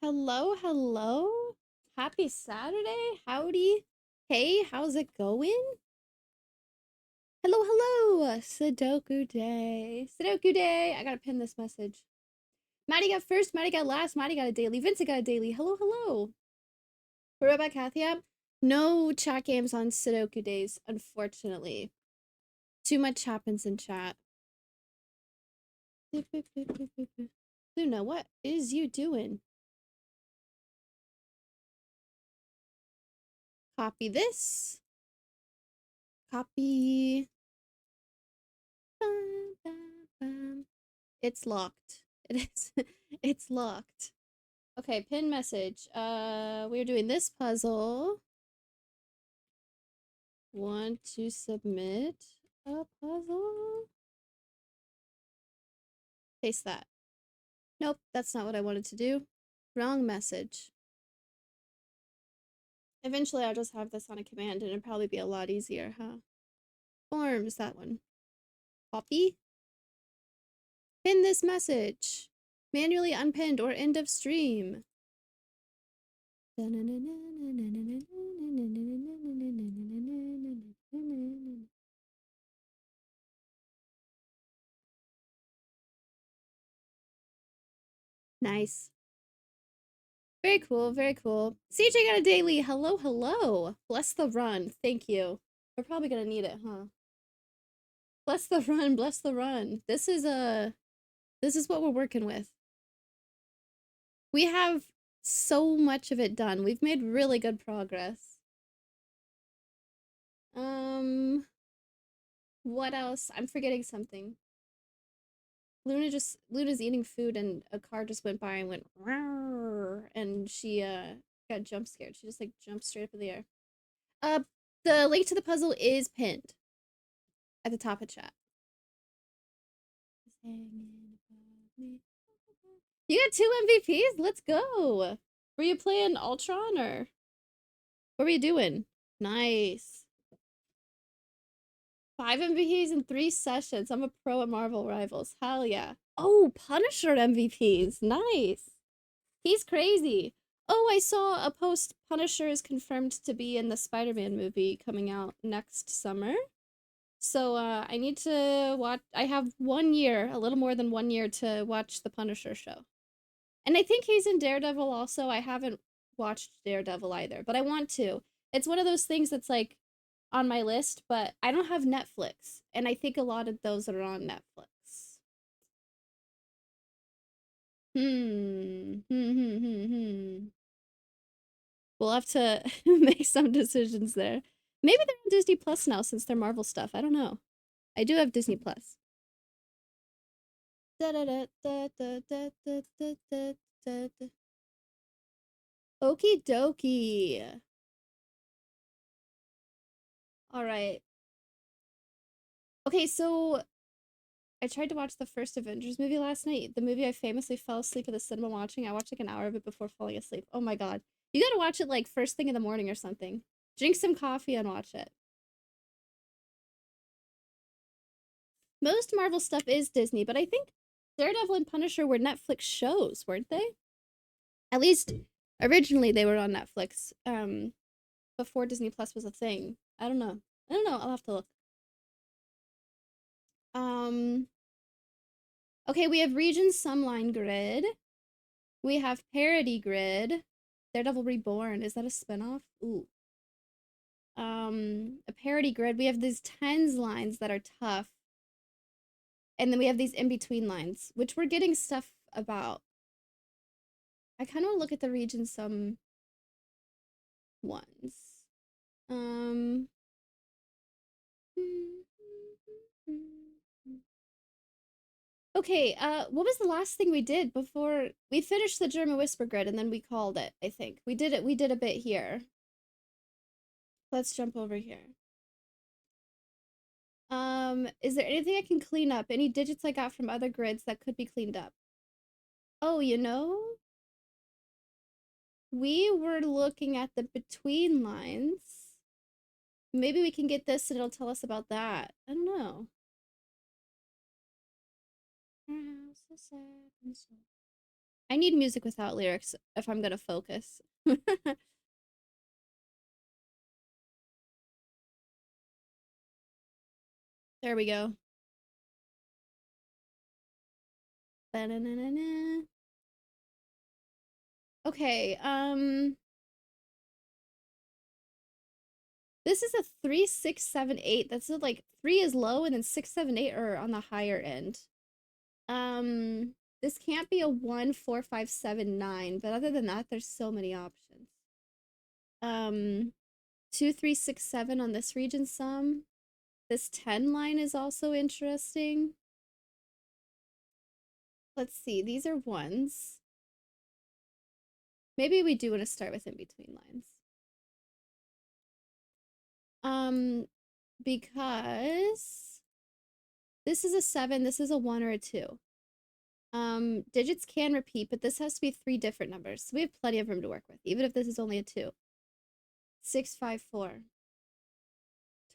Hello, hello. Happy Saturday. Howdy. Hey, how's it going? Hello, hello. Sudoku day. Sudoku day. I gotta pin this message. Maddie got first, Maddie got last, Maddie got a daily, Vincent got a daily. Hello, hello. We're about Kathy app. No chat games on Sudoku days, unfortunately. Too much happens in chat. Luna, what is you doing? Copy this. Copy. Bum, bum, bum. It's locked. It is. It's locked. Okay, pin message. We're doing this puzzle. Want to submit a puzzle? Paste that. Nope, that's not what I wanted to do. Wrong message. Eventually, I'll just have this on a command and it'll probably be a lot easier, huh? Forms, that one. Copy. Pin this message. Manually unpinned or end of stream. Nice. Very cool, very cool. CJ got a daily. Hello, hello. Bless the run. Thank you. We're probably gonna need it, huh? Bless the run, bless the run. This is what we're working with. We have so much of it done. We've made really good progress. What else? I'm forgetting something. Luna's eating food and a car just went by and went "Rawr," and she got jump scared. She just like jumped straight up in the air. Uh the link to the puzzle is pinned at the top of chat. You got 2 MVPs? Let's go. Were you playing Ultron or what were you doing? Nice. 5 MVPs in 3 sessions. I'm a pro at Marvel Rivals. Hell yeah. Oh, Punisher MVPs. Nice. He's crazy. Oh, I saw a post. Punisher is confirmed to be in the Spider-Man movie coming out next summer. So I need to watch. I have 1 year, a little more than 1 year to watch the Punisher show. And I think he's in Daredevil also. I haven't watched Daredevil either, but I want to. It's one of those things that's like on my list, but I don't have Netflix. And I think a lot of those are on Netflix. Hmm. We'll have to make some decisions there. Maybe they're on Disney Plus now since they're Marvel stuff. I don't know. I do have Disney Plus. Okie dokie. All right. Okay, so I tried to watch the first Avengers movie last night. The movie I famously fell asleep at the cinema watching. I watched like an hour of it before falling asleep. Oh my god. You gotta watch it like first thing in the morning or something. Drink some coffee and watch it. Most Marvel stuff is Disney, but I think Daredevil and Punisher were Netflix shows, weren't they? At least originally they were on Netflix. Before Disney Plus was a thing. I don't know. I don't know. I'll have to look. Um okay, we have Region Sumline Grid. We have Parody Grid. Daredevil Reborn. Is that a spinoff? Ooh. A parody grid. We have these tens lines that are tough. And then we have these in-between lines, which we're getting stuff about. I kind of want to look at the region some ones. Um Okay, what was the last thing we did before we finished the German Whisper Grid and then we called it, I think. We did a bit here. Let's jump over here. Is there anything I can clean up? Any digits I got from other grids that could be cleaned up? Oh, you know, we were looking at the between lines. Maybe we can get this and it'll tell us about that. I don't know. I need music without lyrics if I'm gonna focus. There we go. Ba-na-na-na-na. Okay, this is a 3, 6, 7, 8. That's like 3 is low and then 6, 7, 8 are on the higher end. This can't be a 1, 4, 5, 7, 9, but other than that, there's so many options. 2, 3, 6, 7 on this region sum. This 10 line is also interesting. Let's see, these are ones. Maybe we do want to start with in between lines. Because this is a 7, this is a 1 or a 2. Digits can repeat, but this has to be 3 different numbers. So we have plenty of room to work with, even if this is only a 2. 6, 5, 4.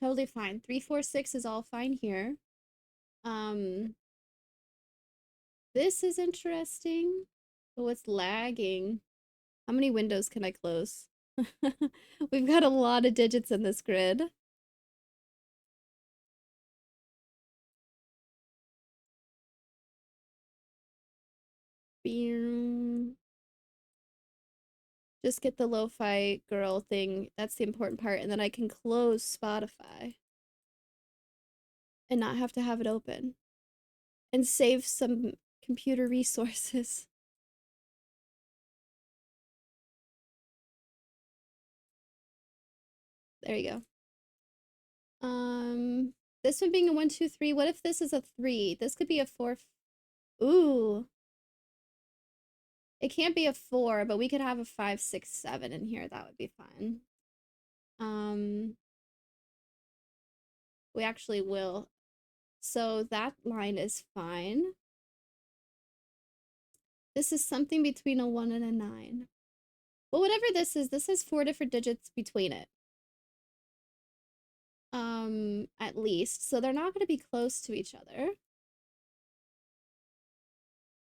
Totally fine. 3, 4, 6 is all fine here. This is interesting. Oh, it's lagging. How many windows can I close? We've got a lot of digits in this grid. Just get the lo-fi girl thing. That's the important part. And then I can close Spotify and not have to have it open. And save some computer resources. There you go. This one being a 1, 2, 3. What if this is a 3? This could be a 4. Ooh. It can't be a 4, but we could have a 5, 6, 7 in here. That would be fine. We actually will. So that line is fine. This is something between a 1 and a 9. Well, whatever this has 4 different digits between it. At least. So they're not going to be close to each other.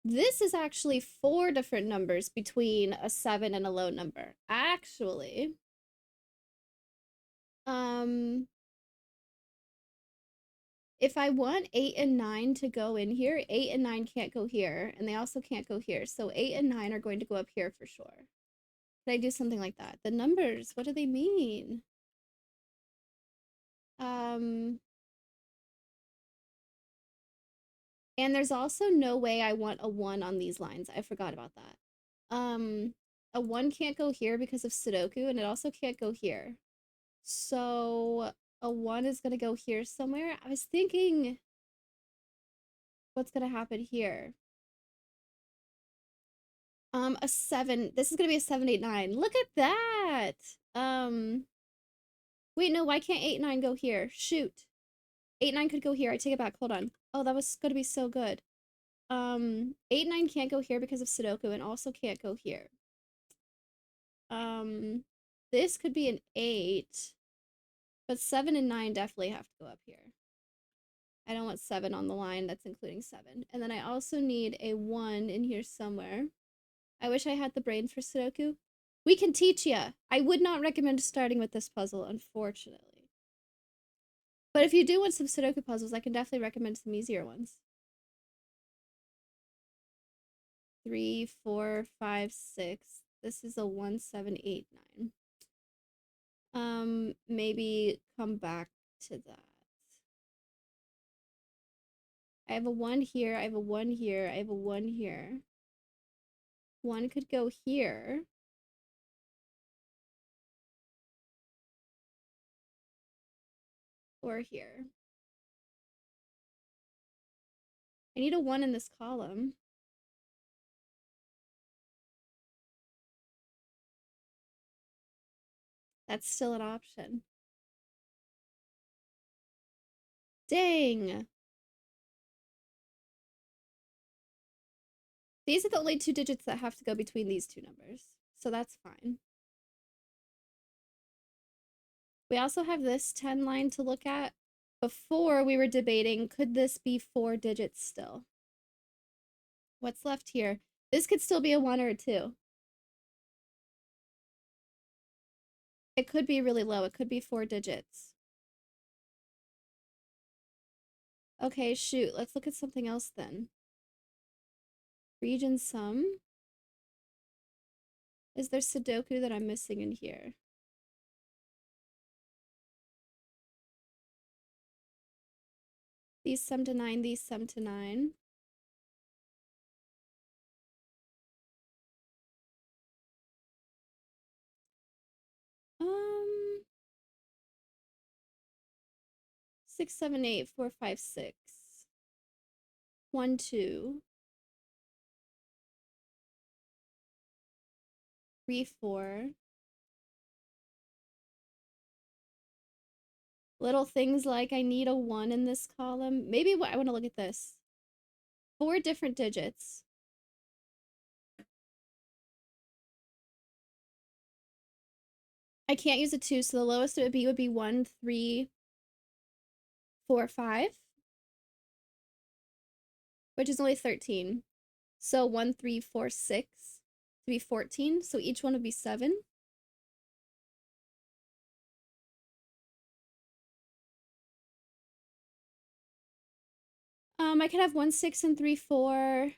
This is actually 4 different numbers between a 7 and a low number. Actually. If I want 8 and 9 to go in here, 8 and 9 can't go here, and they also can't go here. So 8 and 9 are going to go up here for sure. Could I do something like that? The numbers, what do they mean? And there's also no way I want a 1 on these lines. I forgot about that. A 1 can't go here because of Sudoku, and it also can't go here. So a 1 is going to go here somewhere. I was thinking, what's going to happen here? A 7. This is going to be a 7, 8, 9. Look at that! Wait, no, why can't 8, 9 go here? Shoot. 8, 9 could go here. I take it back. Hold on. Oh, that was going to be so good. 8, 9 can't go here because of Sudoku and also can't go here. This could be an 8, but 7 and 9 definitely have to go up here. I don't want 7 on the line. That's including 7. And then I also need a 1 in here somewhere. I wish I had the brain for Sudoku. We can teach ya. I would not recommend starting with this puzzle, unfortunately. But if you do want some Sudoku puzzles, I can definitely recommend some easier ones. 3, 4, 5, 6. This is a 1, 7, 8, 9. Maybe come back to that. I have a 1 here, I have a 1 here, I have a 1 here. 1 could go here. Or here. I need a 1 in this column. That's still an option. Dang! These are the only 2 digits that have to go between these 2 numbers. So that's fine. We also have this 10 line to look at. Before we were debating, could this be 4 digits still? What's left here? This could still be a 1 or a 2. It could be really low. It could be 4 digits. Okay, shoot. Let's look at something else then. Region sum. Is there Sudoku that I'm missing in here? These sum to 9, these sum to 9. Um, 6, 7, 8, 4, 5, 6. 1, 2. 3, 4. Little things like I need a 1 in this column. Maybe I want to look at this. 4 different digits. I can't use a 2, so the lowest it would be 1, 3, 4, 5. Which is only 13. So 1, 3, 4, 6 to be 14. So each one would be 7. I could have 1, 6, and 3, 4.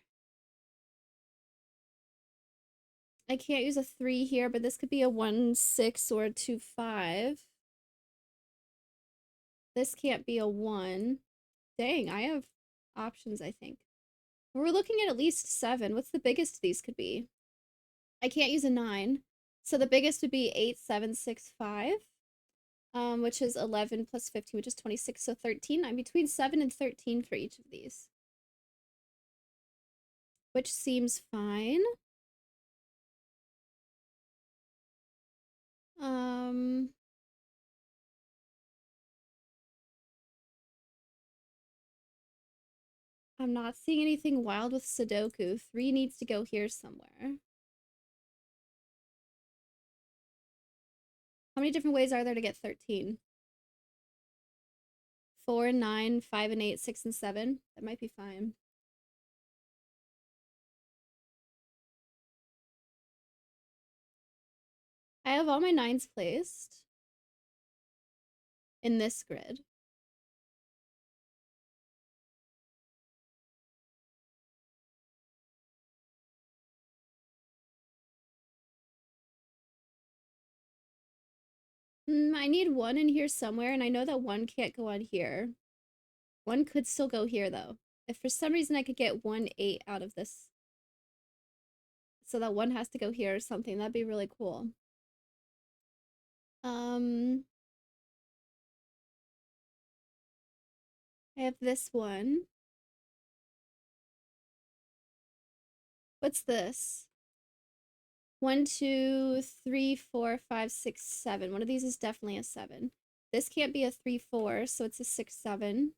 I can't use a 3 here, but this could be a 1, 6, or a 2, 5. This can't be a 1. Dang, I have options, I think. We're looking at least 7. What's the biggest these could be? I can't use a 9. So the biggest would be 8, 7, 6, 5. Which is 11 plus 15, which is 26, so 13. I'm between 7 and 13 for each of these. Which seems fine. I'm not seeing anything wild with Sudoku. 3 needs to go here somewhere. How many different ways are there to get 13? 4 and 9, 5 and 8, 6 and 7. That might be fine. I have all my 9s placed in this grid. I need 1 in here somewhere, and I know that 1 can't go on here. 1 could still go here, though. If for some reason I could get 1, 8 out of this, so that 1 has to go here or something, that'd be really cool. I have this one. What's this? 1, 2, 3, 4, 5, 6, 7. One of these is definitely a 7. This can't be a 3, 4, so it's a 6, 7.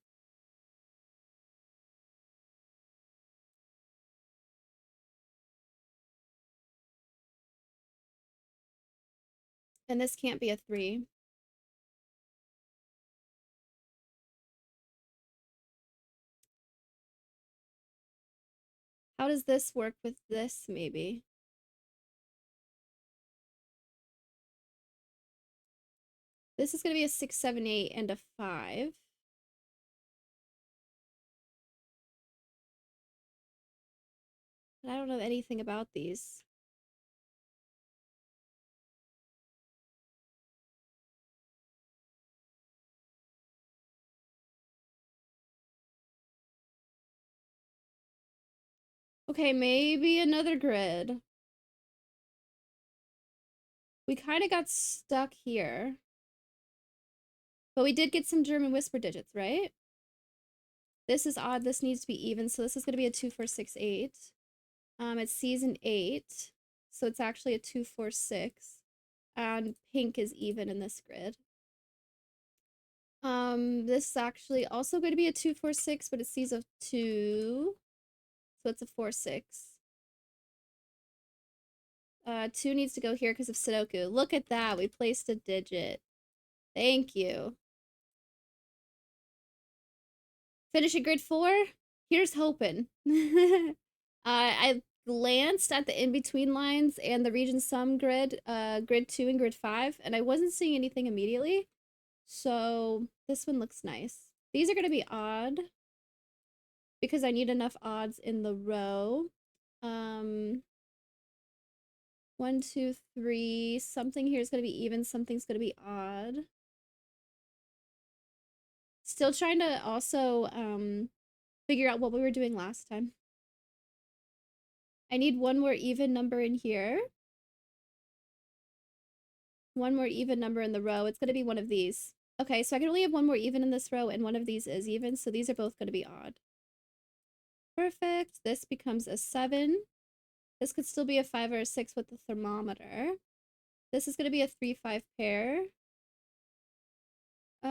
And this can't be a 3. How does this work with this, maybe? This is going to be a 6, 7, 8, and a 5. But I don't know anything about these. Okay, maybe another grid. We kind of got stuck here. But we did get some German whisper digits, right? This is odd. This needs to be even. So this is going to be a 2, 4, 6, 8. It's season 8. So it's actually a 2, 4, 6. And pink is even in this grid. This is actually also going to be a 2, 4, 6, but it sees a 2. So it's a 4, 6. 2 needs to go here because of Sudoku. Look at that. We placed a digit. Thank you. Finishing grid 4? Here's hoping. I glanced at the in-between lines and the region sum grid, grid 2 and grid 5, and I wasn't seeing anything immediately. So this one looks nice. These are going to be odd because I need enough odds in the row. 1, 2, 3. Something here is going to be even, something's going to be odd. Still trying to also figure out what we were doing last time. I need one more even number in here. One more even number in the row. It's going to be one of these. Okay, so I can only have one more even in this row, and one of these is even, so these are both going to be odd. Perfect. This becomes a 7. This could still be a 5 or a 6 with the thermometer. This is going to be a 3-5 pair. I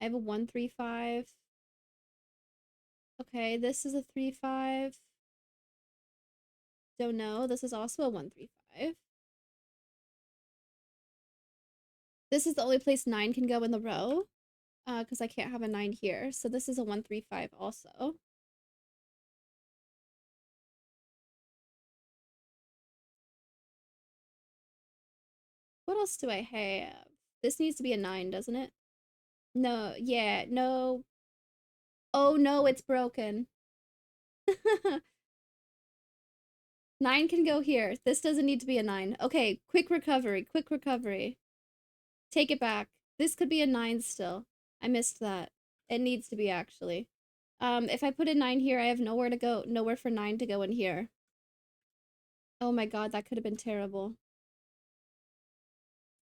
have a 1-3-5. Okay, this is a 3-5. Don't know. This is also a 1-3-5. This is the only place 9 can go in the row, because I can't have a 9 here. So this is a 1-3-5 also. What else do I have? This needs to be a 9, doesn't it? No, yeah, no. Oh no, it's broken. 9 can go here. This doesn't need to be a 9. Okay, quick recovery, quick recovery. Take it back. This could be a 9 still. I missed that. It needs to be, actually. If I put a 9 here, I have nowhere to go, nowhere for 9 to go in here. Oh my god, that could have been terrible.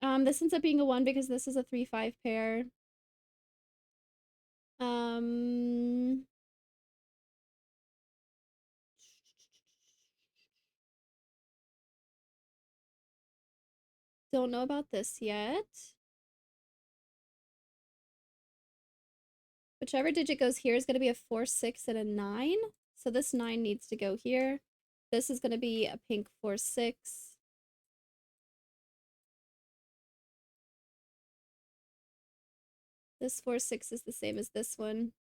This ends up being a 1 because this is a 3-5 pair. Don't know about this yet. Whichever digit goes here is going to be a 4, 6, and a 9. So this 9 needs to go here. This is going to be a pink 4, 6. This 4, 6 is the same as this one.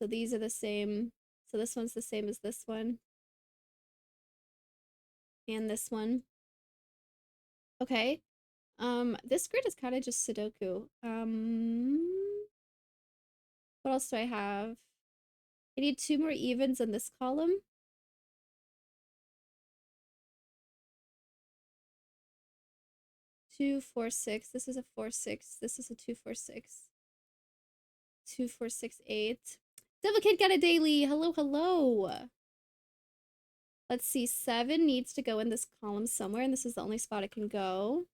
So these are the same. So this one's the same as this one. And this one. Okay. This grid is kind of just Sudoku. What else do I have? I need 2 more evens in this column. Two, 4, 6. This is a 4, 6. This is a 2, 4, 6. 2, 4, 6, 8. Devil Kid got a daily. Hello, hello. Let's see. 7 needs to go in this column somewhere, and this is the only spot it can go.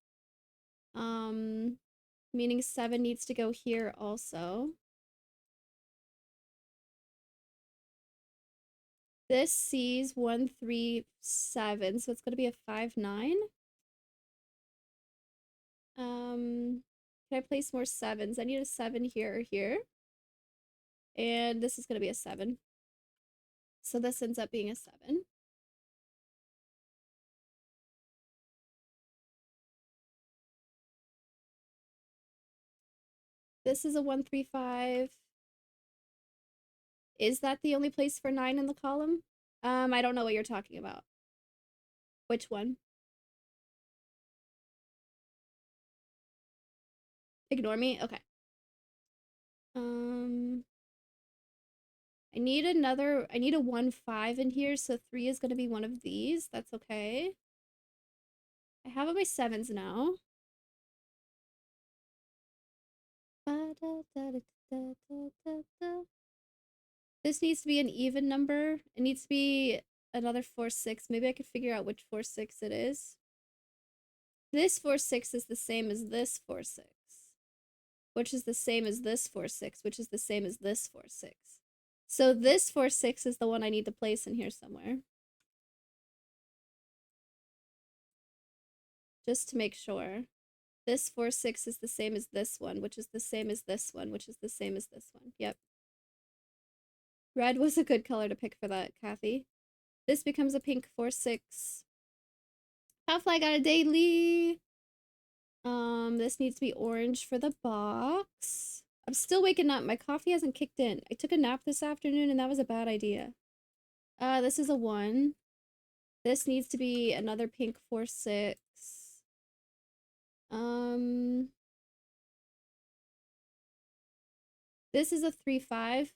Meaning 7 needs to go here also. This sees 1, 3, 7, so it's going to be a 5, 9. Can I place more 7s? I need a 7 here or here. And this is going to be a 7. So this ends up being a 7. This is a 1-3-5. Is that the only place for 9 in the column? I don't know what you're talking about. Which one? Ignore me? Okay. I need a 1-5 in here, so 3 is gonna be one of these. That's okay. I have all my 7s now. This needs to be an even number. It needs to be another 4, 6. Maybe I could figure out which 4, 6 it is. This 4, 6 is the same as this 4, 6. Which is the same as this 4, 6, which is the same as this 4, 6. So this 4, 6 is the one I need to place in here somewhere. Just to make sure. This 4, 6 is the same as this one, which is the same as this one, which is the same as this one. Yep. Red was a good color to pick for that, Kathy. This becomes a pink 4, 6. Half-Life got a daily. This needs to be orange for the box. I'm still waking up. My coffee hasn't kicked in. I took a nap this afternoon and that was a bad idea. This is a 1. This needs to be another pink 4, 6. This is a 3, 5.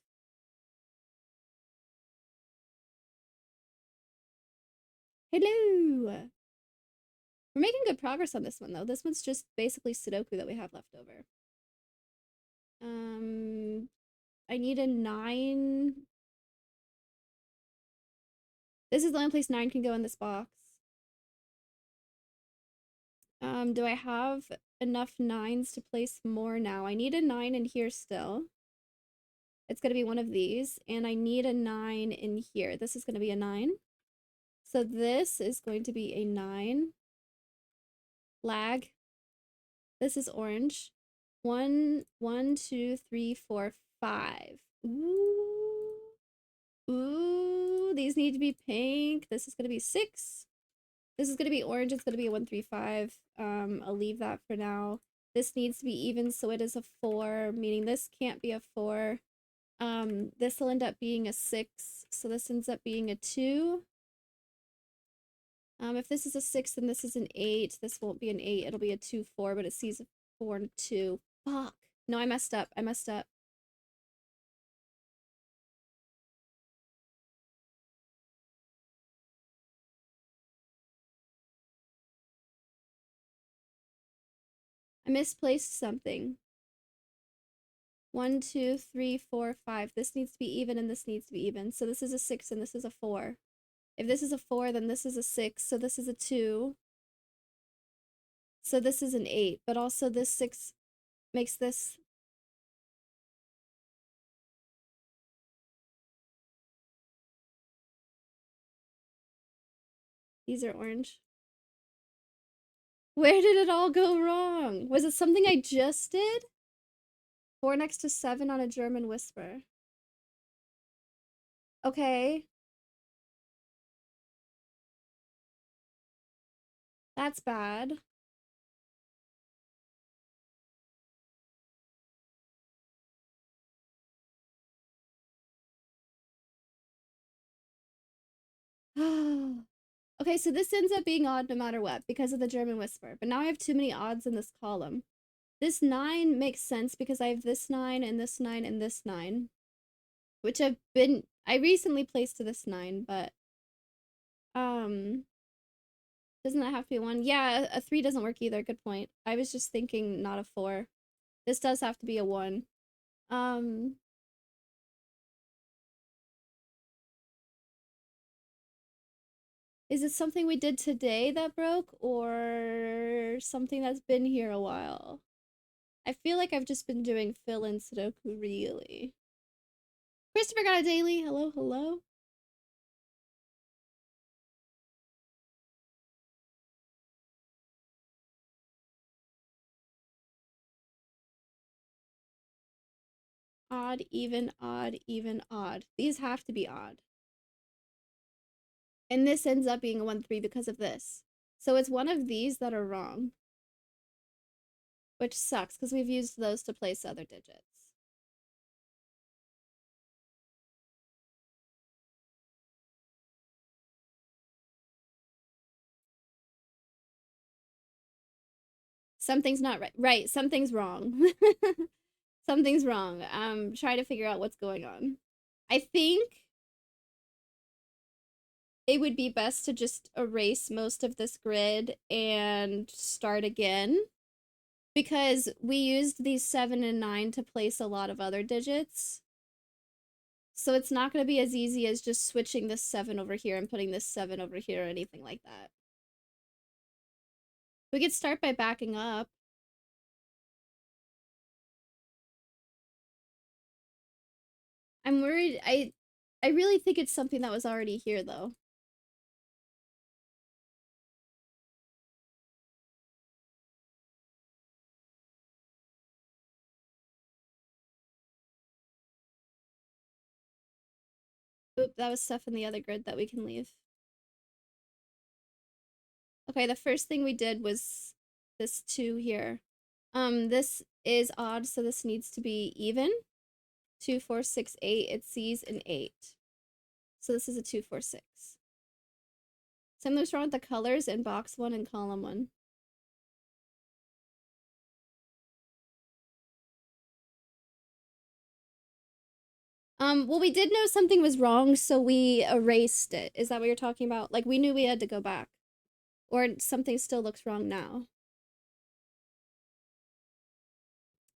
Hello! We're making good progress on this one, though. This one's just basically Sudoku that we have left over. I need a 9. This is the only place 9 can go in this box. Do I have enough 9s to place more now? I need a 9 in here still. It's going to be one of these. And I need a 9 in here. This is going to be a 9. So this is going to be a 9. Flag. This is orange. 1, 1, 2, 3, 4, 5. Ooh. Ooh, these need to be pink. This is going to be 6. This is going to be orange. It's going to be a 1, 3, 5. I'll leave that for now. This needs to be even, so it is a 4, meaning this can't be a 4. This will end up being a 6, so this ends up being a 2. If this is a 6 and this is an 8, this won't be an 8. It'll be a 2, 4, but it sees a 4 and a 2. Fuck. No, I messed up. I messed up. I misplaced something. 1, 2, 3, 4, 5. This needs to be even and this needs to be even. So this is a 6 and this is a 4. If this is a 4, then this is a 6. So this is a 2. So this is an 8. But also this 6 makes this... These are orange. Where did it all go wrong? Was it something I just did? 4 next to 7 on a German whisper. Okay. That's bad. Okay, so this ends up being odd no matter what because of the German whisper. But now I have too many odds in this column. This 9 makes sense because I have this 9 and this 9 and this 9. Which I recently placed to this 9, but doesn't that have to be 1? Yeah, a 3 doesn't work either. Good point. I was just thinking not a 4. This does have to be a 1. Is it something we did today that broke or something that's been here a while? I feel like I've just been doing fill-in Sudoku, really. Christopher got a daily. Hello, hello. Odd, even, odd, even, odd. These have to be odd. And this ends up being a 1, 3 because of this. So it's one of these that are wrong. Which sucks, because we've used those to place other digits. Something's not right. Right, something's wrong. Something's wrong. Try to figure out what's going on. I think it would be best to just erase most of this grid and start again. Because we used these 7 and 9 to place a lot of other digits. So it's not going to be as easy as just switching this 7 over here and putting this 7 over here or anything like that. We could start by backing up. I'm worried. I really think it's something that was already here, though. Oop, that was stuff in the other grid that we can leave. Okay, the first thing we did was this 2 here. This is odd, so this needs to be even. 2, 4, 6, 8. It sees an 8. So this is a 2, 4, 6. Something's wrong with the colors in box 1 and column 1. Well, we did know something was wrong, so we erased it. Is that what you're talking about? Like, we knew we had to go back. Or something still looks wrong now.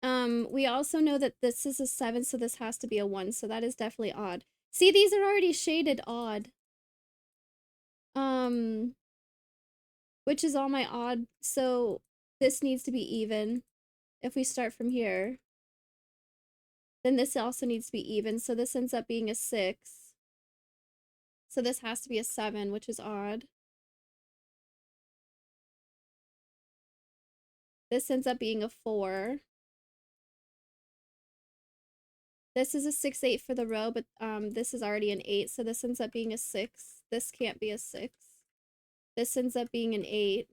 We also know that this is a 7, so this has to be a 1, so that is definitely odd. See, these are already shaded odd. Which is all my odd, so this needs to be even. If we start from here, then this also needs to be even, so this ends up being a 6. So this has to be a 7, which is odd. This ends up being a 4. This is a 6, 8 for the row, but this is already an 8, so this ends up being a 6. This can't be a 6. This ends up being an 8.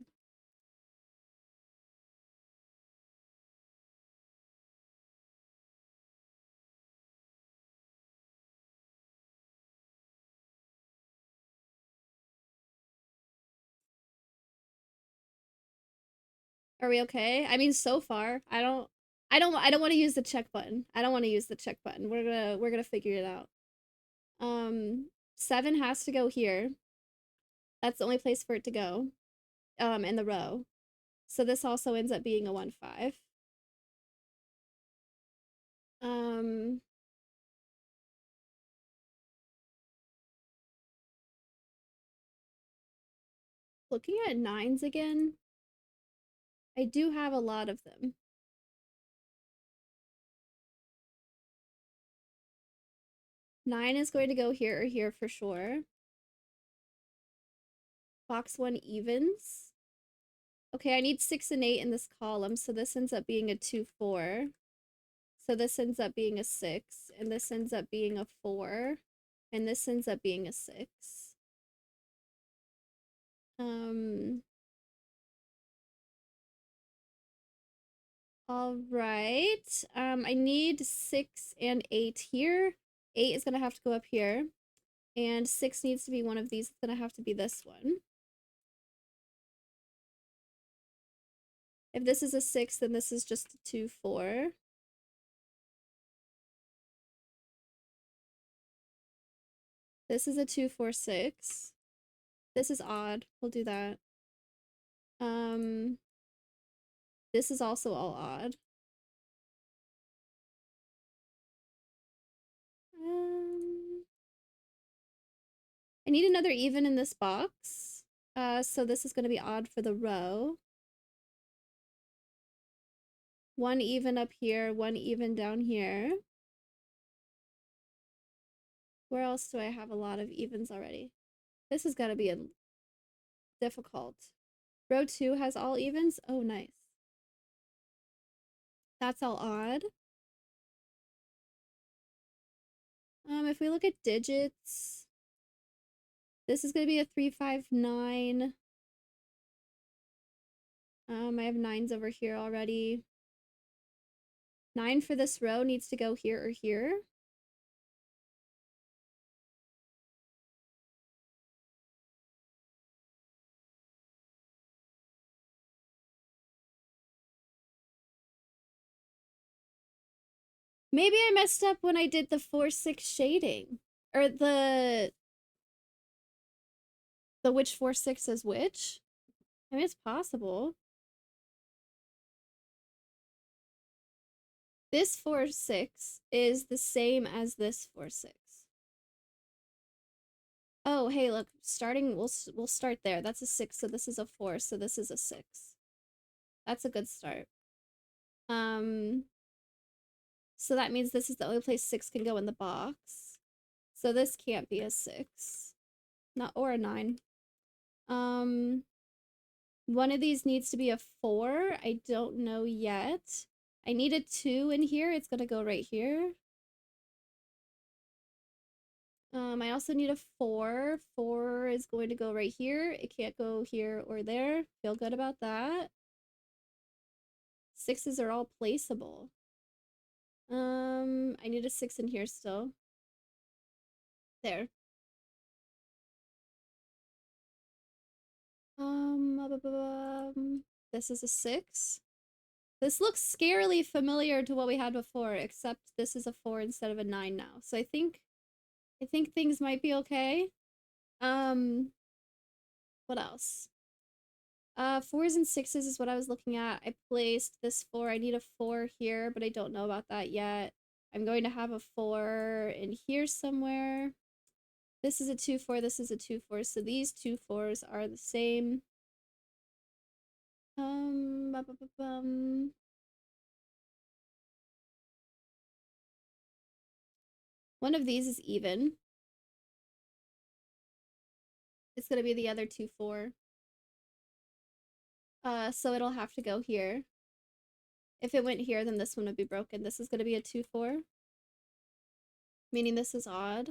Are we okay? I mean, so far, I don't want to use the check button. I don't want to use the check button. We're gonna figure it out. 7 has to go here. That's the only place for it to go. In the row. So this also ends up being a 1, 5. Um, Looking at 9s again, I do have a lot of them. 9 is going to go here or here for sure. Box 1 evens. Okay, I need 6 and 8 in this column, so this ends up being a 2, 4. So this ends up being a 6, and this ends up being a 4, and this ends up being a 6. All right. I need 6 and 8 here. 8 is gonna have to go up here, and 6 needs to be one of these. It's gonna have to be this one. If this is a 6, then this is just a 2, 4. This is a 2, 4, 6. This is odd. We'll do that. This is also all odd. I need another even in this box. So this is going to be odd for the row. 1 even up here, 1 even down here. Where else do I have a lot of evens already? This is going to be difficult. Row 2 has all evens. Oh, nice. That's all odd. If we look at digits, this is going to be a 3, 5, 9. I have 9s over here already. 9 for this row needs to go here or here. Maybe I messed up when I did the 4, 6 shading. Or the which 4, 6 is which. I mean, it's possible. This 4, 6 is the same as this 4, 6. Oh, hey, look, starting, we'll start there. That's a 6, so this is a 4, so this is a 6. That's a good start. So that means this is the only place 6 can go in the box. So this can't be a 6. Not, or a 9. One of these needs to be a 4. I don't know yet. I need a 2 in here. It's gonna go right here. I also need a 4. 4 is going to go right here. It can't go here or there. Feel good about that. 6s are all placeable. I need a 6 in here still. There. This is a 6. This looks scarily familiar to what we had before, except this is a 4 instead of a 9 now. So I think things might be okay. Um, what else? 4s and 6s is what I was looking at. I placed this 4. I need a 4 here, but I don't know about that yet. I'm going to have a 4 in here somewhere. This is a 2-4, this is a 2-4, so these 2-4s are the same. Ba, ba, ba, bum. One of these is even. It's gonna be the other 2-4. So it'll have to go here. If it went here, then this one would be broken. This is gonna be a 2-4, meaning this is odd.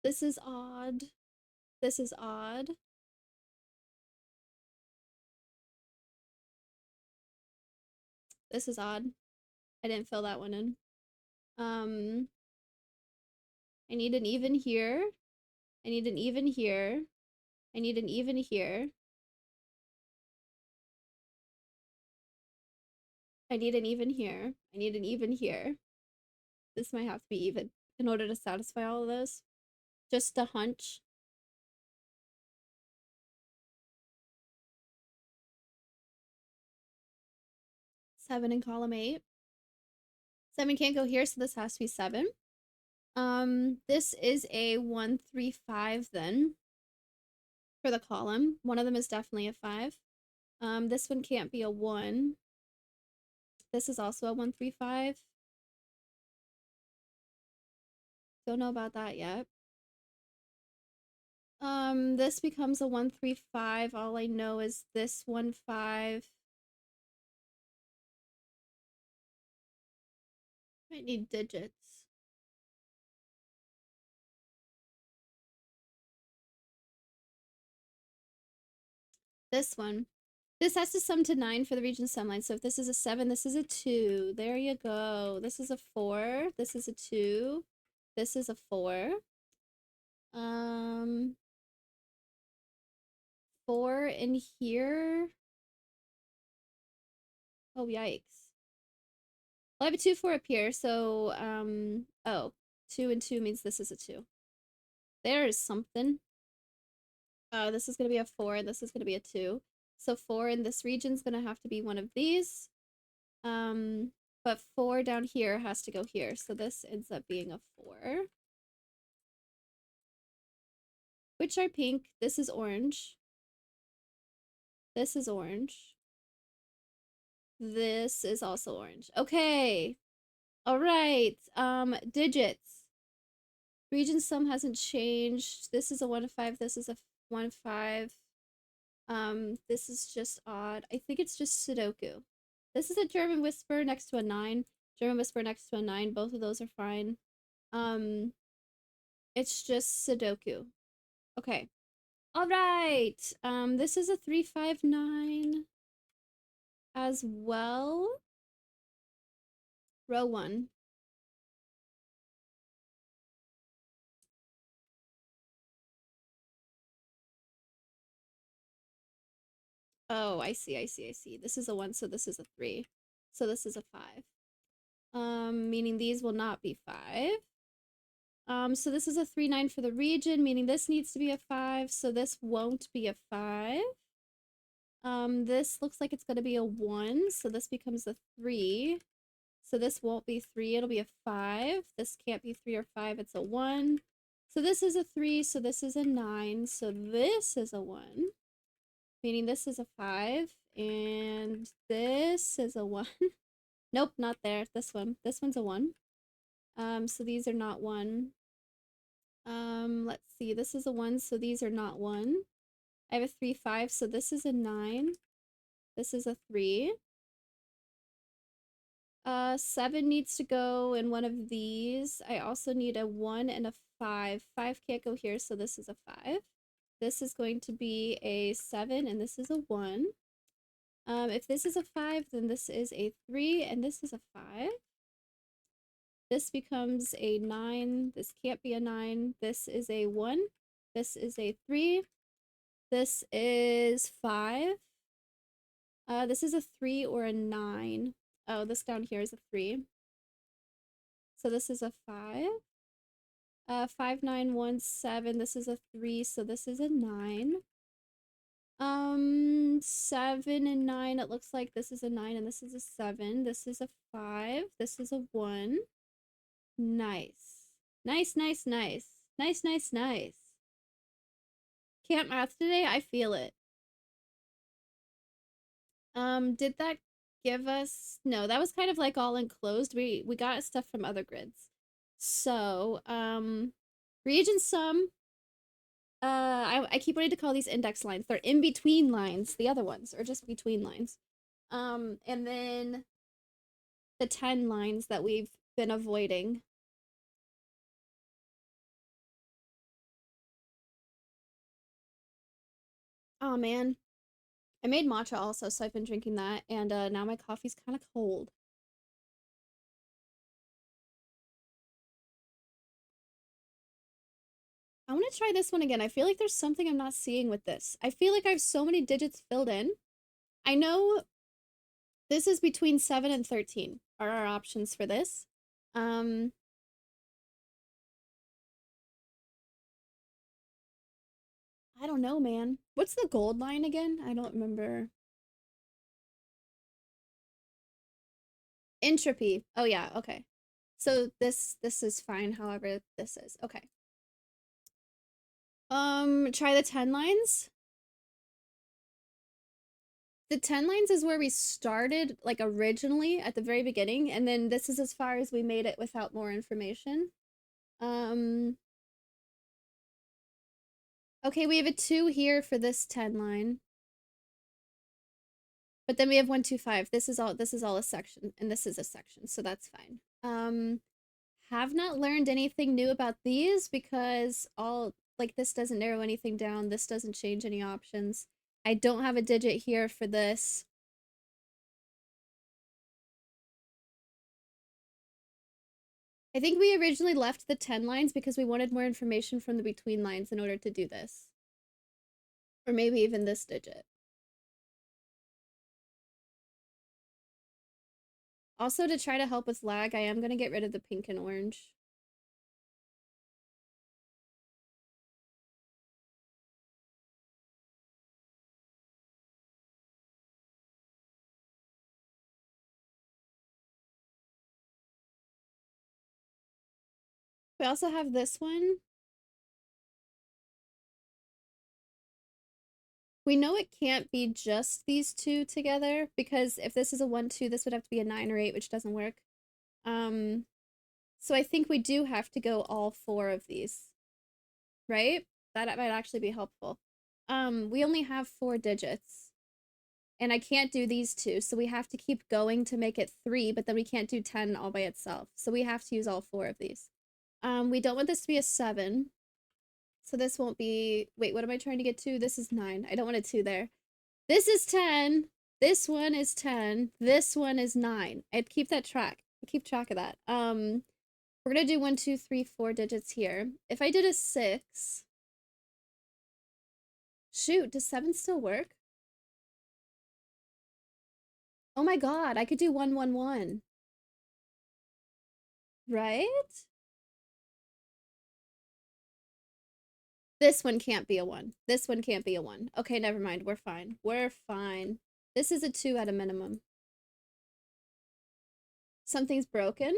This is odd. This is odd. This is odd. I didn't fill that one in. I need an even here. I need an even here. I need an even here. I need an even here. I need an even here. This might have to be even in order to satisfy all of those. Just a hunch. Seven in column 8. 7 can't go here, so this has to be 7. This is a 1, 3, 5 then. For the column. One of them is definitely a 5. This one can't be a 1. This is also a 1, 3, 5. Don't know about that yet. This becomes a 1, 3, 5. All I know is this 1, 5. I need digits. This one. This has to sum to 9 for the region sum line. So if this is a 7, this is a 2. There you go. This is a 4. This is a 2. This is a 4. 4 in here. Oh, yikes. Well, I have a 2, 4 up here, so, oh, 2 and 2 means this is a 2. There's something. This is gonna be a 4, and this is gonna be a 2. So 4 in this region is gonna have to be one of these. But 4 down here has to go here, so this ends up being a 4. Which are pink. This is orange. This is orange. This is also orange. Okay. All right. Digits. Region sum hasn't changed. This is a 1, 5. This is a 1, 5. This is just odd. I think it's just Sudoku. This is a German Whisper next to a 9. German Whisper next to a 9. Both of those are fine. It's just Sudoku. Okay. All right. This is a 3, 5, 9 as well. Row 1. Oh, I see, I see, I see. This is a 1, so this is a 3. So this is a 5. Meaning these will not be 5. So this is a 3, 9 for the region, meaning this needs to be a 5, so this won't be a 5. This looks like it's gonna be a 1, so this becomes a 3. So this won't be 3, it'll be a 5. This can't be 3 or 5, it's a 1. So this is a 3, so this is a 9, so this is a 1. Meaning this is a 5, and this is a 1. Nope, not there. This one. This one's a 1. So these are not 1. Let's see. This is a 1, so these are not 1. I have a 3, 5, so this is a 9. This is a 3. 7 needs to go in one of these. I also need a 1 and a 5. 5 can't go here, so this is a 5. This is going to be a 7, and this is a 1. If this is a 5, then this is a 3, and this is a 5. This becomes a 9. This can't be a 9. This is a 1. This is a 3. This is 5. This is a 3 or a 9. Oh, this down here is a 3. So this is a 5. 5, 9, 1, 7. This is a 3, so this is a 9. 7 and 9. It looks like this is a 9 and this is a 7. This is a 5. This is a 1. Nice. Nice, nice, nice. Nice, nice, nice. Can't math today? I feel it. Did that give us... No, that was kind of like all enclosed. We got stuff from other grids. So, reagent sum. I keep wanting to call these index lines. They're in between lines. The other ones are just between lines. And then the 10 lines that we've been avoiding. Oh man. I made matcha also, so I've been drinking that, and now my coffee's kind of cold. I want to try this one again. I feel like there's something I'm not seeing with this. I feel like I have so many digits filled in. I know this is between 7 and 13 are our options for this. I don't know, man. What's the gold line again? I don't remember. Entropy. Oh yeah, okay. So this is fine, however this is. Okay. Try the 10 lines. The 10 lines is where we started, like, originally at the very beginning, and then this is as far as we made it without more information. Okay, we have a 2 here for this 10 line. But then we have 1, 2, 5. This is all a section, and this is a section, so that's fine. Have not learned anything new about these because this doesn't narrow anything down. This doesn't change any options. I don't have a digit here for this. I think we originally left the 10 lines because we wanted more information from the between lines in order to do this. Or maybe even this digit. Also, to try to help with lag, I am going to get rid of the pink and orange. We also have this one. We know it can't be just these two together because if this is a 1, 2, this would have to be a 9 or 8, which doesn't work. So I think we do have to go all 4 of these, right? That might actually be helpful. We only have 4 digits. And I can't do these two, so we have to keep going to make it 3, but then we can't do 10 all by itself. So we have to use all 4 of these. We don't want this to be a 7. So this won't be... Wait, what am I trying to get to? This is 9. I don't want a 2 there. This is 10. This one is 10. This one is 9. I'd keep that track. Keep track of that. We're gonna do 1, 2, 3, 4 digits here. If I did a 6... Shoot, does 7 still work? Oh my god, I could do 1, 1, 1. Right? This one can't be a 1. This one can't be a 1. Okay, never mind. We're fine. We're fine. This is a 2 at a minimum. Something's broken?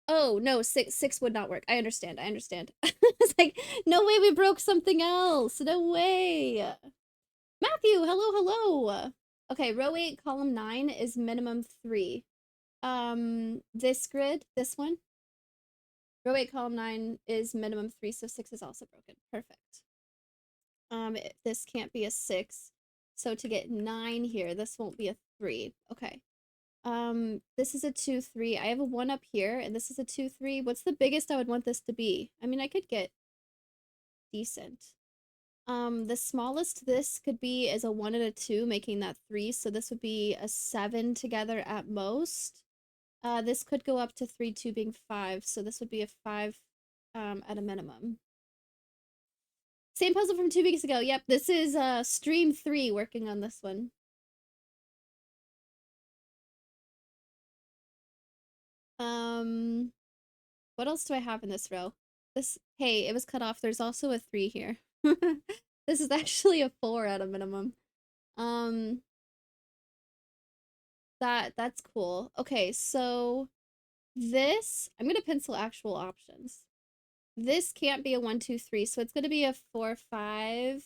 Oh, no, 6 would not work. I understand. I understand. It's like, no way we broke something else. No way. Matthew, hello, hello. Okay, row 8, column 9 is minimum 3. This grid, this one. Row 8, column 9 is minimum 3, so 6 is also broken. Perfect. This can't be a 6. So to get 9 here, this won't be a 3. Okay. This is a 2, 3. I have a 1 up here, and this is a 2, 3. What's the biggest I would want this to be? I mean, I could get decent. The smallest this could be is a 1 and a 2, making that 3. So this would be a 7 together at most. This could go up to 3, 2 being 5, so this would be a 5 at a minimum. Same puzzle from 2 weeks ago. Yep, this is stream 3 working on this one. What else do I have in this row? Hey, it was cut off. There's also a 3 here. This is actually a 4 at a minimum. Um, that's cool. Okay, so this, I'm gonna pencil actual options. This can't be a 1, 2, 3, so it's gonna be a 4, 5.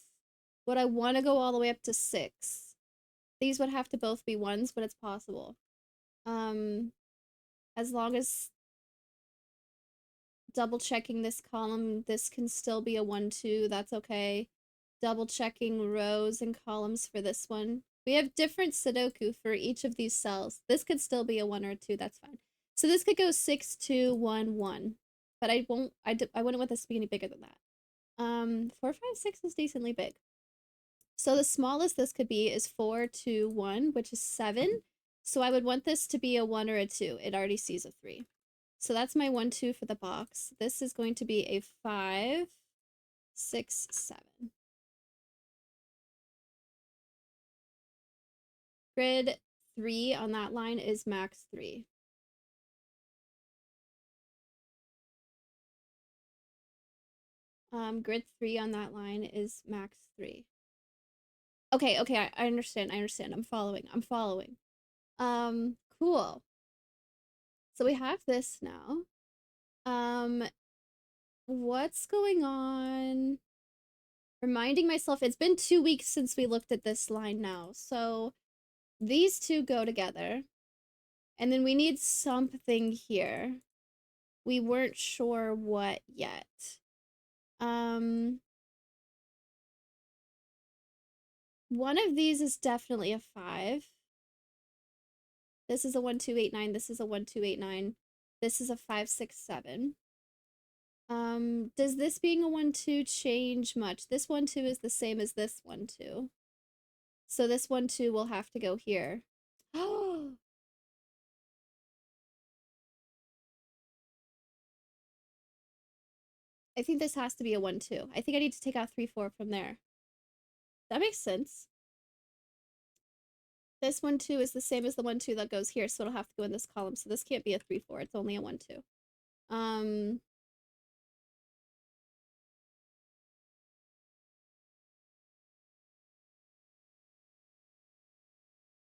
Would I want to go all the way up to 6? These would have to both be 1s, but it's possible. As long as double checking this column, this can still be a 1, 2, that's okay. Double checking rows and columns for this one. We have different Sudoku for each of these cells. This could still be a 1 or a 2, that's fine. So this could go 6, 2, 1, 1. But I wouldn't want this to be any bigger than that. 4, 5, 6 is decently big. So the smallest this could be is 4, 2, 1, which is 7. So I would want this to be a 1 or a 2. It already sees a 3. So that's my 1, 2 for the box. This is going to be a 5, 6, 7. Grid 3 on that line is max 3. Grid 3 on that line is max 3. Okay, I understand. I'm following. Cool. So we have this now. What's going on? Reminding myself, it's been 2 weeks since we looked at this line now. So these two go together. And then we need something here. We weren't sure what yet. One of these is definitely a 5. This is a 1, 2, 8, 9. This is a 1, 2, 8, 9. This is a 5, 6, 7. Does this being a 1, 2 change much? This 1, 2 is the same as this 1, 2. So this 1, 2 will have to go here. Oh, I think this has to be a 1, 2. I think I need to take out 3, 4 from there. That makes sense. This 1, 2 is the same as the 1, 2 that goes here, so it'll have to go in this column. So this can't be a 3, 4. It's only a 1, 2.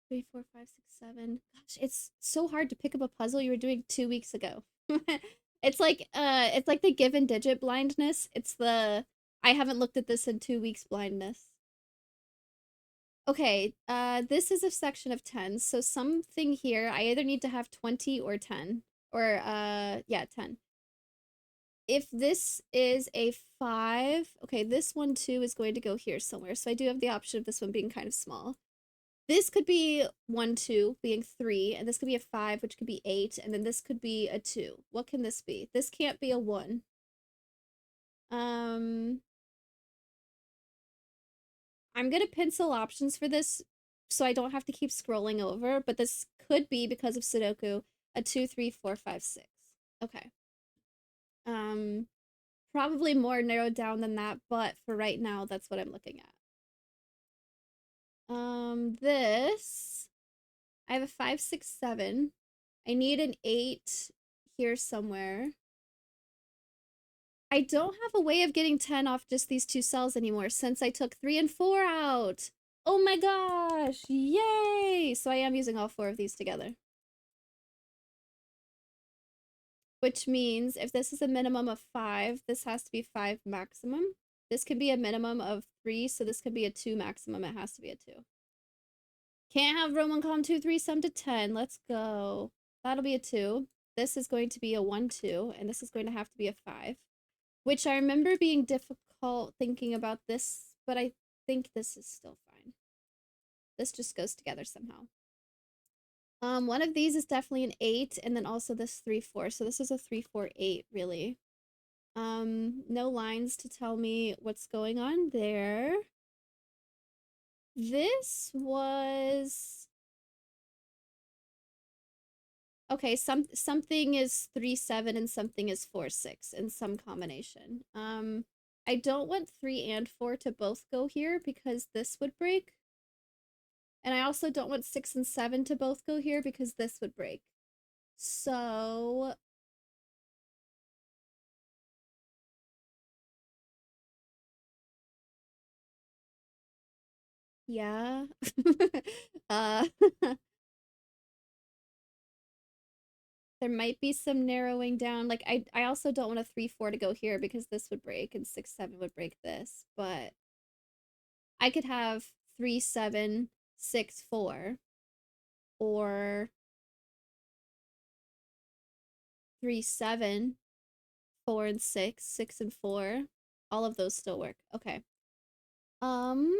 3, 4, 5, 6, 7. Gosh, it's so hard to pick up a puzzle you were doing 2 weeks ago. It's like the given digit blindness. It's the I haven't looked at this in 2 weeks blindness. Okay, this is a section of 10s, so something here, I either need to have 20 or 10. Or, yeah, 10. If this is a 5, okay, this one too is going to go here somewhere, so I do have the option of this one being kind of small. This could be 1, 2, being 3, and this could be a 5, which could be 8, and then this could be a 2. What can this be? This can't be a 1. I'm gonna pencil options for this so I don't have to keep scrolling over, but this could be, because of Sudoku, a 2, 3, 4, 5, 6. Okay. Probably more narrowed down than that, but for right now, that's what I'm looking at. This, I have a 5, 6, 7. I need an 8 here somewhere. I don't have a way of getting 10 off just these 2 cells anymore since I took 3 and 4 out. Oh my gosh, yay! So I am using all 4 of these together. Which means if this is a minimum of 5, this has to be 5 maximum. This could be a minimum of 3, so this could be a 2 maximum. It has to be a 2. Can't have Roman column 2, 3 sum to 10. Let's go. That'll be a 2. This is going to be a 1, 2, and this is going to have to be a 5. Which I remember being difficult thinking about this, but I think this is still fine. This just goes together somehow. One of these is definitely an 8, and then also this 3, 4. So this is a 3, 4, 8, really. No lines to tell me what's going on there. This was... Okay, something is 3 7 and something is 4 6 in some combination. I don't want 3 and 4 to both go here because this would break. And I also don't want 6 and 7 to both go here because this would break. So yeah. uh there might be some narrowing down. Like I also don't want a 3 4 to go here because this would break and 6 7 would break this, but I could have 3 7 6 4 or 3 7 4 and 6 6 and 4. All of those still work. Okay. Um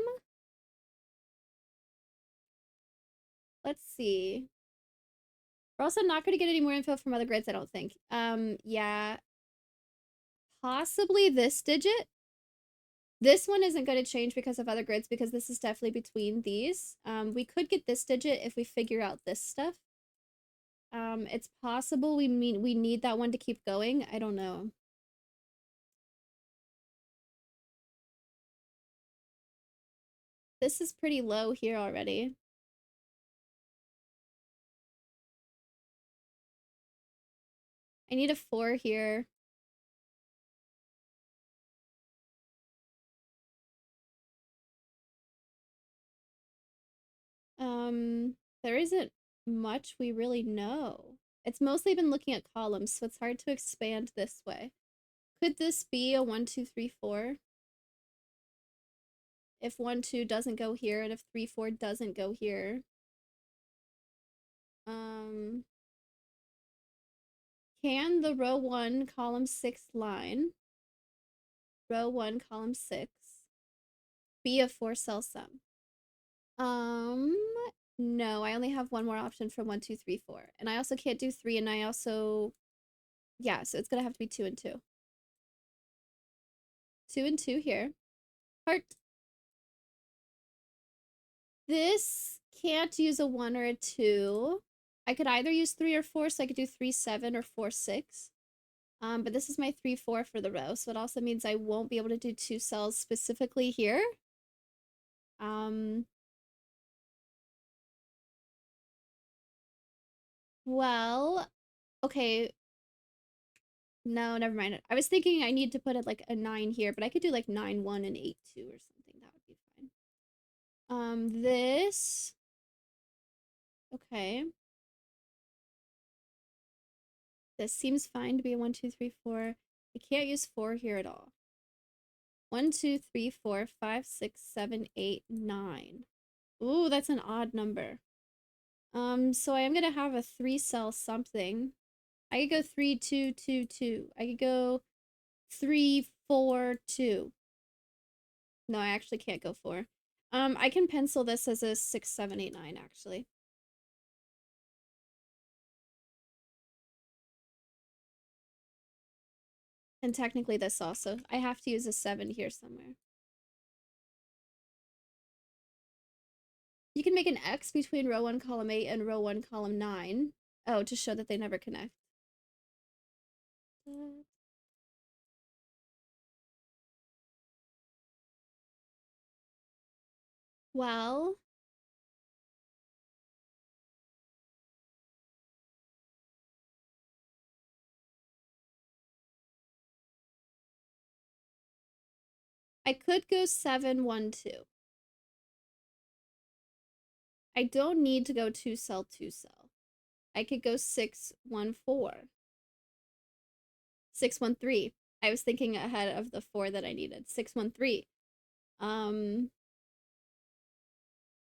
let's see. We're also not going to get any more info from other grids, I don't think. Yeah, possibly this digit. This one isn't going to change because of other grids because this is definitely between these. We could get this digit if we figure out this stuff. It's possible we need that one to keep going. I don't know. This is pretty low here already. I need a 4 here. There isn't much we really know. It's mostly been looking at columns, so it's hard to expand this way. Could this be a 1 2 3 4? If 1 2 doesn't go here and if 3 4 doesn't go here. Um can the row 1 column 6 line, row 1 column 6, be a 4 cell sum? Um no, I only have one more option for 1 2 3 4. And I also can't do 3 and I also yeah, so it's going to have to be 2 and 2. 2 and 2 here. Heart. This can't use a 1 or a 2. I could either use 3 or 4, so I could do 3 7 or 4 6. But this is my 3 4 for the row, so it also means I won't be able to do 2 cells specifically here. Um well, okay. No, never mind. I was thinking I need to put it like a 9 here, but I could do like 9 1 and 8 2 or something. That would be fine. This okay. This seems fine to be a 1 2 3 4. I can't use 4 here at all. 1 2 3 4 5 6 7 8 9. Ooh, that's an odd number. So I am gonna have a 3 cell something. I could go 3 2 2 2. I could go 3 4 2. No, I actually can't go 4. I can pencil this as a 6 7 8 9 actually. And technically this also. I have to use a 7 here somewhere. You can make an X between row 1 column 8 and row 1 column 9. Oh, to show that they never connect. Well, I could go 7 1 2. I don't need to go 2 cell 2 cell. I could go 6 1 4. 6 1 3. I was thinking ahead of the 4 that I needed. 6 1 3. Um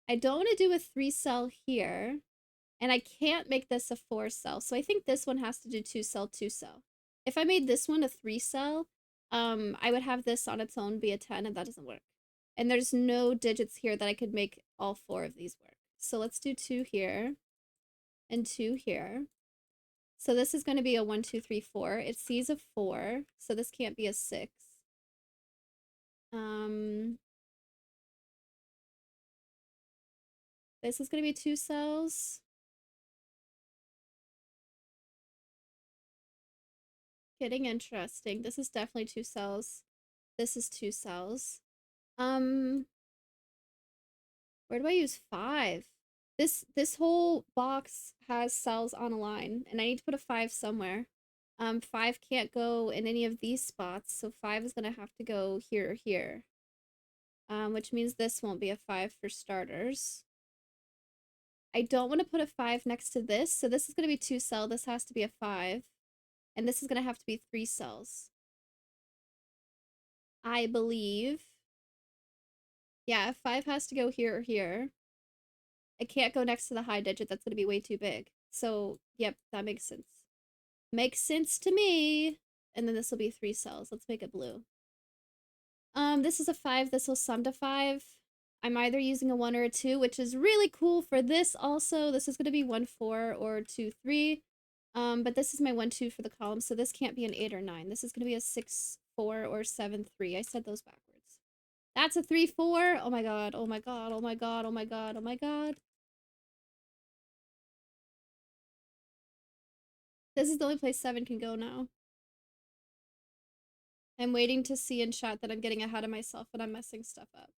I don't want to do a 3 cell here. And I can't make this a 4 cell. So I think this one has to do 2 cell 2 cell. If I made this one a 3 cell, I would have this on its own be a 10 and that doesn't work. And there's no digits here that I could make all 4 of these work. So let's do 2 here and 2 here. So this is going to be a 1 2 3 4. It sees a 4, so this can't be a 6. Um this is going to be 2 cells. Getting interesting. This is definitely 2 cells. This is 2 cells. Um, where do I use 5? This whole box has cells on a line, and I need to put a 5 somewhere. 5 can't go in any of these spots, so 5 is gonna have to go here or here. Which means this won't be a 5 for starters. I don't want to put a 5 next to this, so this is gonna be 2 cell, this has to be a 5. And this is gonna have to be 3 cells. I believe. Yeah, 5 has to go here or here. It can't go next to the high digit, that's gonna be way too big. So, yep, that makes sense. Makes sense to me. And then this will be 3 cells. Let's make it blue. This is a 5, this will sum to 5. I'm either using a 1 or a 2, which is really cool for this also. This is gonna be 1, 4 or 2, 3. But this is my 1, 2 for the column, so this can't be an 8 or 9. This is gonna be a 6, 4 or 7, 3. I said those backwards. That's a 3, 4. Oh my god, oh my god, oh my god, oh my god, oh my god. This is the only place 7 can go now. I'm waiting to see in chat that I'm getting ahead of myself and I'm messing stuff up.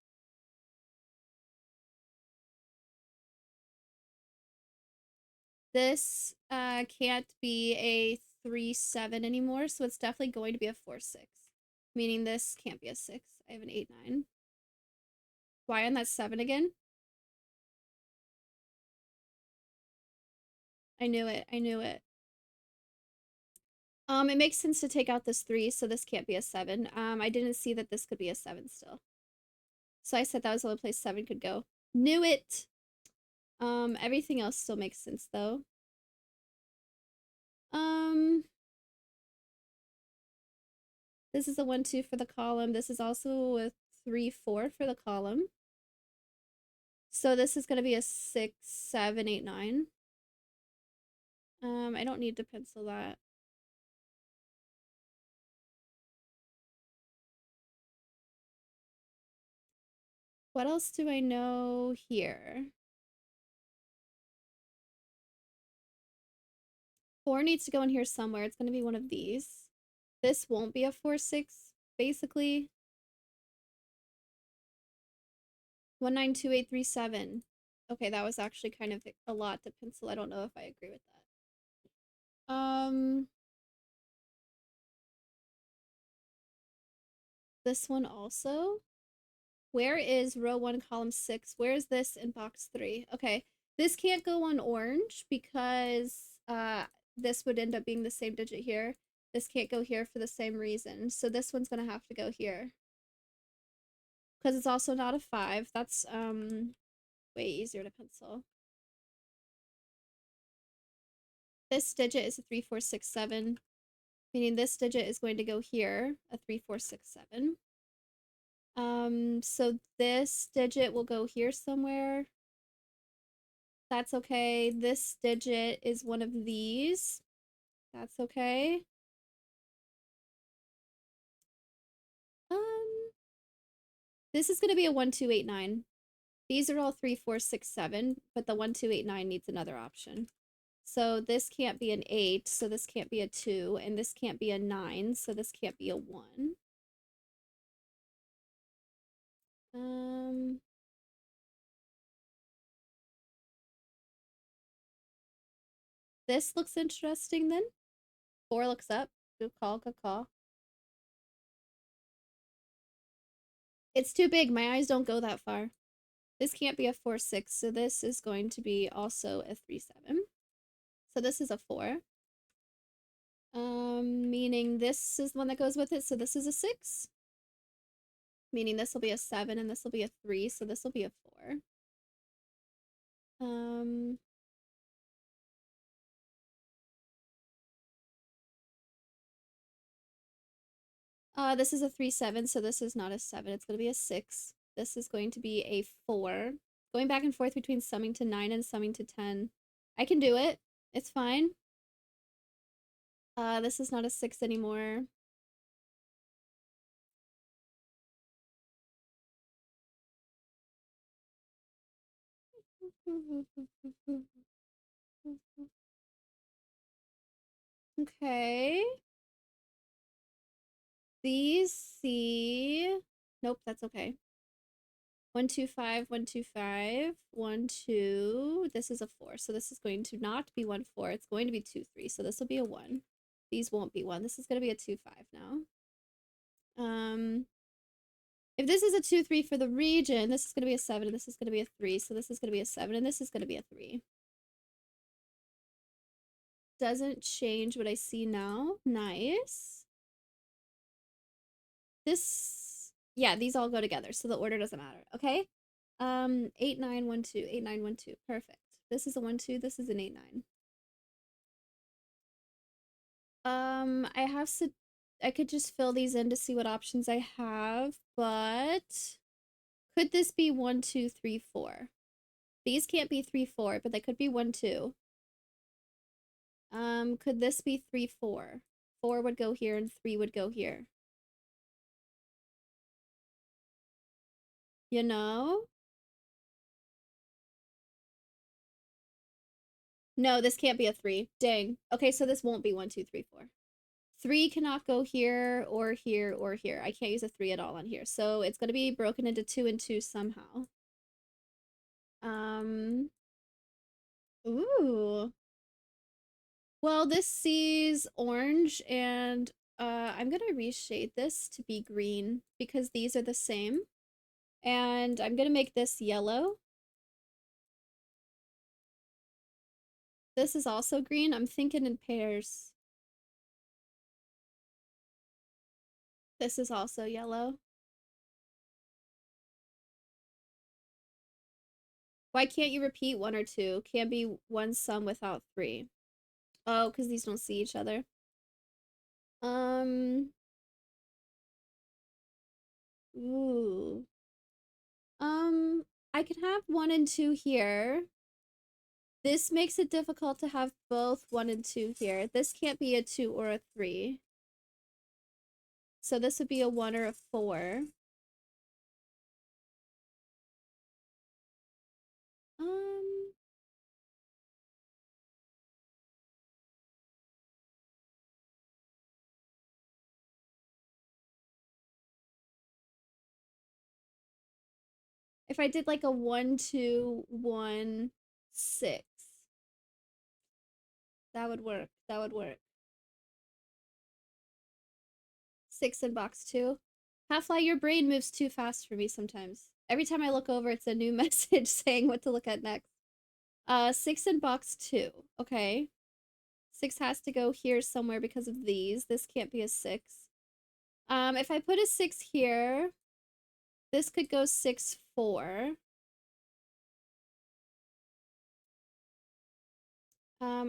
This can't be a 3, 7 anymore, so it's definitely going to be a 4, 6. Meaning this can't be a 6. I have an 8, 9. Why on that 7 again? I knew it. I knew it. It makes sense to take out this 3, so this can't be a 7. I didn't see that this could be a 7 still. So I said that was the only place 7 could go. Knew it! Everything else still makes sense, though. This is a 1, 2 for the column. This is also a 3, 4 for the column. So this is gonna be a 6, 7, 8, 9. I don't need to pencil that. What else do I know here? 4 needs to go in here somewhere. It's gonna be one of these. This won't be a 4, 6, basically. 192837. Okay, that was actually kind of a lot to pencil. I don't know if I agree with that. This one also. Where is row 1, column 6? Where is this in box 3? Okay, this can't go on orange because this would end up being the same digit here. This can't go here for the same reason. So this one's gonna have to go here. Because it's also not a 5. That's way easier to pencil. This digit is a 3, 4, 6, 7. Meaning this digit is going to go here, a 3, 4, 6, 7. So this digit will go here somewhere. That's okay. This digit is one of these. That's okay. This is gonna be a 1, 2, 8, 9. These are all 3, 4, 6, 7, but the 1, 2, 8, 9 needs another option. So this can't be an 8, so this can't be a 2, and this can't be a 9, so this can't be a 1. This looks interesting then. 4 looks up. Good call, good call. It's too big. My eyes don't go that far. This can't be a 4, 6, so this is going to be also a 3, 7. So this is a 4. Meaning this is the one that goes with it, so this is a 6. Meaning this will be a 7 and this will be a 3, so this will be a 4. This is a 3, 7, so this is not a 7. It's going to be a 6. This is going to be a 4. Going back and forth between summing to 9 and summing to 10. I can do it. It's fine. This is not a 6 anymore. Okay. These see. Nope, that's okay. 125, 125, 1, 2. This is a 4. So this is going to not be 1, 4. It's going to be 2, 3. So this will be a 1. These won't be 1. This is going to be a 2, 5 now. If this is a 2, 3 for the region, this is going to be a 7, and this is going to be a 3. So this is going to be a 7, and this is going to be a 3. Doesn't change what I see now. Nice. This, yeah, these all go together, so the order doesn't matter. Okay. 8, 9, 1, 2. 8, 9, 1, 2. Perfect. This is a 1, 2. This is an 8, 9. I have to. I could just fill these in to see what options I have, but could this be 1, 2, 3, 4? These can't be 3, 4, but they could be 1, 2. Could this be 3, 4? 4 would go here and 3 would go here. You know? No, this can't be a 3. Dang. Okay, so this won't be 1, 2, 3, 4. 3 cannot go here or here or here. I can't use a 3 at all on here. So it's going to be broken into 2 and 2 somehow. Ooh. Well, this sees orange, and I'm gonna reshade this to be green because these are the same. And I'm gonna make this yellow. This is also green. I'm thinking in pairs. This is also yellow. Why can't you repeat 1 or 2? Can't be one sum without 3. Oh, because these don't see each other. Um, ooh. I can have 1 and 2 here. This makes it difficult to have both 1 and 2 here. This can't be a 2 or a 3. So this would be a 1 or a 4. Um, if I did like a 1, 2, 1, 6, that would work. That would work. 6 in box 2. Half-Life, your brain moves too fast for me sometimes. Every time I look over, it's a new message saying what to look at next. 6 in box 2. Okay. 6 has to go here somewhere because of these. This can't be a 6. If I put a 6 here, this could go 6, 4.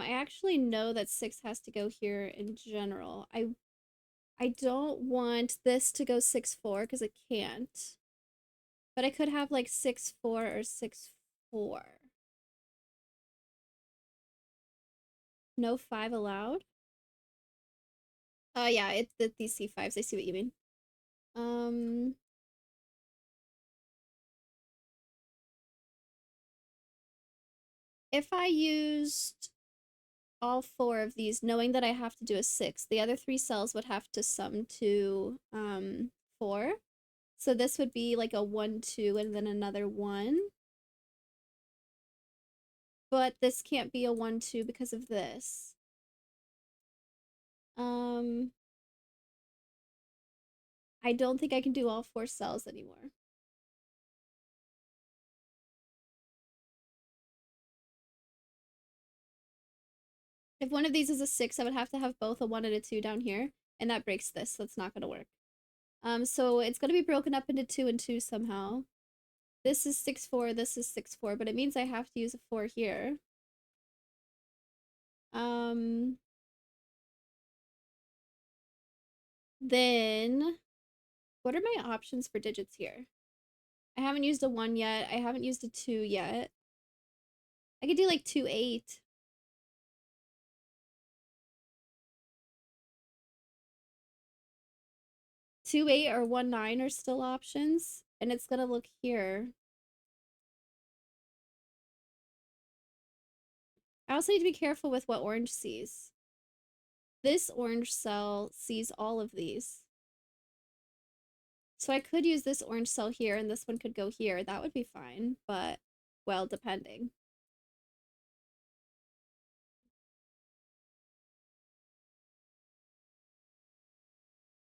I actually know that 6 has to go here in general. I don't want this to go 6, 4 because it can't. But I could have like 6, 4 or 6, 4. No 5 allowed? Yeah, it's these C5s. I see what you mean. If I used all 4 of these, knowing that I have to do a 6, the other 3 cells would have to sum to 4. So this would be like a 1, 2, and then another 1. But this can't be a 1, 2 because of this. I don't think I can do all 4 cells anymore. If one of these is a 6, I would have to have both a 1 and a 2 down here, and that breaks this, so it's not going to work. So it's going to be broken up into 2 and 2 somehow. This is 6, 4, this is 6, 4, but it means I have to use a 4 here. Then, what are my options for digits here? I haven't used a 1 yet. I haven't used a 2 yet. I could do like 2, 8. 2, 8 or 1, 9 are still options, and it's gonna look here. I also need to be careful with what orange sees. This orange cell sees all of these. So I could use this orange cell here and this one could go here. That would be fine, but, well, depending.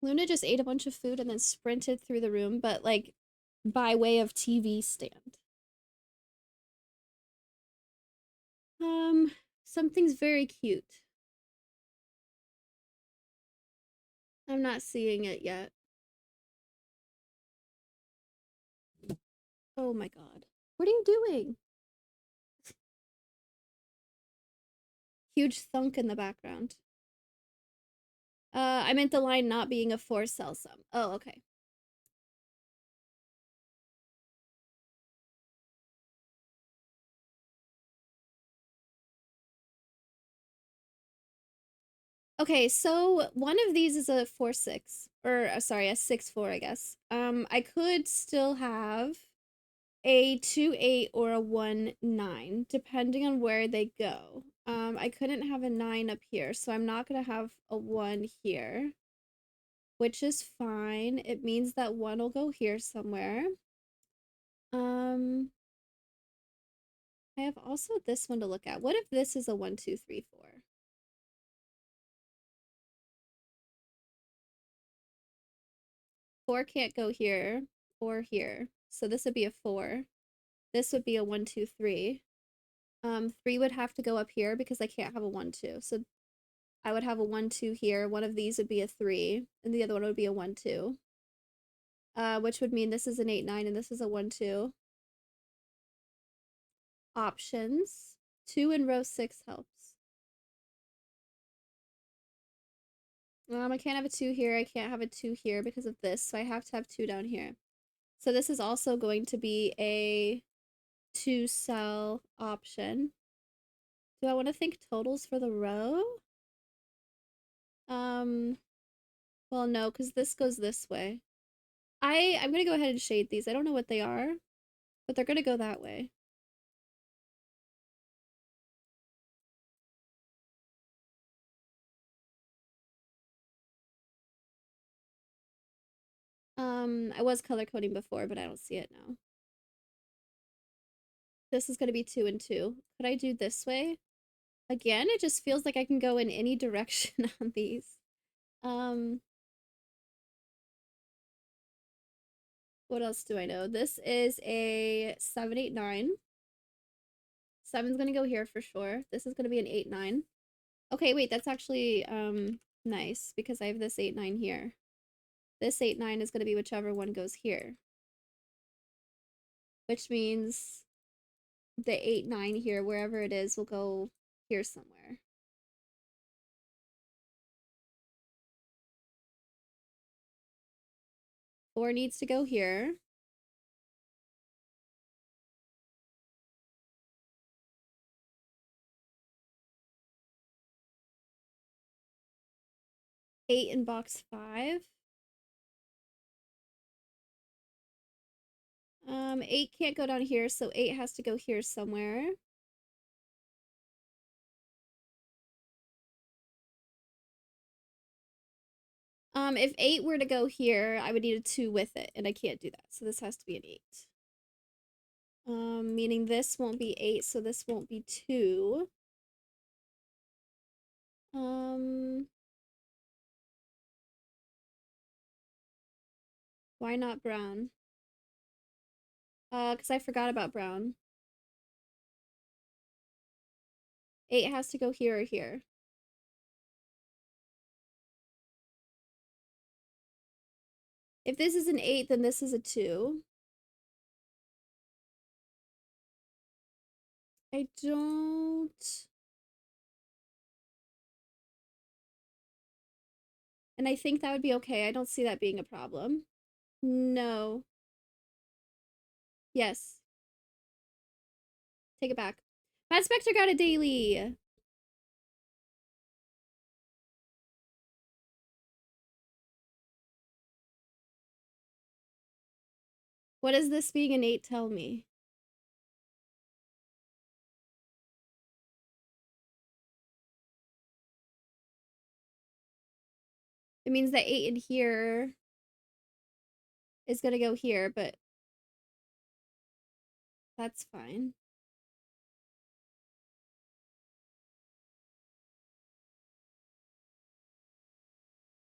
Luna just ate a bunch of food and then sprinted through the room, but like by way of TV stand. Um, Something's very cute. I'm not seeing it yet. Oh my god. What are you doing? Huge thunk in the background. I meant the line not being a 4-cell sum. Oh, okay. Okay, so one of these is a 4-6, or sorry, a 6-4, I guess. I could still have a 2-8 or a 1-9, depending on where they go. I couldn't have a 9 up here, so I'm not gonna have a 1 here, which is fine. It means that 1 will go here somewhere. Um, I have also this one to look at. What if this is a 1, 2, 3, 4? 4 can't go here or here, so this would be a 4. This would be a 1, 2, 3. 3 would have to go up here because I can't have a 1, 2. So I would have a 1, 2 here. One of these would be a 3, and the other one would be a 1, 2. Which would mean this is an 8, 9, and this is a 1, 2. Options. 2 in row 6 helps. I can't have a 2 here. I can't have a 2 here because of this, so I have to have 2 down here. So this is also going to be a 2-cell option. Do I want to think totals for the row? Well, no, because this goes this way. I'm gonna go ahead and shade these. I don't know what they are, but they're gonna go that way. I was color coding before, but I don't see it now. This is gonna be 2 and 2. Could I do this way? Again, it just feels like I can go in any direction on these. Um, what else do I know? This is a 7, 8, 9. 7's gonna go here for sure. This is gonna be an 8, 9. Okay, wait, that's actually nice because I have this 8, 9 here. This 8, 9 is gonna be whichever one goes here. Which means the 8, 9 here, wherever it is, will go here somewhere. Four needs to go here. Eight in box 5. 8 can't go down here, so 8 has to go here somewhere. If 8 were to go here, I would need a 2 with it, and I can't do that, so this has to be an 8. Meaning this won't be 8, so this won't be 2. Why not brown? Because I forgot about brown. 8 has to go here or here. If this is an 8, then this is a 2. I don't... And I think that would be okay. I don't see that being a problem. No. Yes. Take it back. Matt Spector got a daily. What does this being an 8 tell me? It means that 8 in here is gonna go here, but that's fine.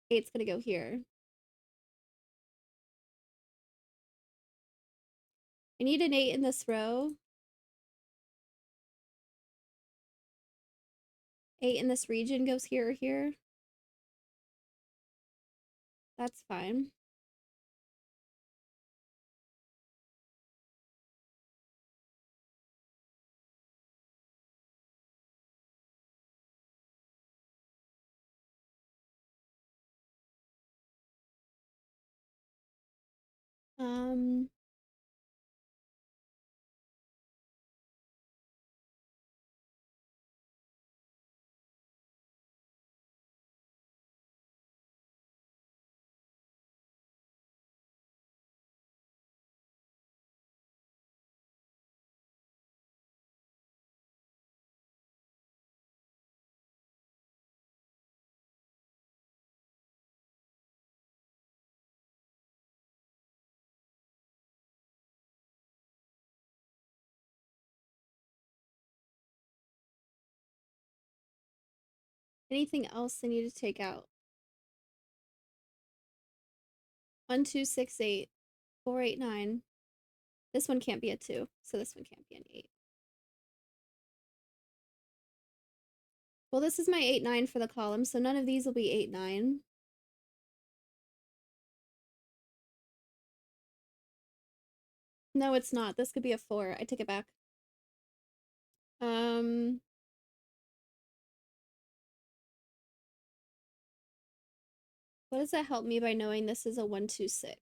Eight's gonna go here. I need an 8 in this row. 8 in this region goes here or here. That's fine. Um, anything else I need to take out? 1, 2, 6, 8, 4, 8, 9. This one can't be a 2, so this one can't be an 8. Well, this is my 8, 9 for the column, so none of these will be 8, 9. No, it's not. This could be a 4. I take it back. Um, what does that help me by knowing this is a 1, 2, 6?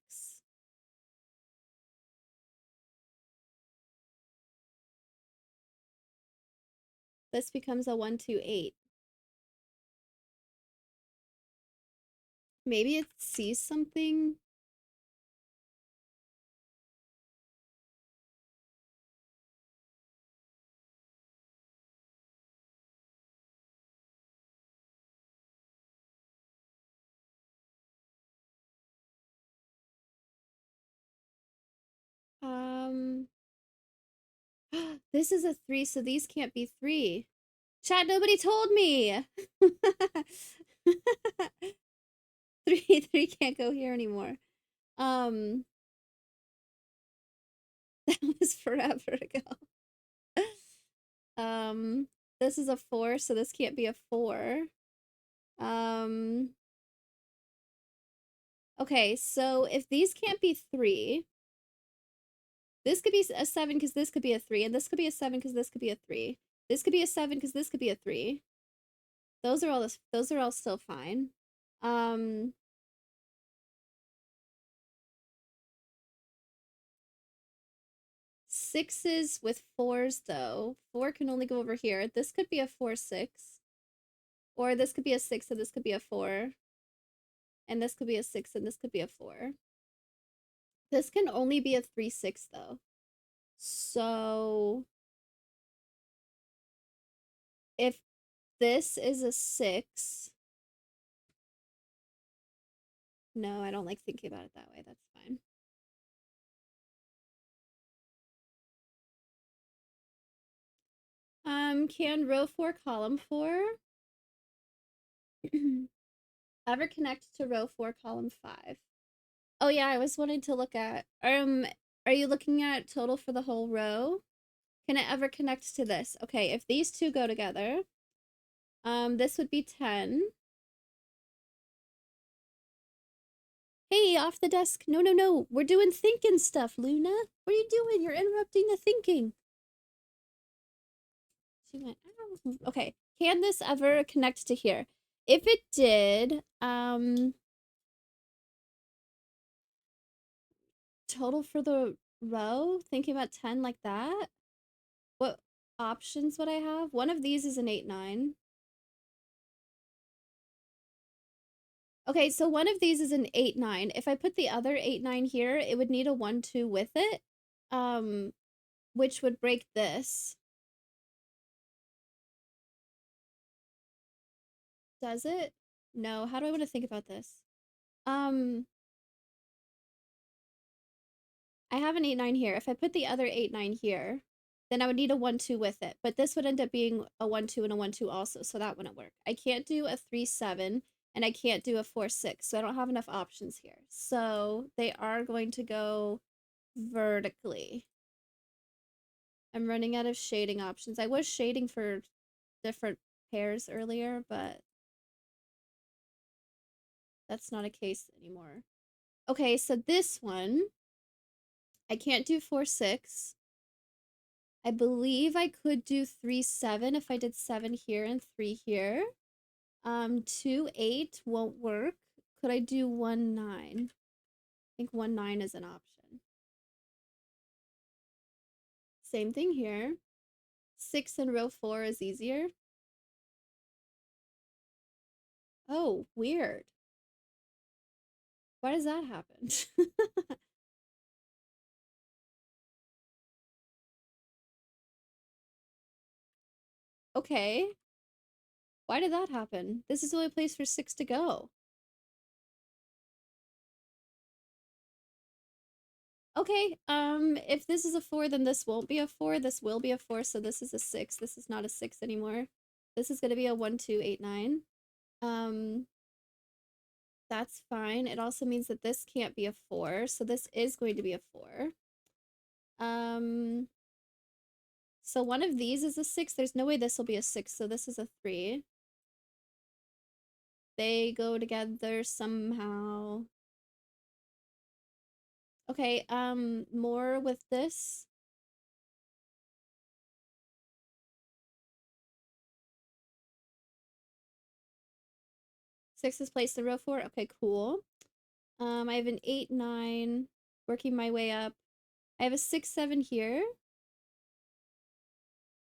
This becomes a 1, 2, 8. Maybe it sees something. Um, this is a 3, so these can't be 3. Chat, nobody told me. 3 can't go here anymore. Um, that was forever ago. Um, this is a 4, so this can't be a 4. Um, okay, so if these can't be 3, this could be a 7 because this could be a 3, and this could be a 7 because this could be a 3. This could be a 7 because this could be a 3. Those are all still fine. Um, sixes with 4s though. 4 can only go over here. This could be a 4, 6. Or this could be a 6 and this could be a 4. And this could be a 6 and this could be a 4. This can only be a 3, 6 though. So if this is a 6, no, I don't like thinking about it that way. That's fine. Can row 4, column 4 ever connect to row 4, column 5? Oh yeah, I was wanting to look at, are you looking at total for the whole row? Can it ever connect to this? Okay, if these two go together, this would be 10. Hey, off the desk. No, no, no. We're doing thinking stuff, Luna. What are you doing? You're interrupting the thinking. She went, ow. Okay, can this ever connect to here? If it did, total for the row, thinking about 10 like that, what options would I have? One of these is an 8, 9. Okay, so one of these is an 8, 9. If I put the other 8, 9 here, it would need a 1, 2 with it, um, which would break this. Does it? No. How do I want to think about this? Um, I have an 8-9 here. If I put the other 8-9 here, then I would need a 1-2 with it. But this would end up being a 1-2 and a 1-2 also, so that wouldn't work. I can't do a 3-7, and I can't do a 4-6, so I don't have enough options here. So they are going to go vertically. I'm running out of shading options. I was shading for different pairs earlier, but that's not a case anymore. Okay, so this one, I can't do 4-6. I believe I could do 3-7 if I did 7 here and 3 here. 2-8 won't work. Could I do 1-9? I think 1-9 is an option. Same thing here. 6 in row 4 is easier. Oh, weird. Why does that happen? Okay. Why did that happen? This is the only place for 6 to go. Okay, if this is a 4, then this won't be a 4. This will be a 4, so this is a 6. This is not a 6 anymore. This is gonna be a 1-2, 8-9. Um, that's fine. It also means that this can't be a 4, so this is going to be a 4. Um, so one of these is a 6. There's no way this will be a 6, so this is a 3. They go together somehow. Okay, more with this. Six is placed in row 4. Okay, cool. I have an 8-9, working my way up. I have a 6-7 here,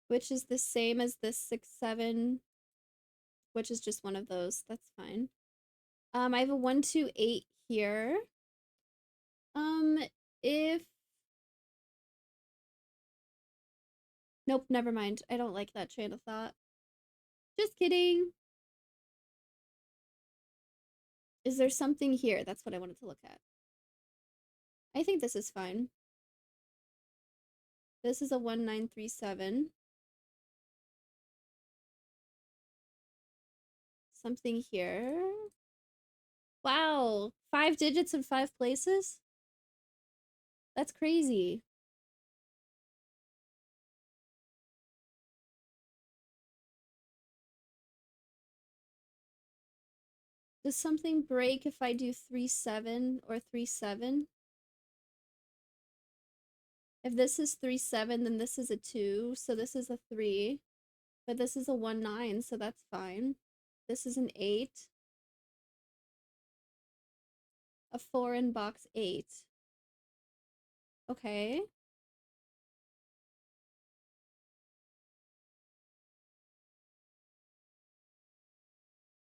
which is the same as this 6-7, which is just one of those. That's fine. I have a 1-2-8 here. Um, if Nope, never mind. I don't like that train of thought. Just kidding. Is there something here? That's what I wanted to look at. I think this is fine. This is a 1937. Something here. Wow, 5 digits in 5 places? That's crazy. Does something break if I do 3-7 or 3-7? If this is 3-7, then this is a 2, so this is a 3. But this is a 1-9, so that's fine. This is an 8. A 4 in box 8. Okay.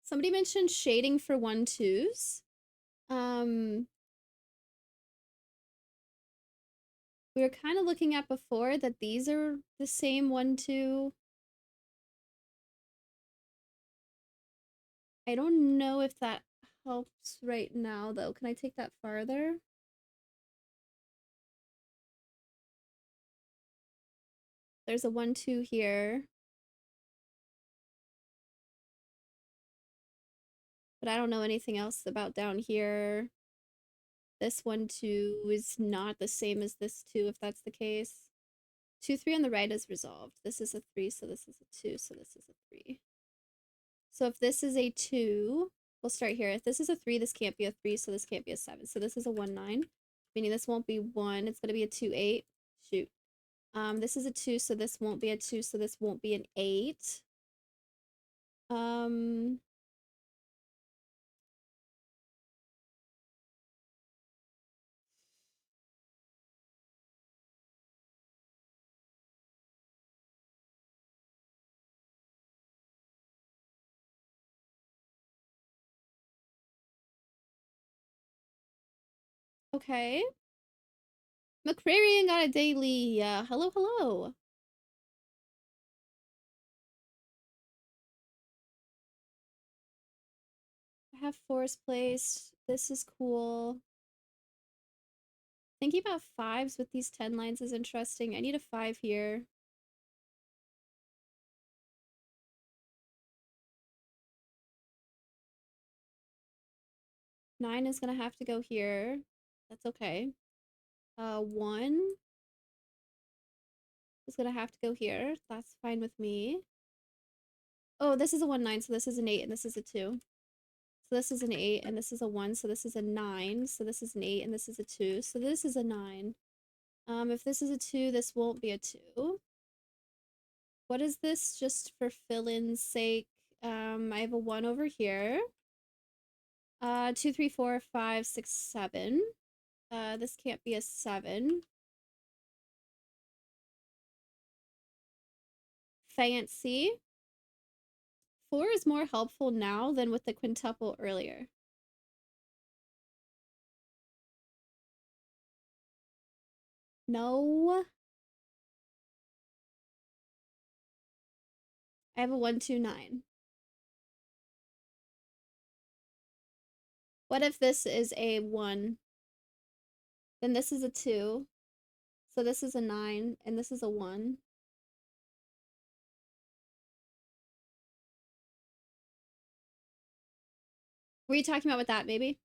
Somebody mentioned shading for 1-2s. We were kind of looking at before that these are the same 1-2. I don't know if that helps right now, though. Can I take that farther? There's a 1-2 here. But I don't know anything else about down here. This 1-2 is not the same as this 2, if that's the case. 2-3 on the right is resolved. This is a 3, so this is a 2, so this is a 3. So if this is a 2, we'll start here. If this is a 3, this can't be a 3, so this can't be a 7. So this is a 1-9, meaning this won't be 1. It's going to be a 2-8. Shoot. This is a 2, so this won't be a 2, so this won't be an 8. Okay. McCrarian got a daily. Hello, hello. I have Forest Place. This is cool. Thinking about 5s with these 10 lines is interesting. I need a 5 here. 9 is gonna have to go here. That's okay. 1 is gonna have to go here. That's fine with me. Oh, this is a 1, 9, so this is an 8, and this is a 2. So this is an 8, and this is a 1, so this is a 9. So this is an 8, and this is a 2. So this is a 9. If this is a 2, this won't be a 2. What is this, just for fill-in's sake? I have a 1 over here. 2, 3, 4, 5, 6, 7. This can't be a 7. Fancy. 4 is more helpful now than with the quintuple earlier. No. I have a 1, 2, 9. What if this is a 1? Then this is a 2. So this is a 9, and this is a 1. Were you talking about with that, maybe?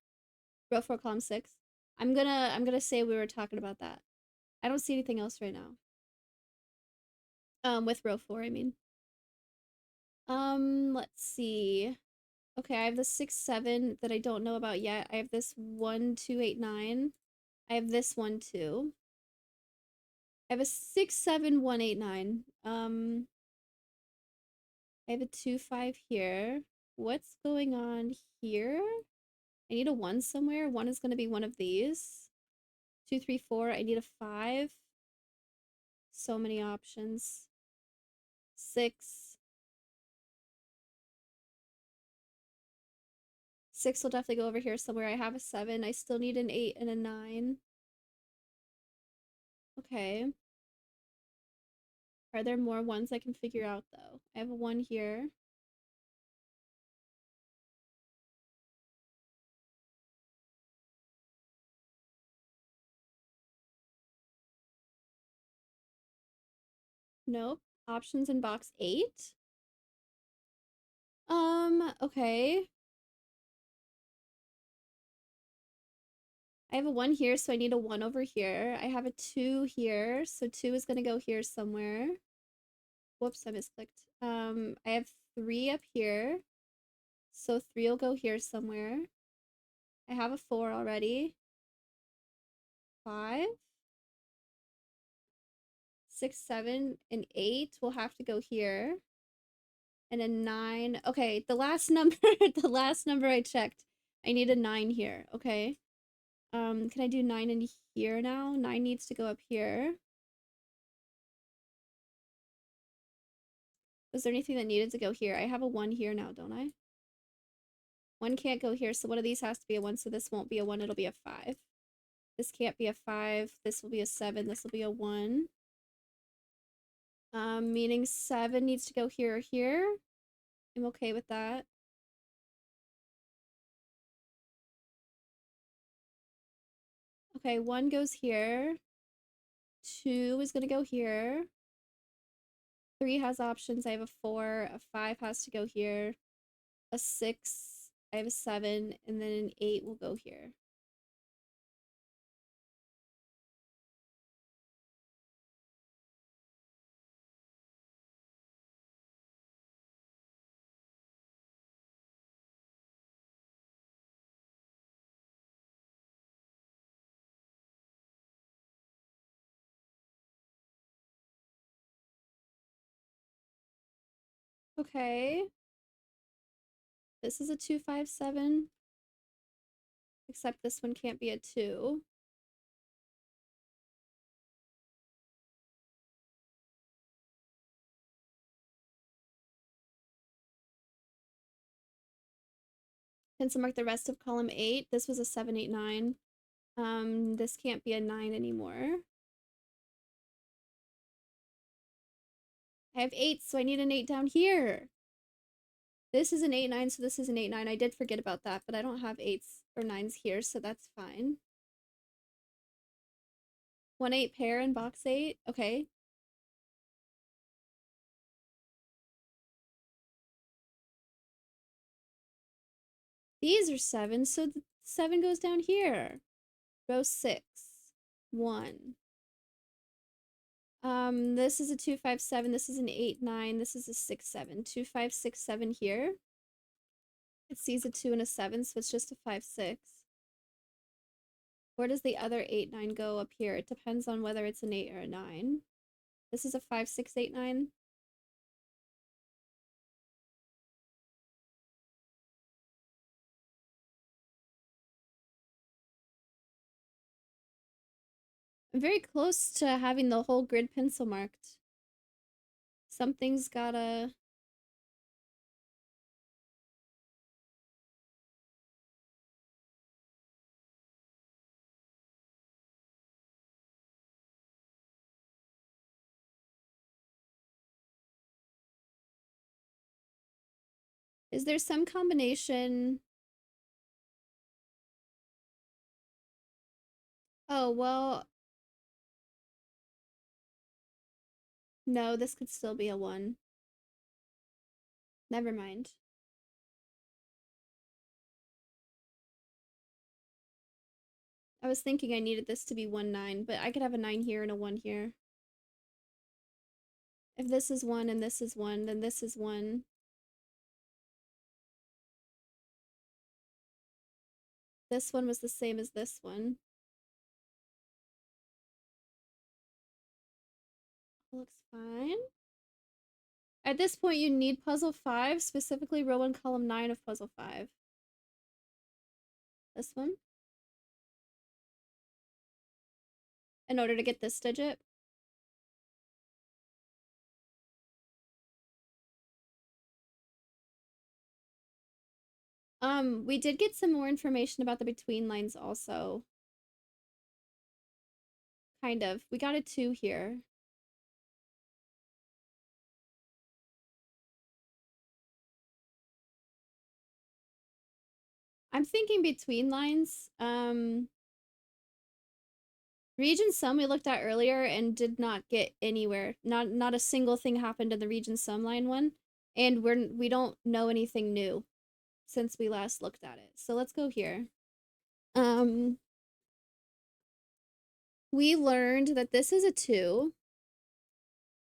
Row 4, column 6? I'm gonna say we were talking about that. I don't see anything else right now. With row 4, I mean. Let's see. Okay, I have the 6, 7 that I don't know about yet. I have this 1, 2, 8, 9. I have this one too. I have a 6, 7, 1, 8, 9. I have a 2, 5 here. What's going on here? I need a 1 somewhere. 1 is going to be one of these. 2, 3, 4. I need a 5. So many options. 6. 6 will definitely go over here somewhere. I have a 7. I still need an 8 and a 9. Okay. Are there more ones I can figure out, though? I have a 1 here. Nope. Options in box 8? Okay. I have a 1 here, so I need a 1 over here. I have a 2 here, so 2 is gonna go here somewhere. Whoops, I misclicked. I have 3 up here, so 3 will go here somewhere. I have a 4 already. 5, 6, 7, and 8 will have to go here. And a 9. Okay, the last number, the last number I checked, I need a 9 here, okay? Can I do 9 in here now? 9 needs to go up here. Was there anything that needed to go here? I have a 1 here now, don't I? 1 can't go here, so one of these has to be a 1, so this won't be a 1, it'll be a 5. This can't be a 5, this will be a 7, this will be a 1. Meaning 7 needs to go here or here. I'm okay with that. Okay, 1 goes here. 2 is gonna go here. 3 has options. I have a 4. A 5 has to go here. A 6. I have a 7. And then an 8 will go here. Okay. This is a 2, 5, 7. Except this one can't be a 2. Pencil mark the rest of column 8. This was a 7, 8, 9. This can't be a 9 anymore. I have 8, so I need an 8 down here. This is an 8, 9, so this is an 8, 9. I did forget about that, but I don't have 8s or 9s here, so that's fine. 1/8 pair in box 8. Okay. These are 7, so the 7 goes down here. Row 6. 1. This is a 2, 5, 7. This is an 8, 9. This is a 6, 7. 2, 5, 6, 7 here. It sees a 2 and a 7, so it's just a 5, 6. Where does the other 8, 9 go up here? It depends on whether it's an 8 or a 9. This is a 5, 6, 8, 9. I'm very close to having the whole grid pencil marked. Something's gotta... Is there some combination... Oh, well... No, this could still be a 1. Never mind. I was thinking I needed this to be 1, 9, but I could have a 9 here and a 1 here. If this is 1 and this is 1, then this is 1. This one was the same as this one. Looks fine. At this point, you need puzzle 5, specifically row 1, column 9 of puzzle 5. This one. In order to get this digit. We did get some more information about the between lines also. Kind of. We got a 2 here. I'm thinking between lines. Region sum we looked at earlier and did not get anywhere. Not a single thing happened in the region sum line one, and we don't know anything new since we last looked at it. So let's go here. We learned that this is a 2.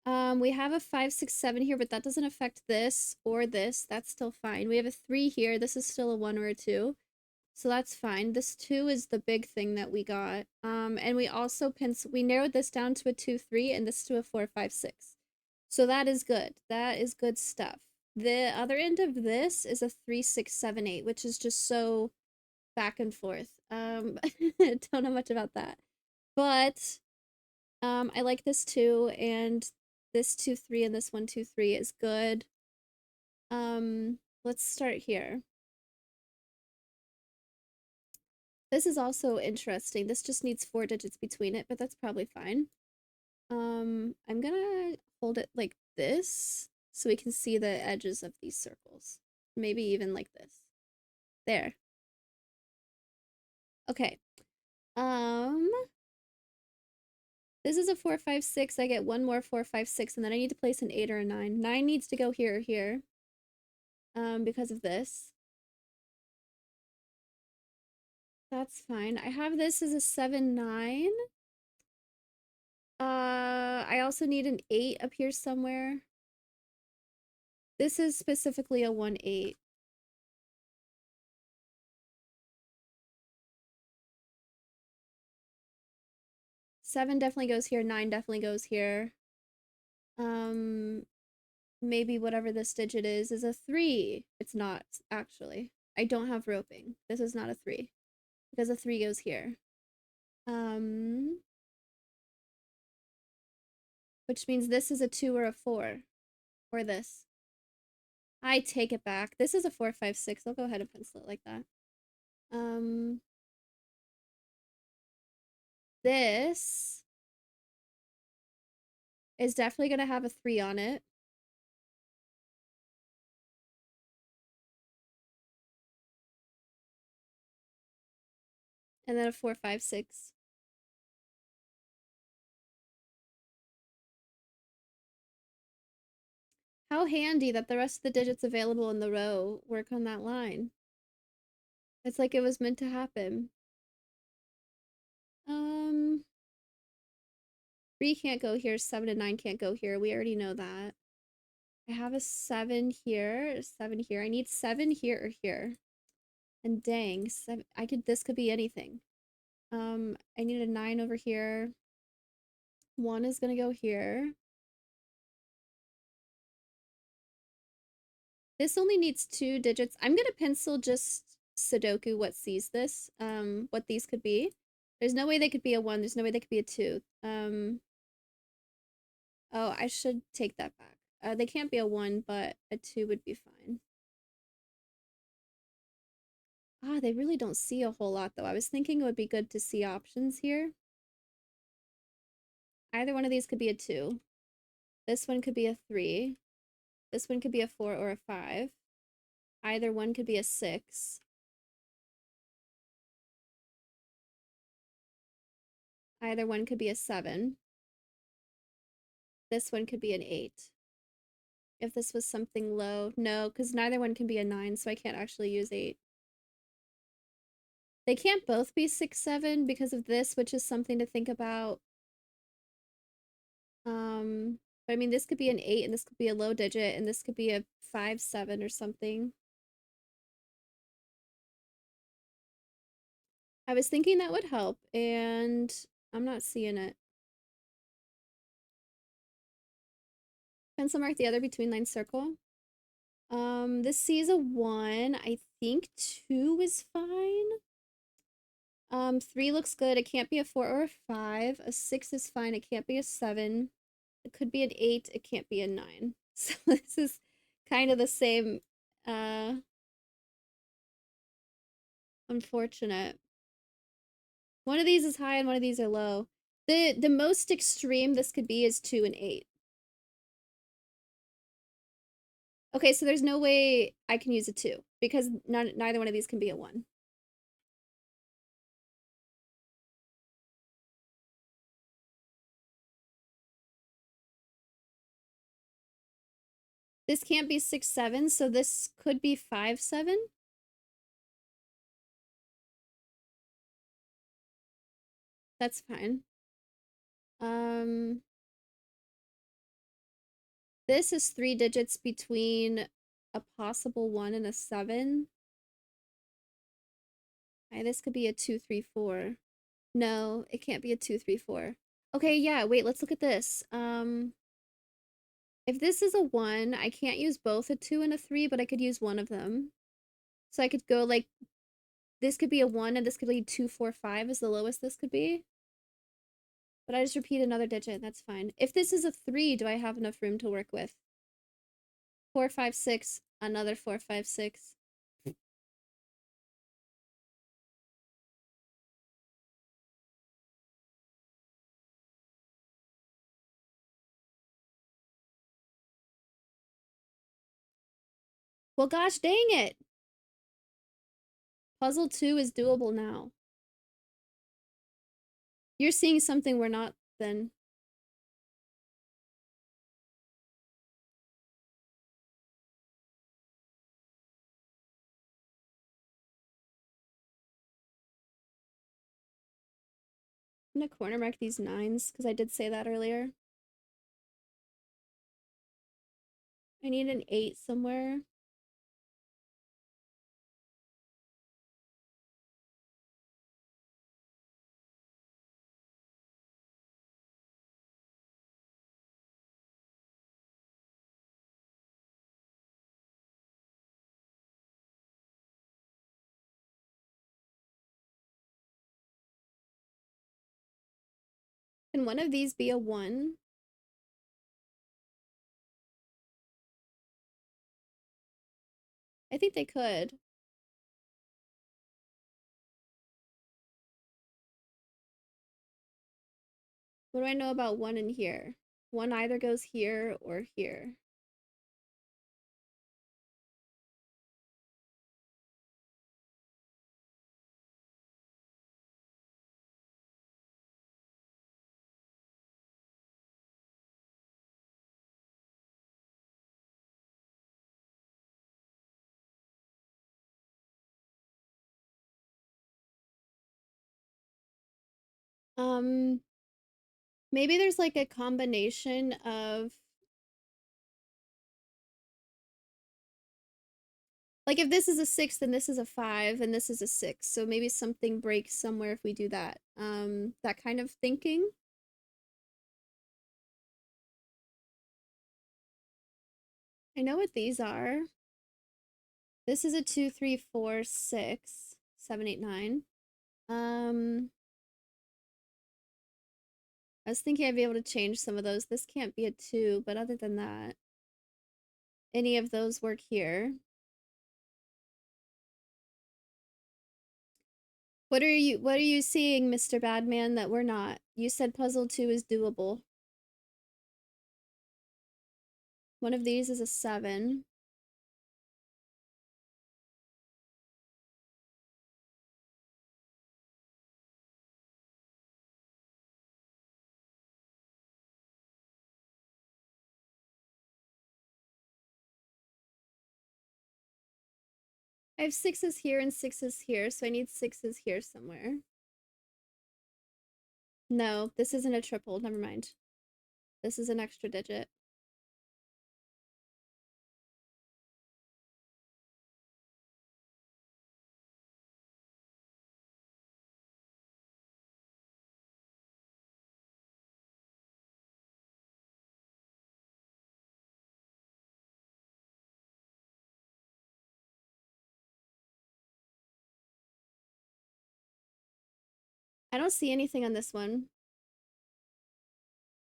We have a 5, 6, 7 here, but that doesn't affect this or this. That's still fine. We have a 3 here. This is still a 1 or a 2. So that's fine. This 2 is the big thing that we got. And we also we narrowed this down to a 2, 3, and this to a 4, 5, 6. So that is good. That is good stuff. The other end of this is a 3, 6, 7, 8, which is just so back and forth. Don't know much about that. But I like this 2, and this 2, 3, and this 1, 2, 3 is good. Let's start here. This is also interesting. This just needs 4 digits between it, but that's probably fine. I'm gonna hold it like this so we can see the edges of these circles. Maybe even like this. There. Okay. This is a 4, 5, 6. I get one more 4, 5, 6, and then I need to place an 8 or a 9. 9 needs to go here or here. Because of this. That's fine. I have this as a 7, 9. I also need an 8 up here somewhere. This is specifically a 1, 8. Seven definitely goes here. 9 definitely goes here. Maybe whatever this digit is a 3. It's not, actually. I don't have roping. This is not a 3. Because a 3 goes here. Which means this is a 2 or a 4. Or this. I take it back. This is a 4, 5, 6. I'll go ahead and pencil it like that. This is definitely going to have a 3 on it. And then a 4, 5, 6. How handy that the rest of the digits available in the row work on that line. It's like it was meant to happen. 3 can't go here, 7 and 9 can't go here. We already know that. I have a 7 here, a 7 here. I need 7 here or here. And dang, this could be anything. I need a 9 over here. 1 is gonna go here. This only needs 2 digits. I'm gonna pencil just Sudoku what sees this, what these could be. There's no way they could be a 1, there's no way they could be a 2. Oh, I should take that back. They can't be a 1, but a 2 would be fine. Ah, they really don't see a whole lot, though. I was thinking it would be good to see options here. Either one of these could be a 2. This one could be a 3. This one could be a 4 or a 5. Either one could be a 6. Either one could be a 7. This one could be an 8. If this was something low, no, because neither one can be a 9, so I can't actually use 8. They can't both be 6, 7 because of this, which is something to think about. But I mean, this could be an 8, and this could be a low digit, and this could be a 5, 7 or something. I was thinking that would help, and I'm not seeing it. Pencil mark the other between line circle. This C is a 1. I think 2 is fine. 3 looks good. It can't be a 4 or a 5. A 6 is fine. It can't be a 7. It could be an 8. It can't be a 9. So this is kind of the same, unfortunate. One of these is high and one of these are low. The most extreme this could be is 2 and 8. Okay, so there's no way I can use a 2 because neither one of these can be a 1. This can't be 6, 7, so this could be 5, 7. That's fine. This is 3 digits between a possible 1 and a 7. This could be a 2, 3, 4. No, it can't be a 2, 3, 4. Okay, yeah, wait, let's look at this. If this is a 1, I can't use both a 2 and a 3, but I could use one of them. So I could go like, this could be a 1 and this could be 2, 4, 5 is the lowest this could be. But I just repeat another digit, that's fine. If this is a 3, do I have enough room to work with? 4, 5, 6, another 4, 5, 6. Well, gosh dang it! Puzzle 2 is doable now. You're seeing something we're not, then. I'm gonna corner mark these 9s, because I did say that earlier. I need an 8 somewhere. Can one of these be a 1? I think they could. What do I know about 1 in here? 1 either goes here or here. Um, maybe there's like a combination of like if this is a 6, then this is a 5, and this is a 6. So maybe something breaks somewhere if we do that. That kind of thinking. I know what these are. This is a 2, 3, 4, 6, 7, 8, 9. I was thinking I'd be able to change some of those. This can't be a 2, but other than that, any of those work here. What are you seeing, Mr. Badman, that we're not? You said puzzle 2 is doable. One of these is a 7. I have 6s here and 6s here, so I need 6s here somewhere. No, this isn't a triple, never mind. This is an extra digit. I don't see anything on this one.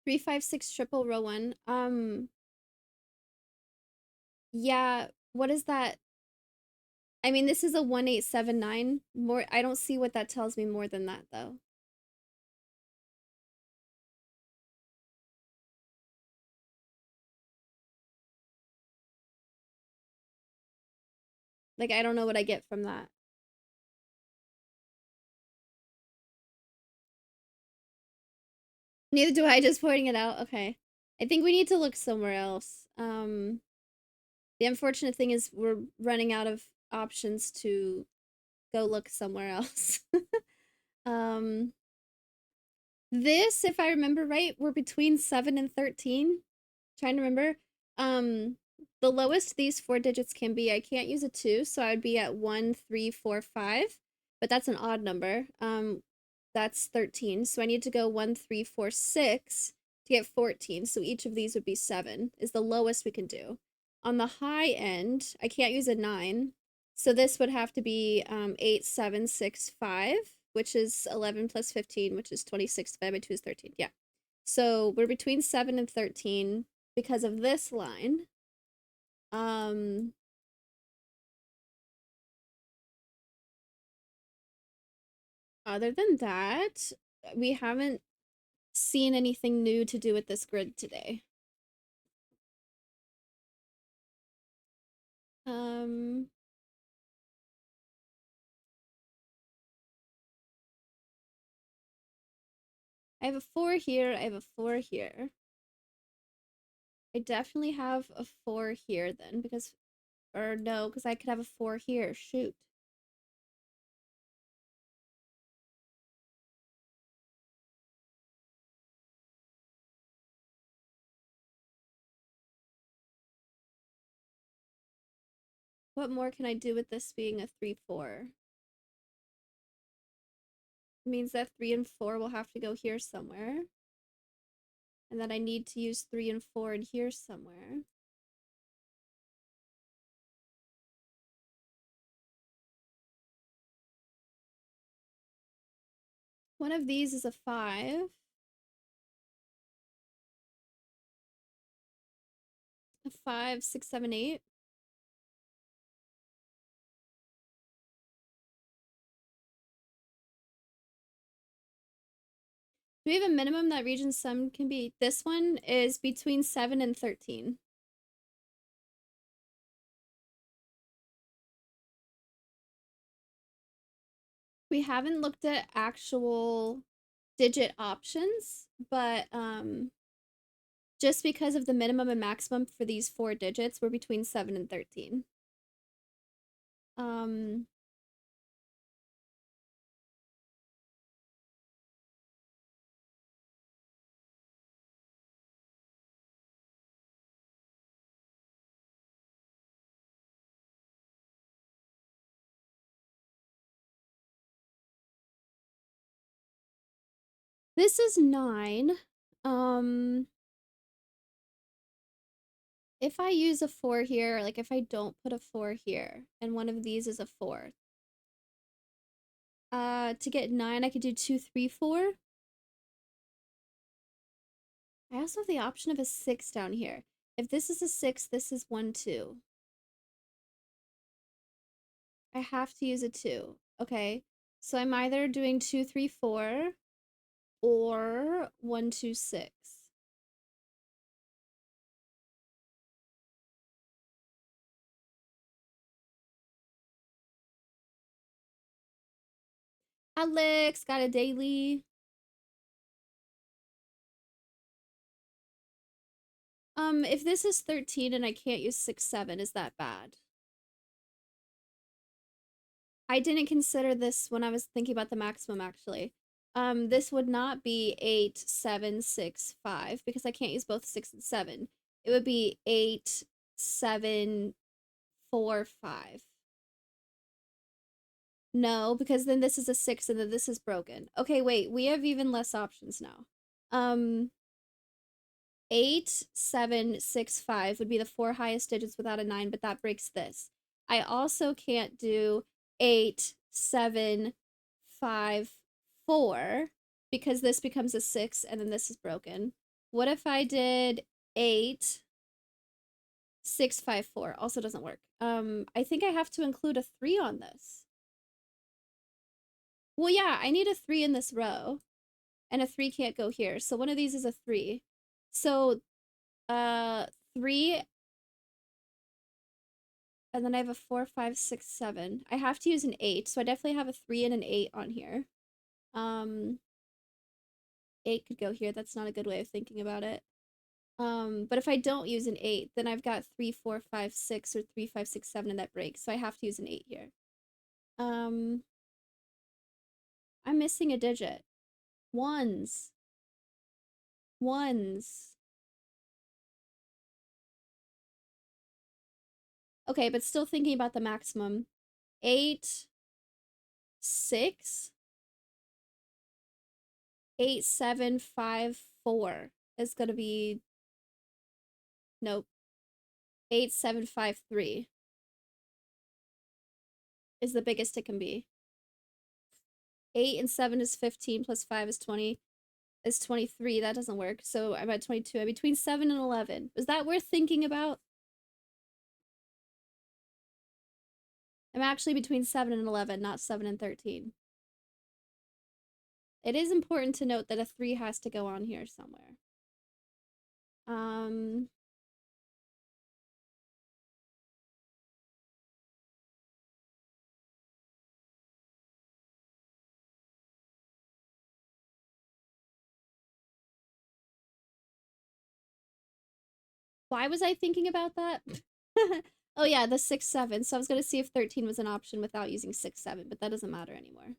3, 5, 6 triple row 1. Yeah, what is that? I mean, this is a 1879. More, I don't see what that tells me more than that though. Like I don't know what I get from that. Neither do I, just pointing it out. Okay. I think we need to look somewhere else. The unfortunate thing is we're running out of options to go look somewhere else. um this, if I remember right, we're between 7 and 13. Trying to remember. Um the lowest these 4 digits can be, I can't use a 2, so I would be at 1, 3, 4, 5. But that's an odd number. That's 13. So I need to go 1, 3, 4, 6 to get 14. So each of these would be 7, is the lowest we can do. On the high end, I can't use a 9. So this would have to be 8, 7, 6, 5, which is 11 plus 15, which is 26 divided by 2 is 13. Yeah. So we're between 7 and 13 because of this line. Other than that, we haven't seen anything new to do with this grid today. Um, I have a 4 here, I have a 4 here. I definitely have a 4 here then, because, or no, because I could have a 4 here, shoot. What more can I do with this being a 3, 4? It means that 3 and 4 will have to go here somewhere. And that I need to use 3 and 4 in here somewhere. One of these is a 5. A 5, 6, 7, 8. Do we have a minimum that region sum can be? This one is between 7 and 13. We haven't looked at actual digit options, but just because of the minimum and maximum for these 4 digits, we're between 7 and 13. Um This is 9. If I use a 4 here, like if I don't put a 4 here, and one of these is a 4, to get 9, I could do 2, 3, 4. I also have the option of a 6 down here. If this is a 6, this is 1, 2. I have to use a 2. Okay, so I'm either doing 2, 3, 4 or 1, 2, 6. Alex got a daily. If this is 13 and I can't use 6, 7, is that bad? I didn't consider this when I was thinking about the maximum, actually. This would not be 8, 7, 6, 5, because I can't use both 6 and 7. It would be 8, 7, 4, 5. No, because then this is a 6 and then this is broken. Okay, wait, we have even less options now. 8, 7, 6, 5 would be the 4 highest digits without a 9, but that breaks this. I also can't do 8, 7, 5, 4 because this becomes a 6 and then this is broken. What if I did 8, 6, 5, 4? Also doesn't work. I think I have to include a 3 on this. Well, yeah, I need a 3 in this row, and a 3 can't go here. So one of these is a 3. So, 3, and then I have a 4, 5, 6, 7. I have to use an 8, so I definitely have a 3 and an 8 on here. 8 could go here. That's not a good way of thinking about it. But if I don't use an 8, then I've got 3, 4, 5, 6, or 3, 5, 6, 7, and that breaks. So I have to use an 8 here. I'm missing a digit. Ones. Ones. Okay, but still thinking about the maximum. 8, 6, 8, 7, 5, 4 is gonna be, nope. 8, 7, 5, 3 is the biggest it can be. 8 and 7 is 15 plus 5 is 20 is 23. That doesn't work. So I'm at 22. I'm between 7 and 11. Is that worth thinking about? I'm actually between 7 and 11, not 7 and 13. It is important to note that a 3 has to go on here somewhere. Why was I thinking about that? Oh yeah, the 6, 7. So I was gonna see if 13 was an option without using 6, 7, but that doesn't matter anymore.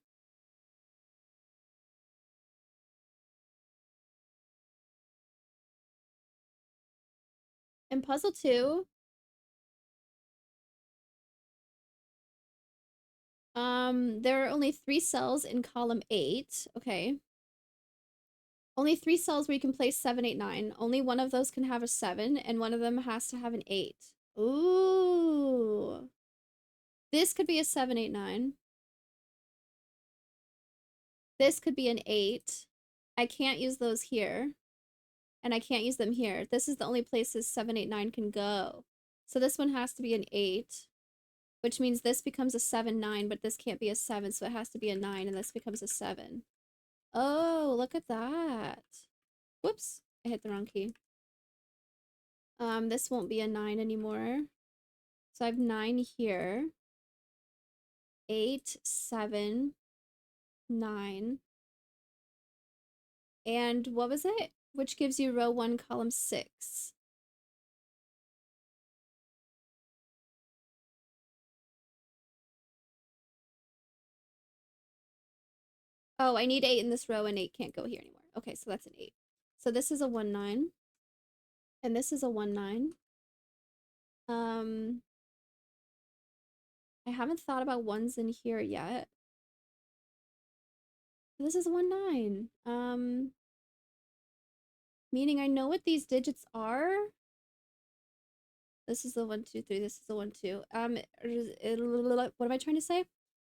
In puzzle 2, there are only 3 cells in column 8. Okay. Only 3 cells where you can place 7, 8, 9. Only one of those can have a 7, and one of them has to have an 8. Ooh. This could be a 7, 8, 9. This could be an 8. I can't use those here. And I can't use them here. This is the only places 7, 8, 9 can go. So this one has to be an 8, which means this becomes a 7, 9, but this can't be a 7, so it has to be a 9, and this becomes a 7. Oh, look at that. Whoops, I hit the wrong key. This won't be a 9 anymore. So I have 9 here. 8, 7, 9. And what was it? Which gives you row 1, column 6. Oh, I need 8 in this row and 8 can't go here anymore. Okay, so that's an 8. So this is a 1, 9. And this is a 1, 9. I haven't thought about ones in here yet. This is 1-9. Meaning I know what these digits are. This is the 1, 2, 3. This is the 1, 2. What am I trying to say?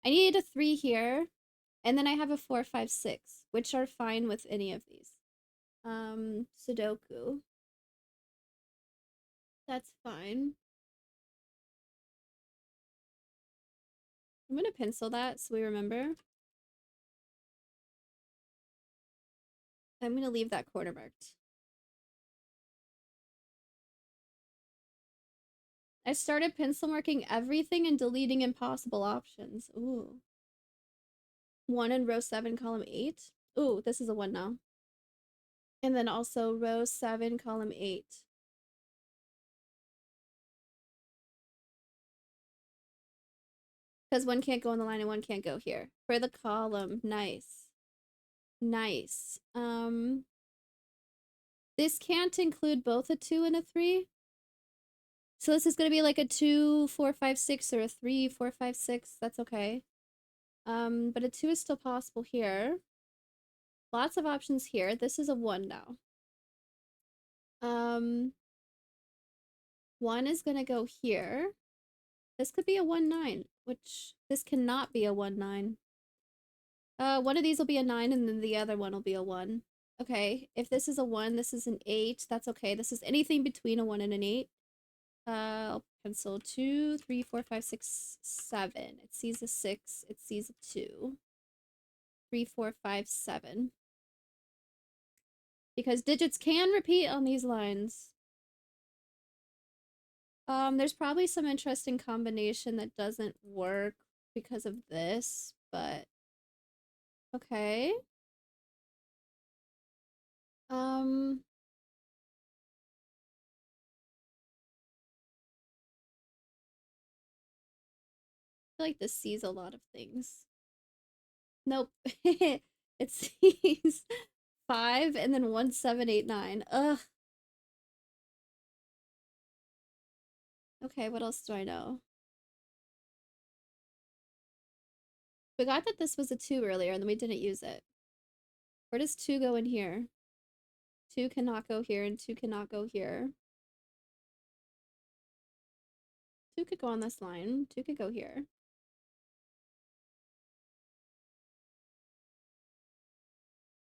I need a 3 here, and then I have a 4, 5, 6, which are fine with any of these. Sudoku. That's fine. I'm gonna pencil that so we remember. I'm gonna leave that corner marked. I started pencil marking everything and deleting impossible options. Ooh. 1 in row 7, column 8. Ooh, this is a 1 now. And then also row 7, column 8. Because one can't go on the line and one can't go here. For the column, nice. Nice. This can't include both a 2 and a 3. So this is going to be like a 2, 4, 5, 6, or a 3, 4, 5, 6. That's okay. But a 2 is still possible here. Lots of options here. This is a 1 now. 1 is going to go here. This could be a 1, 9, which this cannot be a 1, 9. One of these will be a 9 and then the other one will be a 1. Okay, if this is a 1, this is an 8. That's okay. This is anything between a 1 and an 8. I'll pencil 2, 3, 4, 5, 6, 7. It sees a 6. It sees a 2. 3, 4, 5, 7. Because digits can repeat on these lines. There's probably some interesting combination that doesn't work because of this, but okay. I feel like this sees a lot of things. Nope. It sees 5 and then 1, 7, 8, 9. Ugh. Okay, what else do I know? Forgot that this was a 2 earlier and then we didn't use it. Where does 2 go in here? 2 cannot go here and 2 cannot go here. 2 could go on this line. 2 could go here.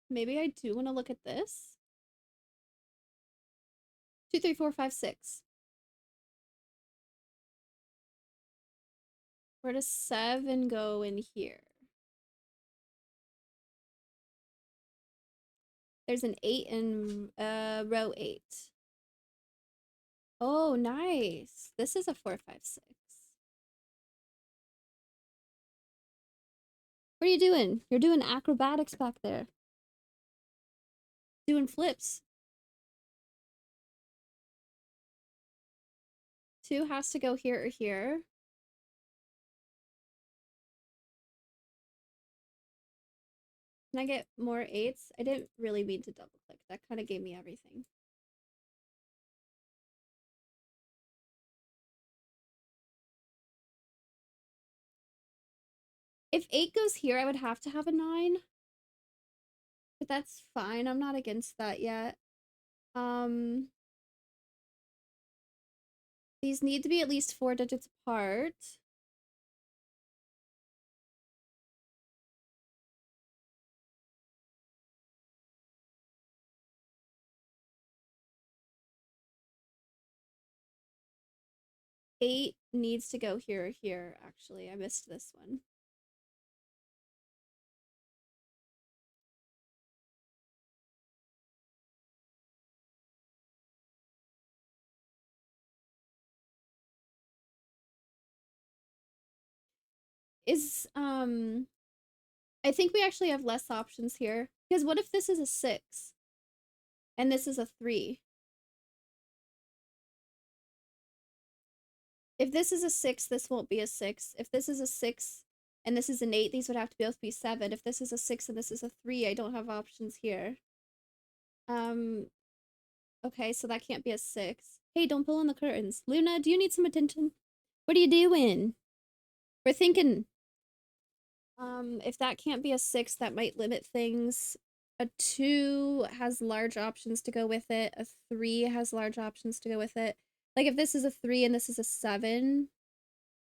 Maybe I do want to look at this. 2, 3, 4, 5, 6. Where does 7 go in here? There's an 8 in row 8. Oh, nice. This is a 4, 5, 6. What are you doing? You're doing acrobatics back there. Doing flips. 2 has to go here or here. Can I get more 8s? I didn't really mean to double click. That kind of gave me everything. If 8 goes here, I would have to have a 9. But that's fine. I'm not against that yet. These need to be at least 4 digits apart. Eight needs to go here or here, actually. I missed this one. I think we actually have less options here. Because what if this is a 6? And this is a 3? If this is a 6, this won't be a 6. If this is a 6 and this is an 8, these would have to both be 7. If this is a 6 and this is a 3, I don't have options here. Okay, so that can't be a 6. Hey, don't pull on the curtains. Luna, do you need some attention? What are you doing? We're thinking. If that can't be a 6, that might limit things. A 2 has large options to go with it. A 3 has large options to go with it. Like if this is a 3 and this is a 7,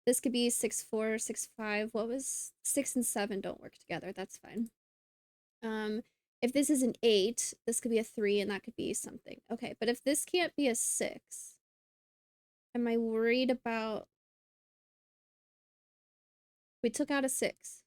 this could be 6, 4, 6, 5. What was 6 and 7 don't work together. That's fine. If this is an 8, this could be a 3 and that could be something. Okay, but if this can't be a 6, am I worried about... We took out a 6.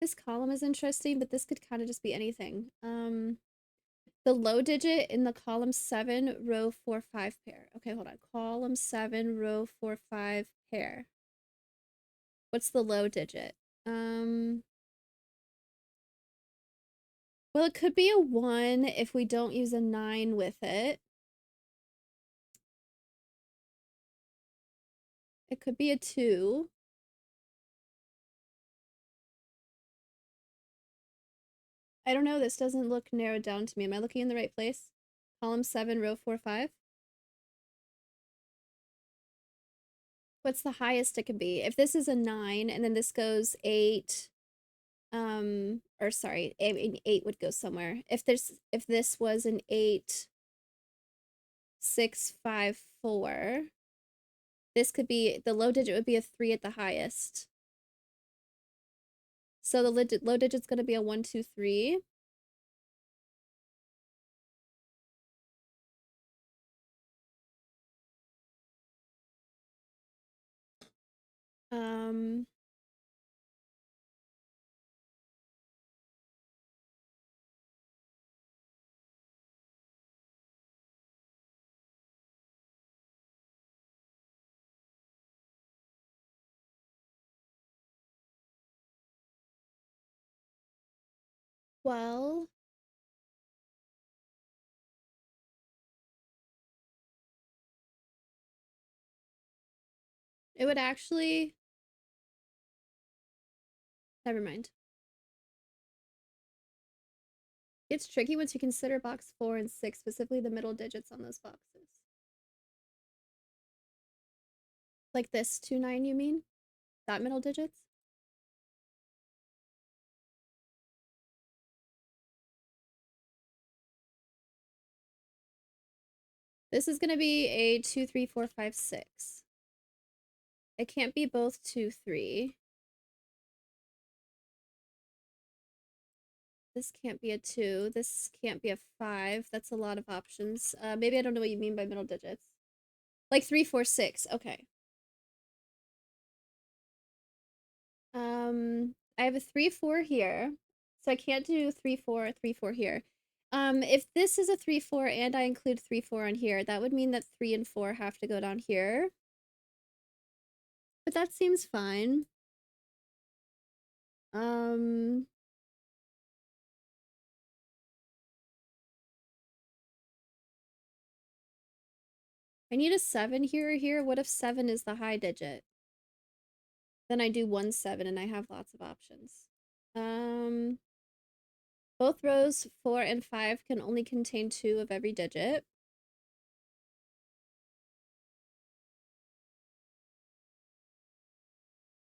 This column is interesting, but this could kind of just be anything. The low digit in the column 7, row 4, 5 pair. Okay, hold on. Column 7, row 4, 5 pair. What's the low digit? Well, it could be a 1 if we don't use a 9 with it. It could be a 2. I don't know. This doesn't look narrowed down to me. Am I looking in the right place? Column 7, row 4, 5. What's the highest it could be? If this is a 9 and then this goes 8, or sorry, 8 would go somewhere. If this was an 8, 6, 5, 4, this could be, the low digit would be a 3 at the highest. So the low digit's going to be a 1, 2, 3. Um, well, it would actually, never mind. It's tricky once you consider box 4 and 6, specifically the middle digits on those boxes. Like this 2, 9, you mean? That middle digits? This is going to be a 2, 3, 4, 5, 6. It can't be both 2, 3. This can't be a 2. This can't be a 5. That's a lot of options. Maybe I don't know what you mean by middle digits. Like 3, 4, 6. Okay. I have a 3, 4 here. So I can't do 3, 4, 3, 4 here. If this is a 3, 4 and I include 3, 4 on here, that would mean that 3 and 4 have to go down here. But that seems fine. I need a 7 here or here. What if 7 is the high digit? Then I do 1, 7 and I have lots of options. Both rows 4 and 5 can only contain 2 of every digit.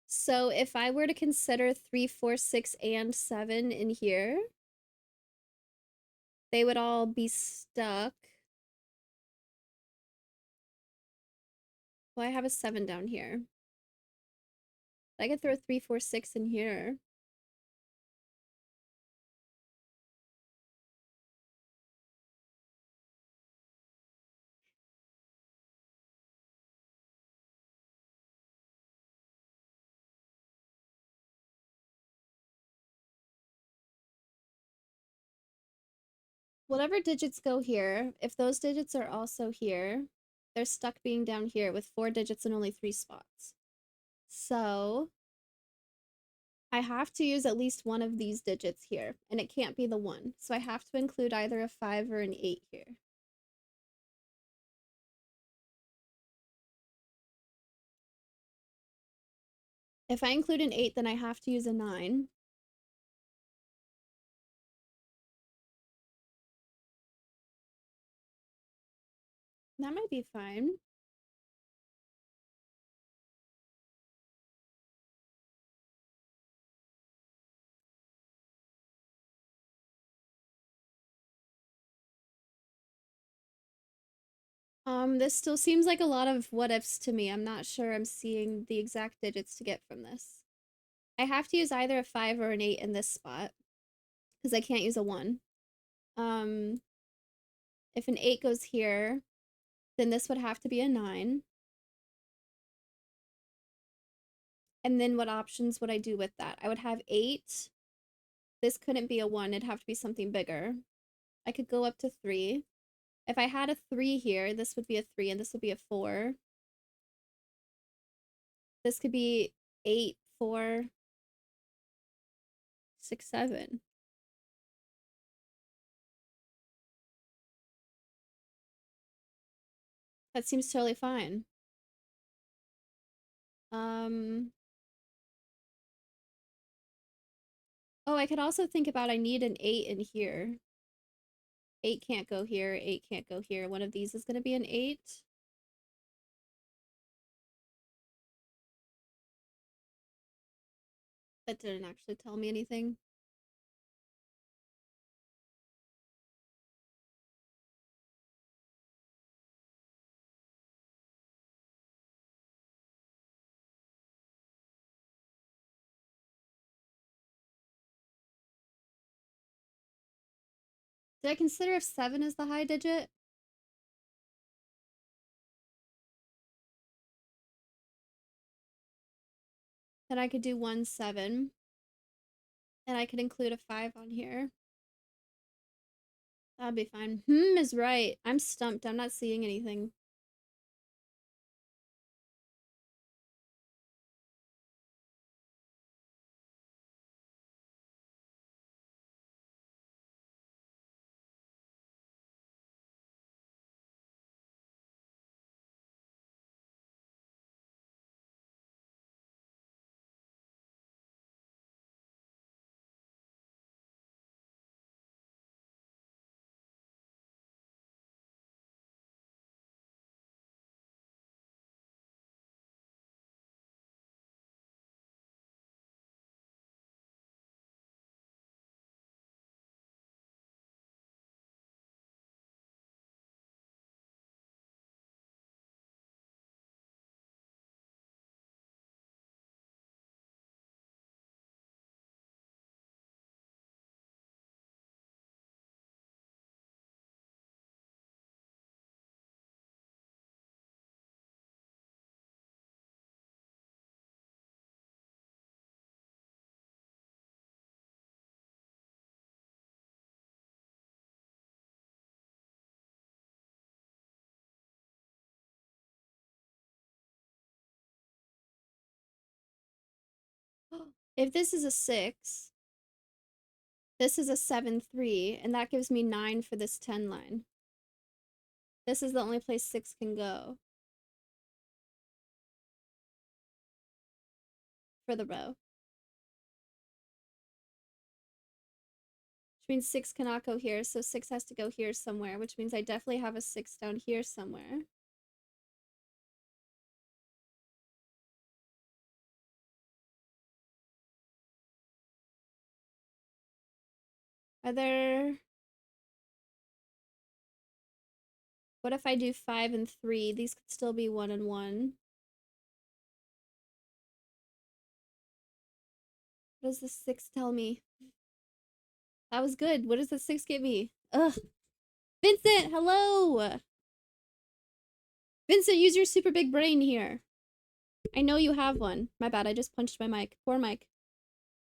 So if I were to consider 3, 4, 6, and 7 in here, they would all be stuck. Well, I have a 7 down here. I could throw 3, 4, 6 in here. Whatever digits go here, if those digits are also here, they're stuck being down here with 4 digits and only 3 spots. So I have to use at least one of these digits here, and it can't be the 1. So I have to include either a 5 or an 8 here. If I include an 8, then I have to use a 9. That might be fine. This still seems like a lot of what ifs to me. I'm not sure I'm seeing the exact digits to get from this. I have to use either a 5 or an 8 in this spot, because I can't use a 1. Um, if an 8 goes here, then this would have to be a 9. And then what options would I do with that? I would have 8. This couldn't be a 1, it'd have to be something bigger. I could go up to 3. If I had a 3 here, this would be a 3 and this would be a 4. This could be 8, 4, 6, 7. That seems totally fine. Um, oh, I could also think about I need an 8 in here. 8 can't go here, 8 can't go here. One of these is going to be an 8. That didn't actually tell me anything. Did I consider if 7 is the high digit? Then I could do 1, 7. And I could include a 5 on here. That'd be fine. Is right. I'm stumped. I'm not seeing anything. If this is a 6, this is a 7, 3, and that gives me 9 for this 10 line. This is the only place 6 can go for the row. Which means 6 cannot go here, so 6 has to go here somewhere, which means I definitely have a 6 down here somewhere. Are there... What if I do 5 and 3? These could still be 1 and 1. What does the 6 tell me? That was good. What does the 6 get me? Ugh. Vincent, hello! Vincent, use your super big brain here. I know you have one. My bad, I just punched my mic. Poor mic.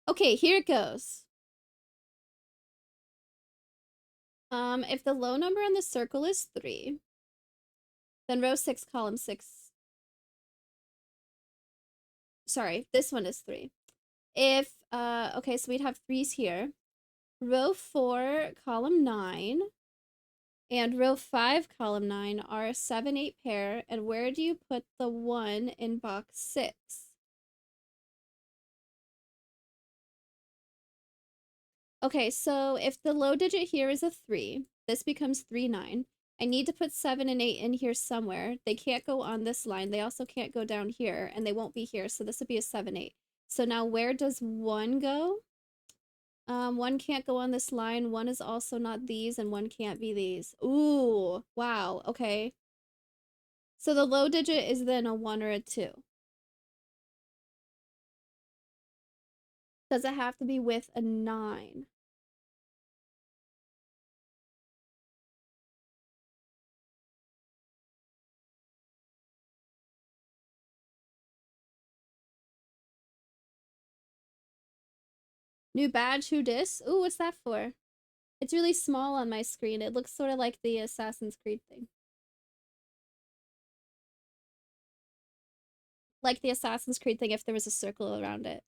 Okay, here it goes. If the low number on the circle is 3, then row 6, column 6. Sorry, this one is 3. If, okay, so we'd have 3s here. Row 4, column 9, and row 5, column 9 are a 7, 8 pair, and where do you put the 1 in box 6? Okay, so if the low digit here is a 3, this becomes 3, 9. I need to put 7 and 8 in here somewhere. They can't go on this line. They also can't go down here, and they won't be here, so this would be a 7, 8. So now where does 1 go? 1 can't go on this line. 1 is also not these, and 1 can't be these. Ooh, wow, okay. So the low digit is then a 1 or a 2. Does it have to be with a 9? New badge, who dis? Ooh, what's that for? It's really small on my screen. It looks sort of like the Assassin's Creed thing. Like the Assassin's Creed thing if there was a circle around it.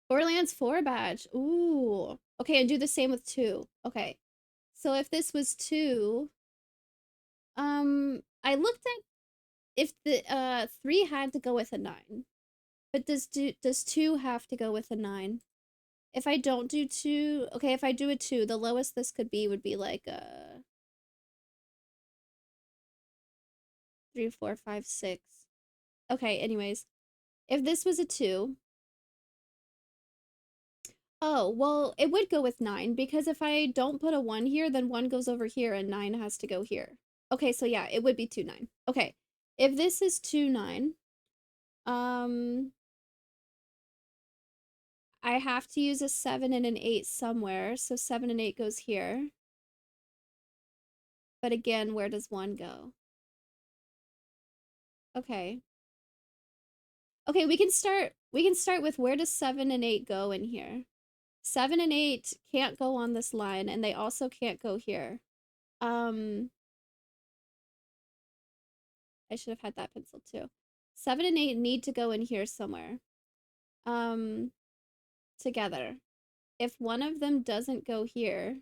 Borderlands 4 badge. Ooh. Okay, and do the same with 2. Okay. So if this was 2, I looked at if the 3 had to go with a 9. But does 2 have to go with a 9? If I don't do 2, okay, if I do a 2, the lowest this could be would be like 3, 4, 5, 6. Okay, anyways. If this was a 2, oh, well, it would go with 9 because if I don't put a 1 here, then 1 goes over here and 9 has to go here. Okay, so yeah, it would be 2, 9. Okay. If this is 2, 9, um I have to use a 7 and an 8 somewhere, so 7 and 8 goes here. But again, where does 1 go? Okay. Okay, we can start with where does 7 and 8 go in here? 7 and 8 can't go on this line, and they also can't go here. I should have had that pencil too. 7 and 8 need to go in here somewhere. Um, together. If one of them doesn't go here,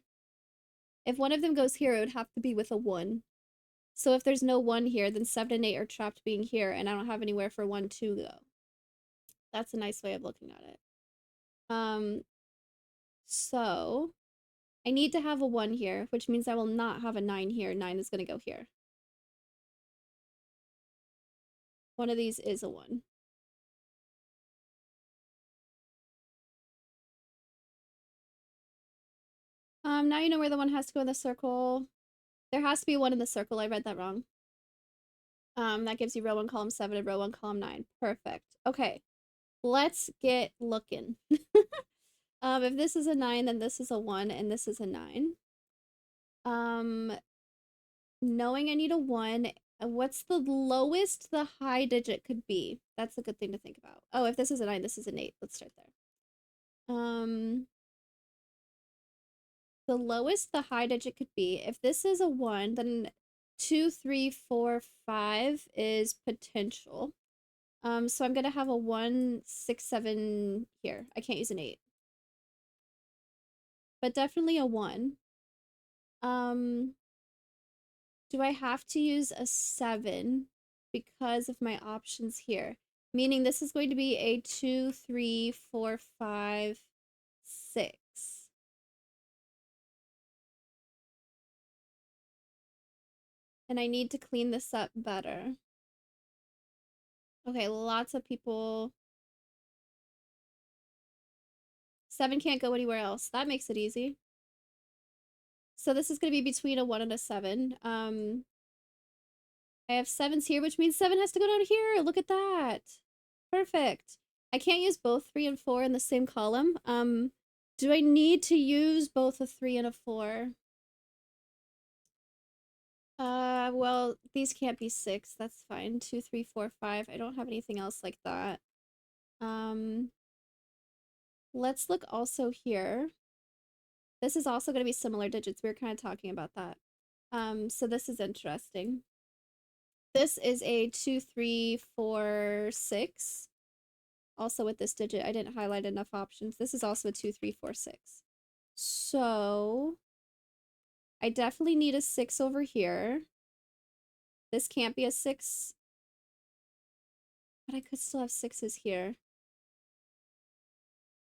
if one of them goes here, it would have to be with a 1. So if there's no 1 here, then 7 and 8 are trapped being here, and I don't have anywhere for 1 to go. That's a nice way of looking at it. So I need to have a 1 here, which means I will not have a 9 here. 9 is going to go here. One of these is a 1. Now you know where the 1 has to go in the circle. There has to be 1 in the circle. I read that wrong. That gives you row 1, column 7, and row 1, column 9. Perfect. Okay. Let's get looking. If this is a 9, then this is a 1, and this is a 9. Knowing I need a 1, what's the lowest the high digit could be? That's a good thing to think about. Oh, if this is a 9, this is an 8. Let's start there. The lowest the high digit could be. If this is a 1, then 2, 3, 4, 5 is potential. So I'm gonna have a 1, 6, 7 here. I can't use an 8. But definitely a 1. Do I have to use a 7 because of my options here? Meaning this is going to be a 2, 3, 4, 5, 6. And I need to clean this up better. Okay, lots of people. 7 can't go anywhere else. That makes it easy. So this is going to be between a 1 and a 7. I have 7s here, which means 7 has to go down here. Look at that. Perfect. I can't use both 3 and 4 in the same column. Do I need to use both a 3 and a 4? Well, these can't be 6. That's fine. 2, 3, 4, 5. I don't have anything else like that. Let's look also here. This is also going to be similar digits. We were kind of talking about that. So this is interesting. This is a 2, 3, 4, 6. Also with this digit, I didn't highlight enough options. This is also a 2, 3, 4, 6. So I definitely need a 6 over here. This can't be a 6. But I could still have 6s here.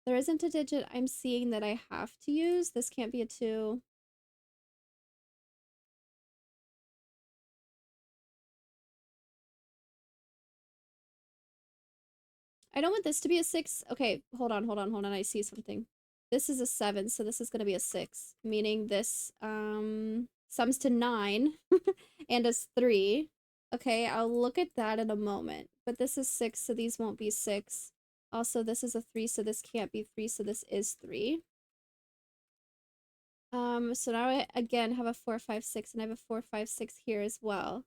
There isn't a digit I'm seeing that I have to use. This can't be a 2. I don't want this to be a 6. Okay, hold on, hold on, hold on. I see something. This is a 7, so this is going to be a 6, meaning this sums to 9 and is 3. Okay, I'll look at that in a moment. But this is 6, so these won't be 6. Also, this is a 3, so this can't be 3, so this is 3. So now I again have a 4, 5, 6, and I have a 4, 5, 6 here as well.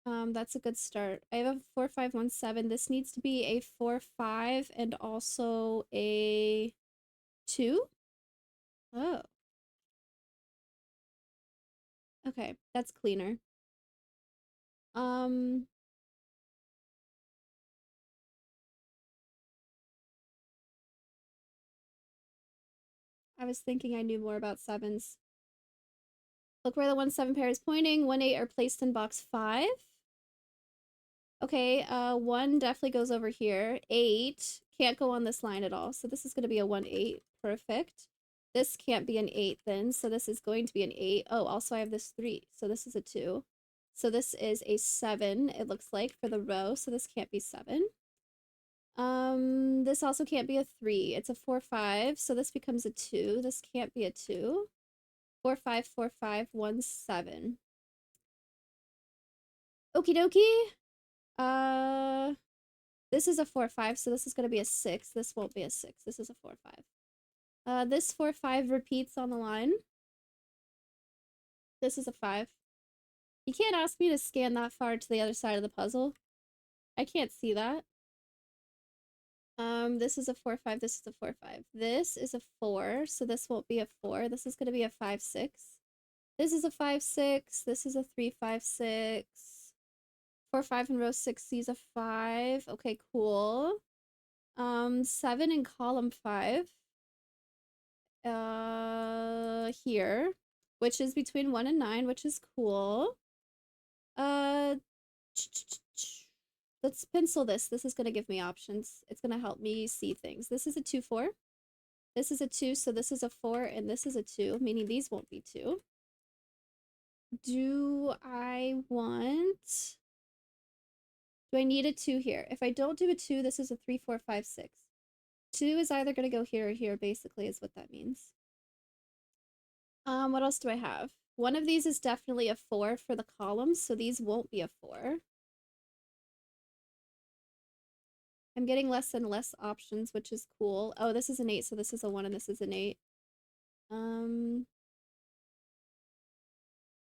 That's a good start. I have a 4, 5, 1, 7. This needs to be a 4, 5, and also a 2. Oh, okay, that's cleaner. Um, I was thinking I knew more about 7s. Look where the 1, 7 pair is pointing. 1, 8 are placed in box 5. Okay, 1 definitely goes over here. 8 can't go on this line at all, so this is going to be a 1, 8. Perfect. This can't be an 8 then, so this is going to be an 8. Oh, also I have this 3, so this is a 2. So this is a 7, it looks like, for the row, so this can't be 7. This also can't be a 3. It's a 4, 5, so this becomes a 2. This can't be a 2. 4, 5, 4, 5, 1, 7. Okie dokie. This is a 4, 5, so this is going to be a 6. This won't be a 6. This is a 4, 5. This 4, 5 repeats on the line. This is a 5. You can't ask me to scan that far to the other side of the puzzle. I can't see that. This is a 4, 5. This is a 4, 5. This is a 4, so this won't be a 4. This is going to be a 5, 6. This is a 5, 6. This is a 3, 5, 6. 4, 5 in row 6 sees a 5. Okay, cool. 7 in column 5. Here, which is between 1 and 9, which is cool. Let's pencil this. This is going to give me options. It's going to help me see things. This is a 2, 4. This is a 2, so this is a 4, and this is a 2, meaning these won't be 2. Do I need a 2 here? If I don't do a 2, this is a 3, 4, 5, 6. 2 is either going to go here or here, basically, is what that means. What else do I have? One of these is definitely a 4 for the columns, so these won't be a 4. I'm getting less and less options, which is cool. Oh, this is an 8, so this is a 1 and this is an 8.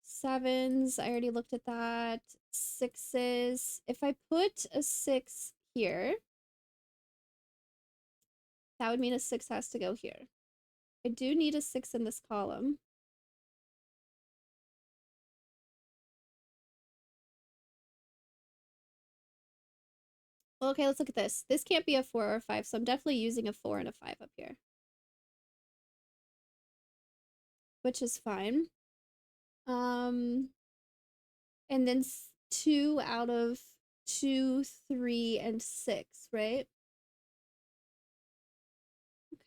7s, I already looked at that. 6s. If I put a 6 here, that would mean a 6 has to go here. I do need a 6 in this column. Well, okay, let's look at this. This can't be a 4 or a 5, so I'm definitely using a 4 and a 5 up here. Which is fine. And then 2 out of 2, 3, and 6, right?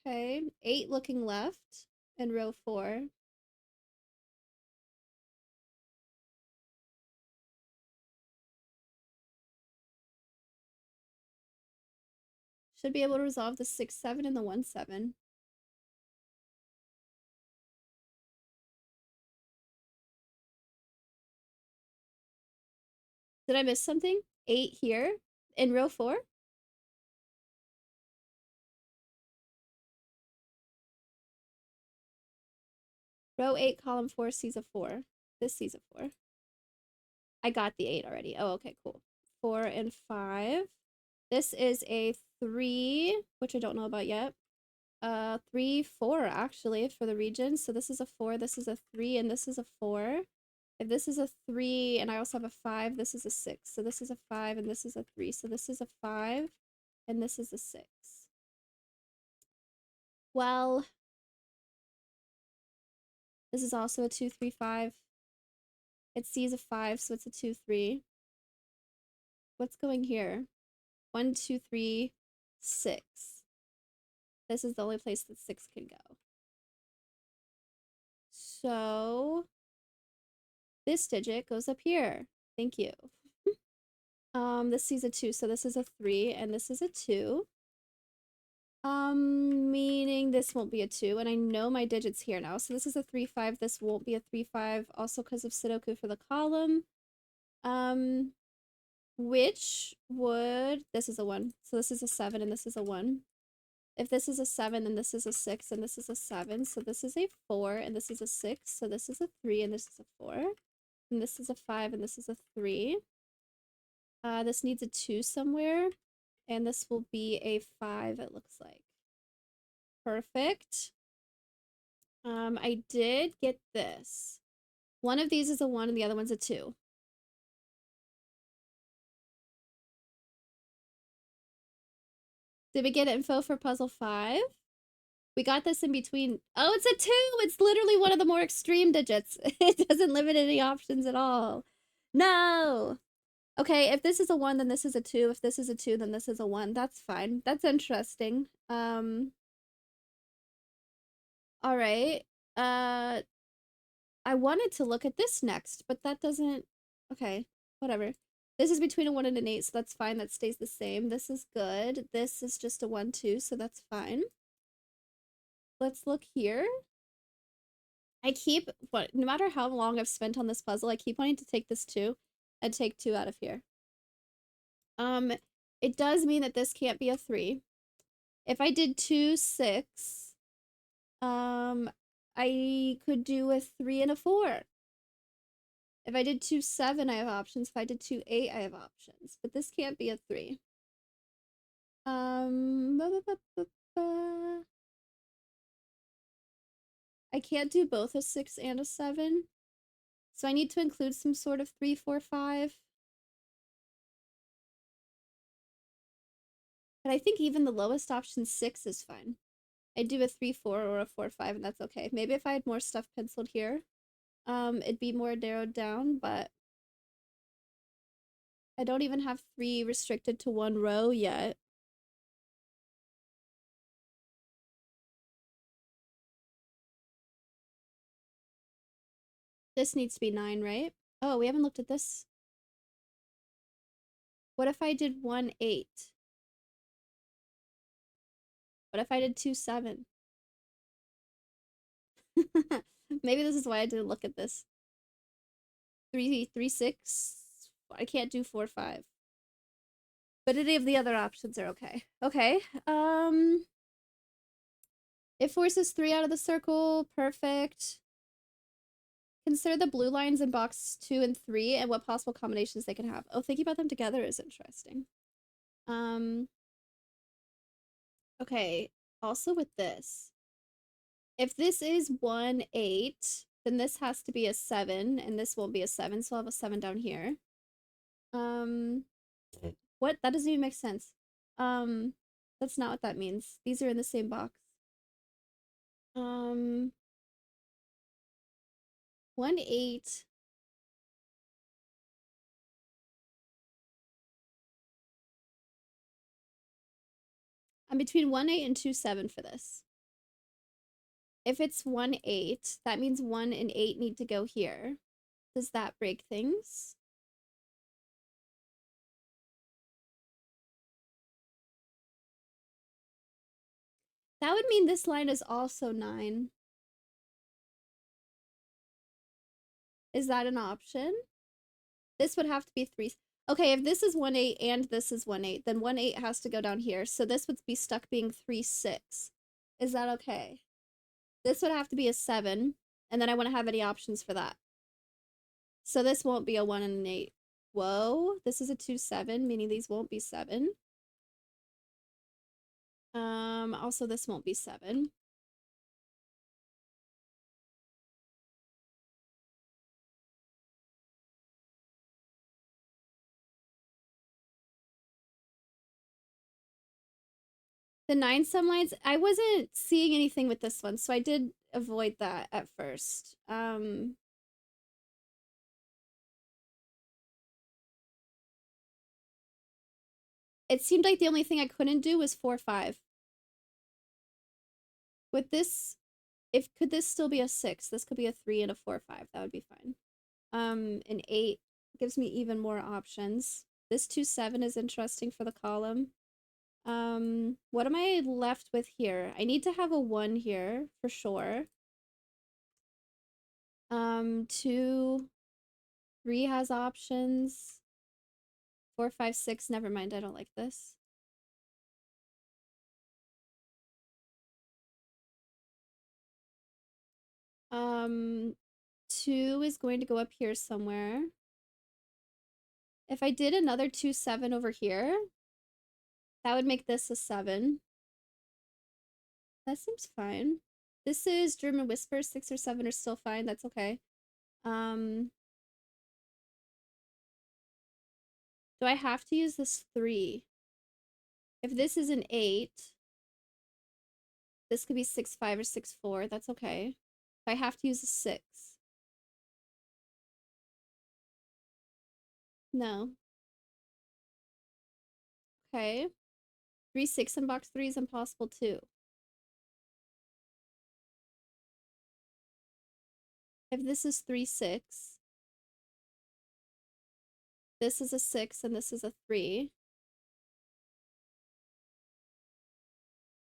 Okay, 8 looking left in row 4. Should be able to resolve the 6, 7, and the 1, 7. Did I miss something? 8 here in row 4? Row 8, column 4 sees a 4. This sees a 4. I got the 8 already. Oh, okay, cool. 4 and 5. This is a 3, which I don't know about yet. 3, 4 actually for the region. So this is a 4, this is a 3, and this is a 4. If this is a 3 and I also have a 5, this is a 6. So this is a 5 and this is a 3. So this is a 5 and this is a 6. Well, this is also a 2, 3, 5. It sees a 5, so it's a 2, 3. What's going here? 1, 2, 3, 6. This is the only place that 6 can go. So this digit goes up here. Thank you. This is a 2, so this is a 3, and this is a 2. Meaning this won't be a 2, and I know my digits here now. So this is a 3, 5. This won't be a 3, 5, also because of Sudoku for the column. Which would... This is a 1. So this is a 7, and this is a 1. If this is a 7, then this is a 6, and this is a 7. So this is a 4, and this is a 6. So this is a 3, and this is a 4. And this is a 5, and this is a 3. This needs a 2 somewhere. And this will be a 5, it looks like. Perfect. I did get this. One of these is a 1 and the other one's a 2. Did we get info for puzzle 5? We got this in between. Oh, it's a 2! It's literally one of the more extreme digits. It doesn't limit any options at all. No! Okay, if this is a 1, then this is a 2. If this is a 2, then this is a 1. That's fine. That's interesting. Alright. I wanted to look at this next, but that doesn't... Okay, whatever. This is between a 1 and an 8, so that's fine. That stays the same. This is good. This is just a 1, 2, so that's fine. Let's look here. No matter how long I've spent on this puzzle, I keep wanting to take this 2 and take 2 out of here. It does mean that this can't be a 3. If I did 2, 6, I could do a 3 and a 4. If I did 2, 7, I have options. If I did 2, 8, I have options. But this can't be a 3. I can't do both a 6 and a 7. So I need to include some sort of 3, 4, 5. But I think even the lowest option, 6, is fine. I'd do a 3, 4 or a 4, 5, and that's okay. Maybe if I had more stuff penciled here, it'd be more narrowed down, but I don't even have 3 restricted to 1 row yet. This needs to be 9, right? Oh, we haven't looked at this. What if I did 1, 8? What if I did 2, 7? Maybe this is why I didn't look at this. 3, 3, 6. I can't do 4, 5. But any of the other options are okay. Okay. It forces 3 out of the circle. Perfect. Consider the blue lines in box 2 and 3 and what possible combinations they can have. Oh, thinking about them together is interesting. Okay. Also with this. If this is 1, 8, then this has to be a 7, and this won't be a 7, so I'll have a 7 down here. What? That doesn't even make sense. That's not what that means. These are in the same box. 1, 8. I'm between 1, 8 and 2, 7 for this. If it's 1, 8, that means 1 and 8 need to go here. Does that break things? That would mean this line is also 9. Is that an option? This would have to be 3. Okay, if this is 1, 8 and this is 1, 8, then 1, 8 has to go down here. So this would be stuck being 3, 6. Is that okay? This would have to be a 7, and then I wouldn't have any options for that. So this won't be a 1 and an 8. Whoa, this is a 2, 7, meaning these won't be 7. Also this won't be 7. The 9 sum lines, I wasn't seeing anything with this one, so I did avoid that at first. It seemed like the only thing I couldn't do was 4, 5. With this, could this still be a 6? This could be a 3 and a 4, 5. That would be fine. An 8 gives me even more options. This 2, 7 is interesting for the column. What am I left with here? I need to have a 1 here for sure. 2, 3 has options. 4, 5, 6. Never mind. I don't like this. Um, 2 is going to go up here somewhere. If I did another 2, 7 over here, that would make this a 7. That seems fine. This is German Whisper. 6 or 7 are still fine. That's okay. Do I have to use this 3? If this is an 8, this could be 6, 5 or 6, 4. That's okay. If I have to use a 6. No. Okay. 3, 6 in box 3 is impossible too. If this is 3, 6, this is a 6 and this is a 3.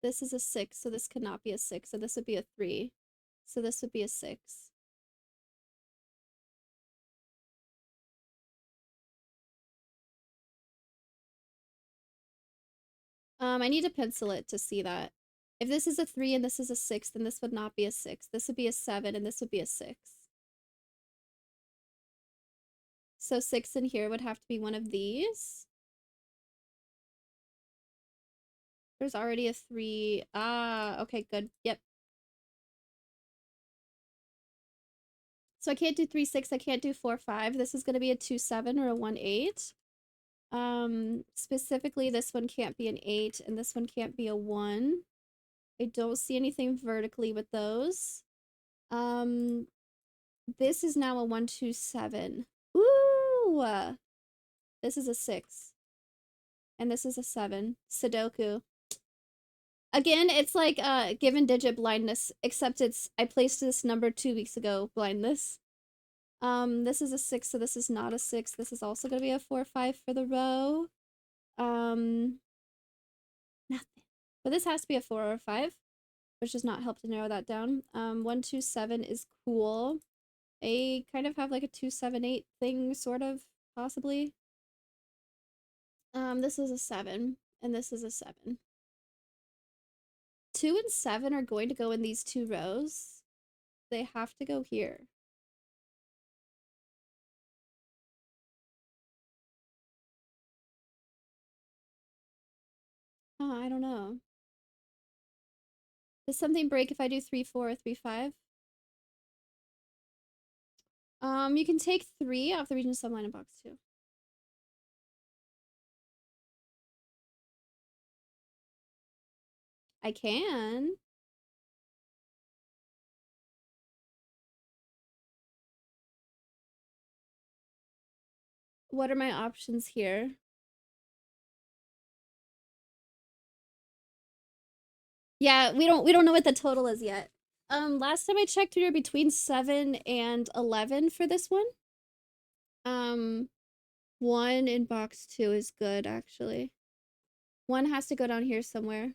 This is a 6, so this cannot be a 6, so this would be a 3. So this would be a 6. I need to pencil it to see that. If this is a 3 and this is a 6, then this would not be a 6. This would be a 7 and this would be a 6. So 6 in here would have to be one of these. There's already a 3. Ah, okay, good. Yep. So I can't do 3, 6. I can't do 4, 5. This is going to be a 2, 7 or a 1, 8. Specifically, this one can't be an 8 and this one can't be a 1. I don't see anything vertically with those. This is now a 1, 2, 7. Ooh! This is a 6. And this is a 7. Sudoku. Again, it's like given digit blindness, except I placed this number 2 weeks ago, blindness. This is a 6, so this is not a 6. This is also gonna be a 4, 5 for the row. Nothing. But this has to be a 4 or a 5, which does not help to narrow that down. 1, 2, 7 is cool. I kind of have like a 2, 7, 8 thing, sort of, possibly. This is a 7, and this is a 7. 2 and 7 are going to go in these 2 rows. They have to go here. I don't know. Does something break if I do 3, 4, or 3, 5? You can take 3 off the region subline in box 2. I can. What are my options here? Yeah, we don't know what the total is yet. Last time I checked, we were between 7 and 11 for this one. 1 in box 2 is good, actually. 1 has to go down here somewhere.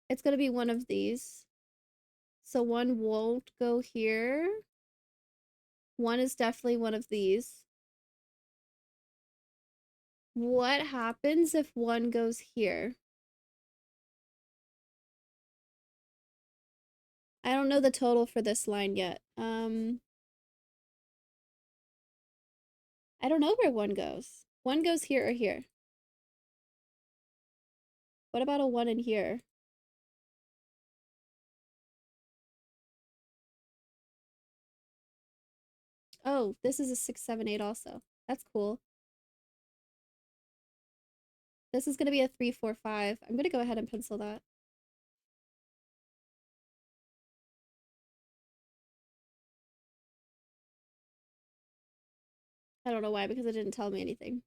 It's gonna be one of these. So 1 won't go here. 1 is definitely one of these. What happens if 1 goes here? I don't know the total for this line yet. I don't know where 1 goes. 1 goes here or here. What about a 1 in here? Oh, this is a 6, 7, 8 also. That's cool. This is gonna be a 3, 4, 5. I'm gonna go ahead and pencil that. I don't know why, because it didn't tell me anything.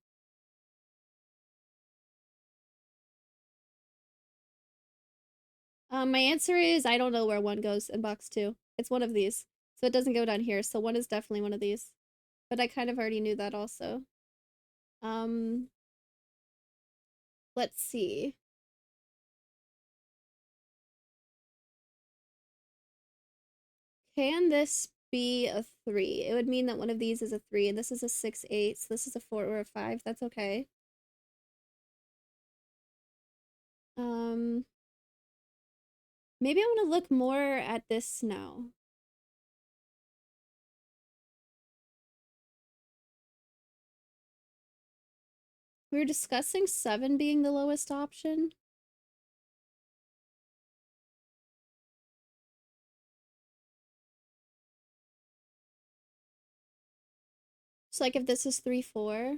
My answer is I don't know where 1 goes in box 2. It's one of these. So it doesn't go down here. So 1 is definitely one of these. But I kind of already knew that also. Um, let's see. Can this be a 3? It would mean that one of these is a 3, and this is a 6, 8, so this is a 4 or a 5. That's okay. Um, maybe I want to look more at this now. We were discussing 7 being the lowest option. So like if this is 3, 4,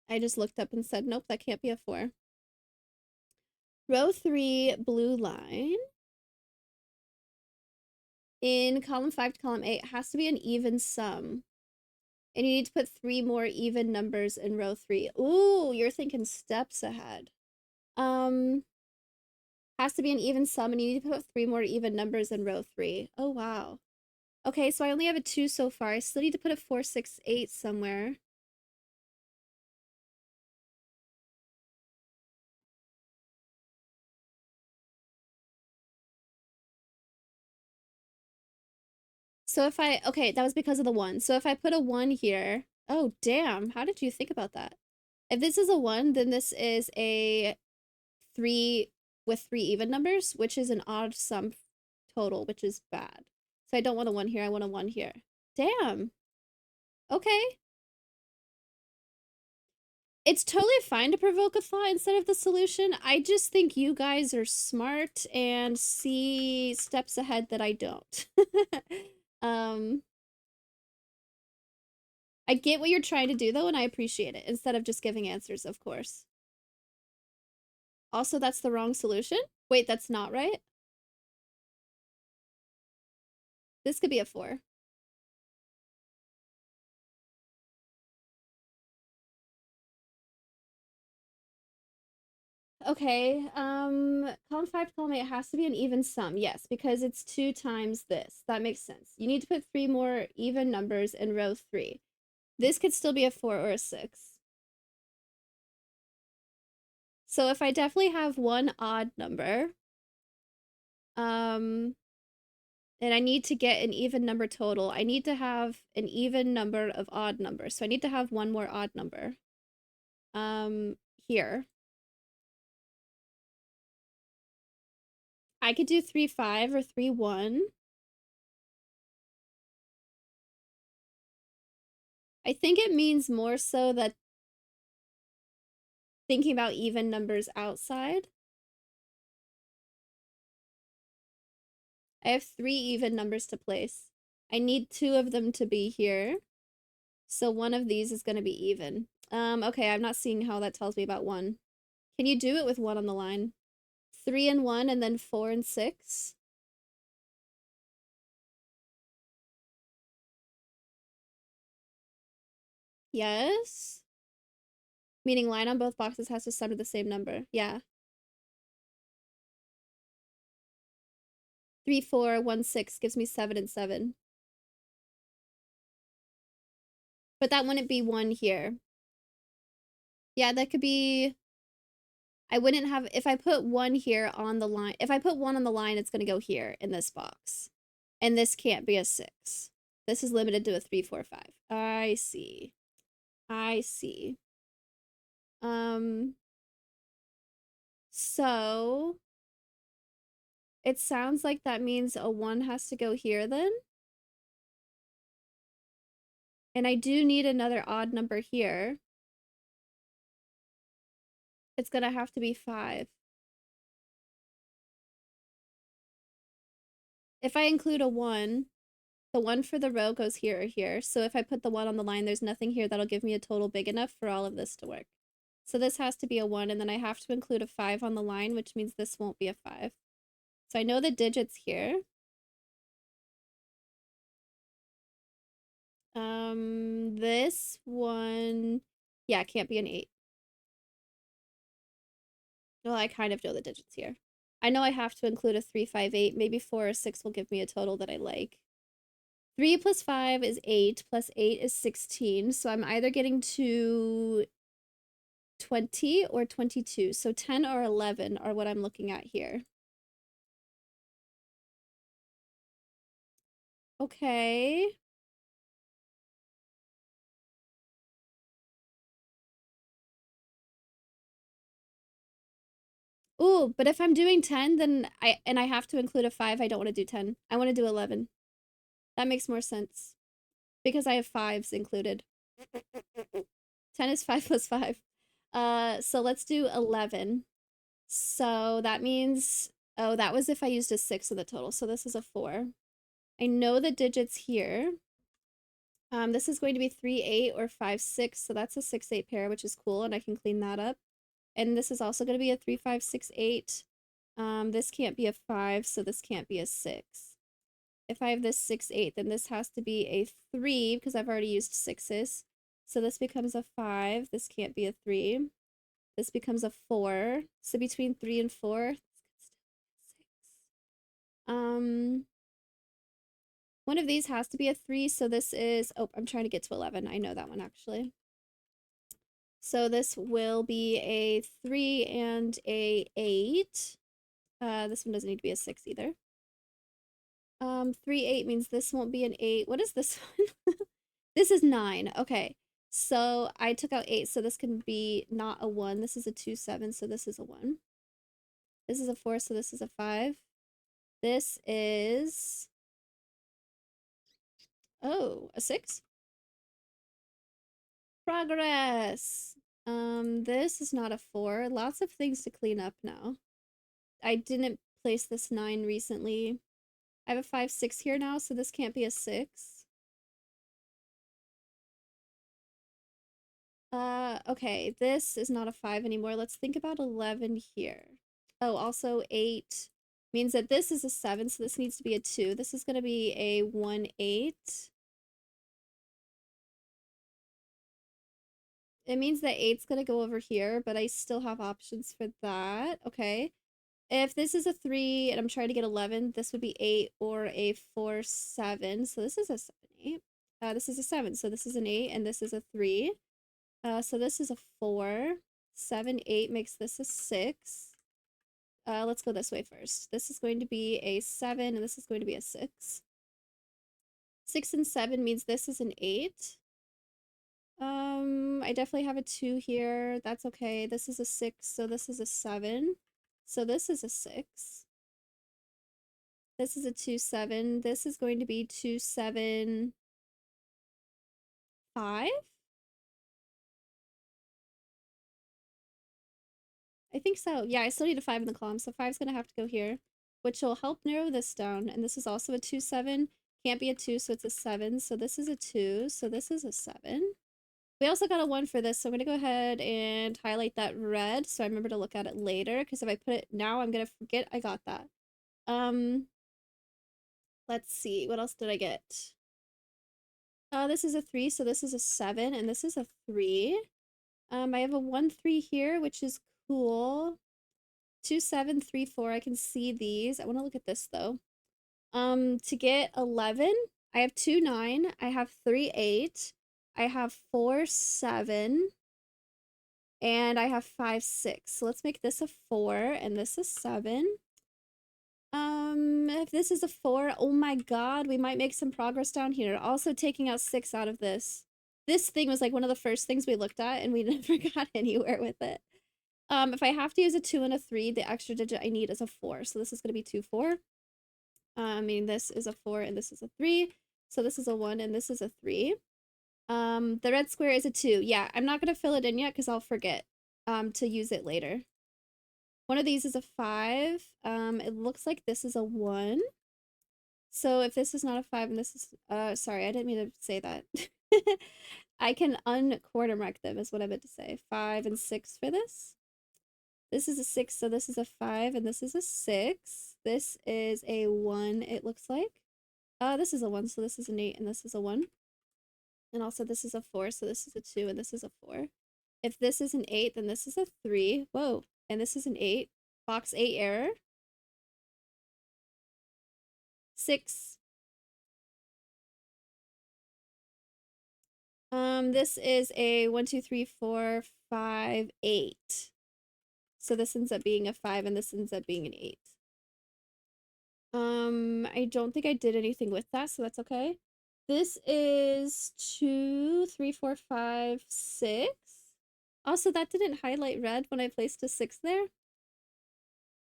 I just looked up and said, nope, that can't be a 4. Row 3, blue line. In column 5 to column 8 has to be an even sum. And you need to put 3 more even numbers in row 3. Ooh, you're thinking steps ahead. Has to be an even sum, and you need to put 3 more even numbers in row 3. Oh, wow. Okay, so I only have a 2 so far. I still need to put a 4, 6, 8 somewhere. So if I, okay, that was because of the 1. So if I put a 1 here, oh, damn, how did you think about that? If this is a 1, then this is a 3 with 3 even numbers, which is an odd sum total, which is bad. So I don't want a 1 here, I want a 1 here. Damn. Okay. It's totally fine to provoke a thought instead of the solution. I just think you guys are smart and see steps ahead that I don't. um, I get what you're trying to do though, and I appreciate it, instead of just giving answers, of course. Also, that's the wrong solution. Wait, that's not right. This could be a 4. Okay, column 5 to column 8 has to be an even sum. Yes, because it's 2 times this. That makes sense. You need to put 3 more even numbers in row 3. This could still be a 4 or a 6. So if I definitely have one odd number, and I need to get an even number total, I need to have an even number of odd numbers. So I need to have one more odd number. Here. I could do 3, 5 or 3, 1. I think it means more so that thinking about even numbers outside. I have 3 even numbers to place. I need 2 of them to be here. So one of these is going to be even. Okay, I'm not seeing how that tells me about 1. Can you do it with 1 on the line? 3 and 1 and then 4 and 6? Yes. Meaning line on both boxes has to sum to the same number. Yeah. 3, 4, 1, 6 gives me 7 and 7. But that wouldn't be 1 here. Yeah, that could be... I wouldn't have... If I put 1 here on the line... If I put 1 on the line, it's going to go here in this box. And this can't be a 6. This is limited to a 3, 4, 5. I see. I see. So... It sounds like that means a 1 has to go here then. And I do need another odd number here. It's gonna have to be 5. If I include a 1, the 1 for the row goes here or here. So if I put the 1 on the line, there's nothing here that'll give me a total big enough for all of this to work. So this has to be a 1, and then I have to include a 5 on the line, which means this won't be a 5. So I know the digits here. This one, yeah, it can't be an 8. Well, I kind of know the digits here. I know I have to include a 3, 5, 8. Maybe 4 or 6 will give me a total that I like. 3 plus 5 is 8, plus 8 is 16. So I'm either getting to 20 or 22. So 10 or 11 are what I'm looking at here. Okay. Ooh, but if I'm doing 10, then I have to include a 5, I don't want to do 10. I want to do 11. That makes more sense. Because I have 5s included. 10 is 5 plus 5. So let's do 11. So that means, oh, that was if I used a 6 in the total. So this is a 4. I know the digits here. This is going to be 3, 8 or 5, 6. So that's a 6, 8 pair, which is cool. And I can clean that up. And this is also going to be a 3, 5, 6, 8. This can't be a 5, so this can't be a 6. If I have this 6, 8, then this has to be a 3 because I've already used 6s. So this becomes a 5. This can't be a 3. This becomes a 4. So between 3 and 4, one of these has to be a 3. So this is, oh, I'm trying to get to 11. I know that one actually. So this will be a 3 and a 8. This one doesn't need to be a 6 either. 3, 8 means this won't be an 8. What is this one? This is 9. Okay. So I took out 8, so this can be not a 1. This is a 2, 7, so this is a 1. This is a 4, so this is a 5. This is, oh, a 6. Progress. This is not a 4. Lots of things to clean up now. I didn't place this 9 recently. I have a 5, 6 here now, so this can't be a 6. Okay, this is not a 5 anymore. Let's think about 11 here. Oh, also 8 means that this is a 7, so this needs to be a 2. This is going to be a 1, 8. It means that 8's going to go over here, but I still have options for that. Okay. If this is a 3 and I'm trying to get 11, this would be 8 or a 4, 7. So this is a 7, 8. This is a 7, so this is an 8, and this is a 3. So this is a 4. 7, 8 makes this a 6. Let's go this way first. This is going to be a 7, and this is going to be a 6. 6 and 7 means this is an 8. I definitely have a 2 here. That's okay. This is a 6, so this is a 7. So this is a 6. This is a 2, 7. This is going to be 2, 7, 5. I think so. Yeah, I still need a 5 in the column, so 5's gonna have to go here, which will help narrow this down. And this is also a 2, 7. Can't be a 2, so it's a 7. So this is a 2, so this is a 7. We also got a 1 for this, so I'm going to go ahead and highlight that red so I remember to look at it later, because if I put it now, I'm going to forget I got that. Let's see, what else did I get? This is a 3, so this is a 7, and this is a 3. I have a 1, 3 here, which is cool. 2, 7, 3, 4, I can see these. I want to look at this, though. To get 11, I have 2, 9, I have 3, 8, I have 4, 7, and I have 5, 6. So let's make this a 4, and this a 7. If this is a 4, oh my god, we might make some progress down here. Also taking out 6 out of this. This thing was like one of the first things we looked at, and we never got anywhere with it. If I have to use a 2 and a 3, the extra digit I need is a 4. So this is going to be 2, 4. Meaning this is a 4 and this is a 3. So this is a 1 and this is a 3. The red square is a 2. Yeah, I'm not going to fill it in yet because I'll forget to use it later. One of these is a 5. It looks like this is a 1. So if this is not a 5 and this is, sorry, I didn't mean to say that. I can un-quarter mark them is what I meant to say. 5 and 6 for this. This is a 6, so this is a 5, and this is a 6. This is a 1, it looks like. This is a 1, so this is an 8, and this is a 1. And also this is a 4, so this is a 2, and this is a 4. If this is an 8, then this is a 3. Whoa, and this is an 8. Box 8 error. 6. This is a 1, 2, 3, 4, 5, 8. So this ends up being a 5, and this ends up being an 8. I don't think I did anything with that, so that's okay. This is 2, 3, 4, 5, 6. Also, that didn't highlight red when I placed a 6 there.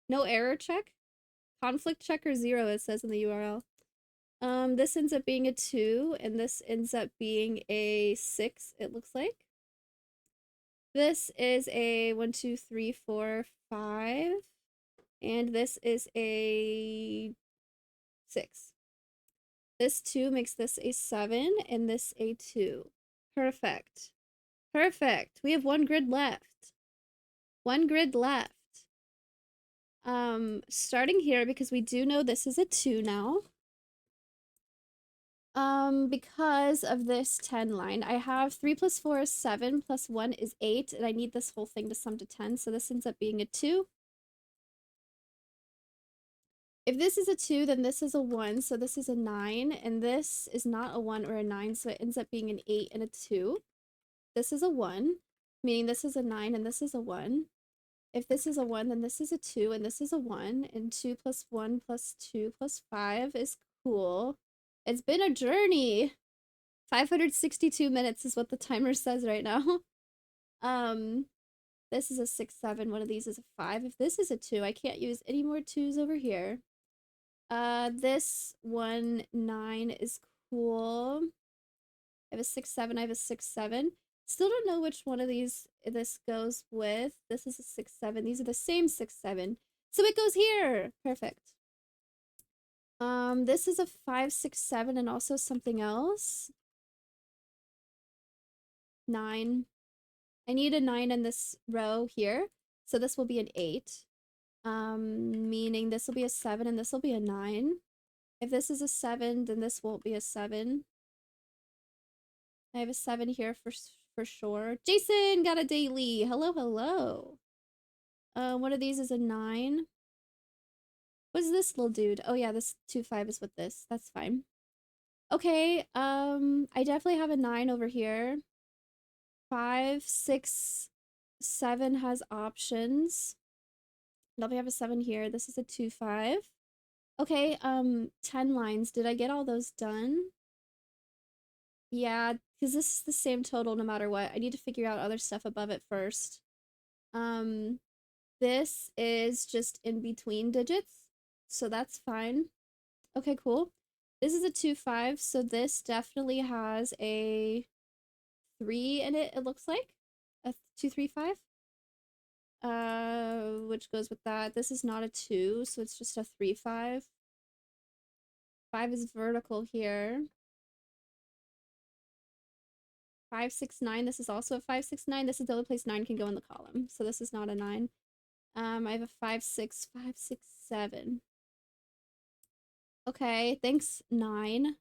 No error check. Conflict checker 0, it says in the URL. This ends up being a 2, and this ends up being a 6, it looks like. This is a 1, 2, 3, 4, 5. And this is a 6. This 2 makes this a 7, and this a 2. Perfect. Perfect. We have 1 grid left. 1 grid left. Starting here, because we do know this is a 2 now. Because of this 10 line, I have 3 plus 4 is 7, plus 1 is 8, and I need this whole thing to sum to 10, so this ends up being a 2. If this is a 2, then this is a 1, so this is a 9, and this is not a 1 or a 9, so it ends up being an 8 and a 2. This is a 1, meaning this is a 9 and this is a 1. If this is a 1, then this is a 2, and this is a 1, and 2 plus 1 plus 2 plus 5 is cool. It's been a journey! 562 minutes is what the timer says right now. This is a 6, 7, one of these is a 5. If this is a 2, I can't use any more 2s over here. This 1, 9 is cool. I have a 6, 7, I have a 6, 7. Still don't know which one of these this goes with. This is a 6, 7. These are the same 6, 7. So it goes here! Perfect. This is a 5, 6, 7, and also something else. 9. I need a 9 in this row here. So this will be an 8. Meaning this will be a 7 and this will be a 9. If this is a 7, then this won't be a 7. I have a 7 here for sure. Jason got a daily. Hello, hello. One of these is a 9. What's this little dude? Oh yeah, this 2, 5 is with this. That's fine. Okay, I definitely have a 9 over here. 5, 6, 7 has options. Definitely have a 7 here. This is a 2, 5. Okay, 10 lines. Did I get all those done? Yeah, because this is the same total no matter what. I need to figure out other stuff above it first. This is just in between digits, so that's fine. Okay, cool. This is a 2, 5, so this definitely has a 3 in it, it looks like. A 2, 3, 5. Which goes with that. This is not a 2, so it's just a 3, 5. 5 is vertical here. 5, 6, 9. This is also a 5, 6, 9. This is the only place 9 can go in the column, so this is not a 9. I have a 5, 6, 5, 6, 7. Okay, thanks, 9.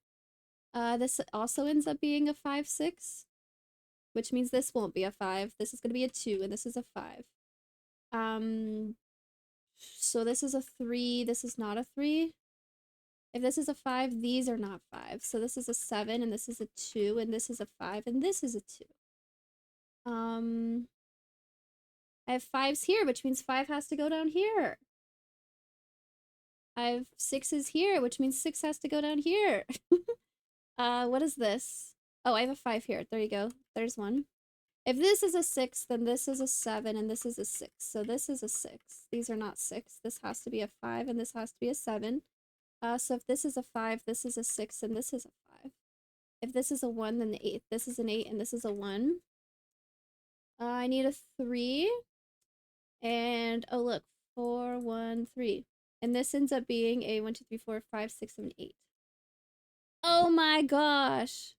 This also ends up being a 5, 6, which means this won't be a 5. This is going to be a 2, and this is a 5. So this is a 3. This is not a 3. If this is a 5, these are not 5. So this is a 7, and this is a 2, and this is a 5, and this is a 2. I have 5s here, which means 5 has to go down here. I have 6s here, which means 6 has to go down here. What is this? Oh, I have a 5 here. There you go. There's one. If this is a 6, then this is a 7, and this is a 6. So this is a 6. These are not 6. This has to be a 5, and this has to be a 7. So if this is a 5, this is a 6, and this is a 5. If this is a 1, then the 8. This is an 8, and this is a 1. I need a 3. And, oh look, 4, 1, 3. And this ends up being a 1, 2, 3, 4, 5, 6, 7, 8. Oh my gosh.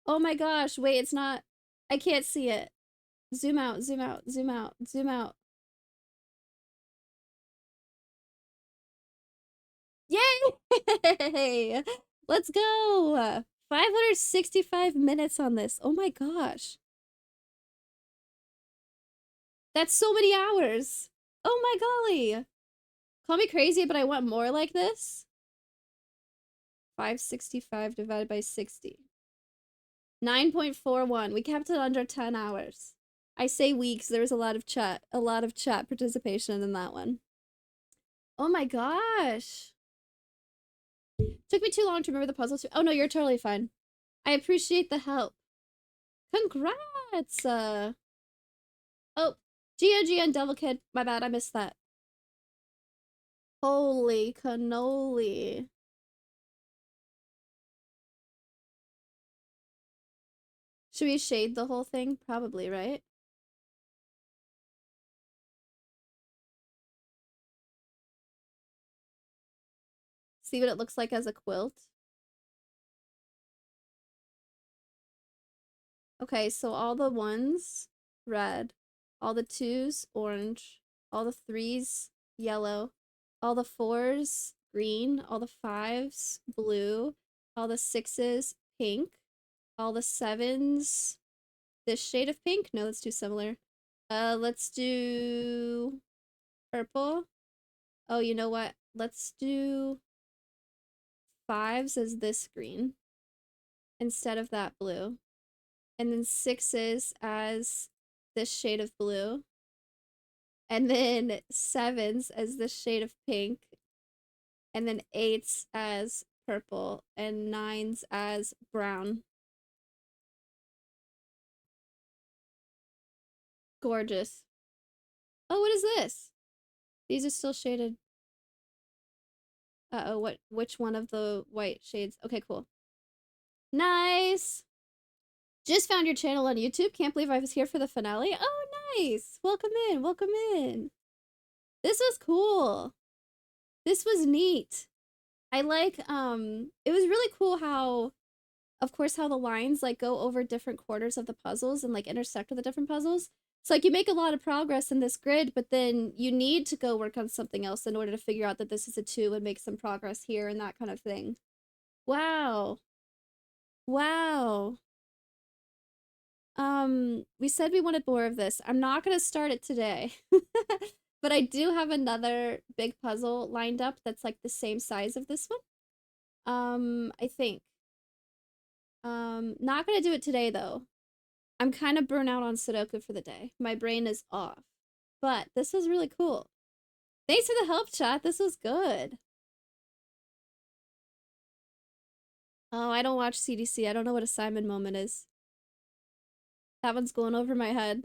Oh my gosh. Wait, it's not. I can't see it. Zoom out, zoom out, zoom out, zoom out. Yay! Let's go! 565 minutes on this. Oh my gosh. That's so many hours. Oh my golly! Call me crazy, but I want more like this. 565 divided by 60. 9.41. We kept it under 10 hours. I say weeks. There was a lot of chat participation in that one. Oh my gosh. Took me too long to remember the puzzles. Oh no, you're totally fine. I appreciate the help. Congrats! Oh, Gia and Devil Kid. My bad, I missed that. Holy cannoli. Should we shade the whole thing? Probably, right? See what it looks like as a quilt. Okay, so all the ones, red. All the twos, orange. All the threes, yellow. All the fours, green. All the fives, blue. All the sixes, pink. All the sevens, this shade of pink? No, that's too similar. Let's do purple. Oh, you know what? Let's do fives as this green instead of that blue. And then sixes as this shade of blue. And then sevens as this shade of pink. And then eights as purple. And nines as brown. Gorgeous. Oh, what is this? These are still shaded. Uh-oh, which one of the white shades? Okay, cool. Nice! Just found your channel on YouTube. Can't believe I was here for the finale. Oh, nice! Welcome in, welcome in. This was cool. This was neat. I like, it was really cool how, of course, how the lines, like, go over different quarters of the puzzles and, like, intersect with the different puzzles. It's like you make a lot of progress in this grid, but then you need to go work on something else in order to figure out that this is a 2 and make some progress here and that kind of thing. Wow. Wow. We said we wanted more of this. I'm not gonna start it today. But I do have another big puzzle lined up that's like the same size of this one. I think. Not gonna do it today though. I'm kind of burnt out on Sudoku for the day. My brain is off. But this was really cool. Thanks for the help, chat. This was good. Oh, I don't watch CDC. I don't know what a Simon moment is. That one's going over my head.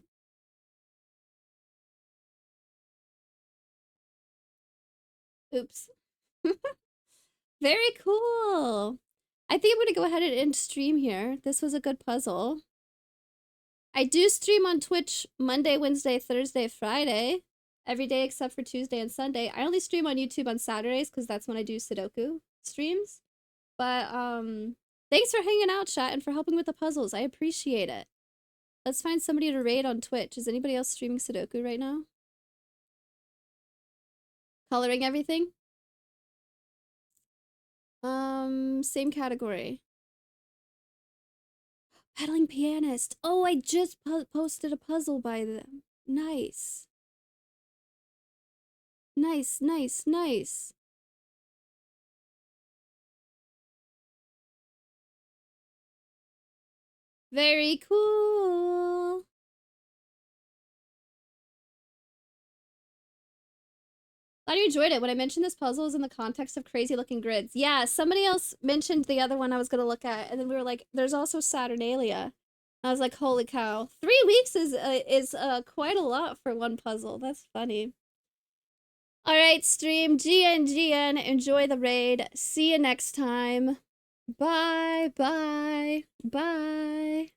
Oops. Very cool. I think I'm gonna go ahead and end stream here. This was a good puzzle. I do stream on Twitch Monday, Wednesday, Thursday, Friday. Every day except for Tuesday and Sunday. I only stream on YouTube on Saturdays because that's when I do Sudoku streams. But thanks for hanging out, chat, and for helping with the puzzles. I appreciate it. Let's find somebody to raid on Twitch. Is anybody else streaming Sudoku right now? Coloring everything? Same category. Pedaling pianist. Oh, I just posted a puzzle by them. Nice. Nice, nice, nice. Very cool. Glad you enjoyed it. When I mentioned this puzzle is in the context of crazy looking grids. Yeah, somebody else mentioned the other one I was gonna look at, and then we were like, there's also Saturnalia. I was like, holy cow. 3 weeks is quite a lot for one puzzle. That's funny. Alright, stream. GN. Enjoy the raid. See you next time. Bye, bye, bye.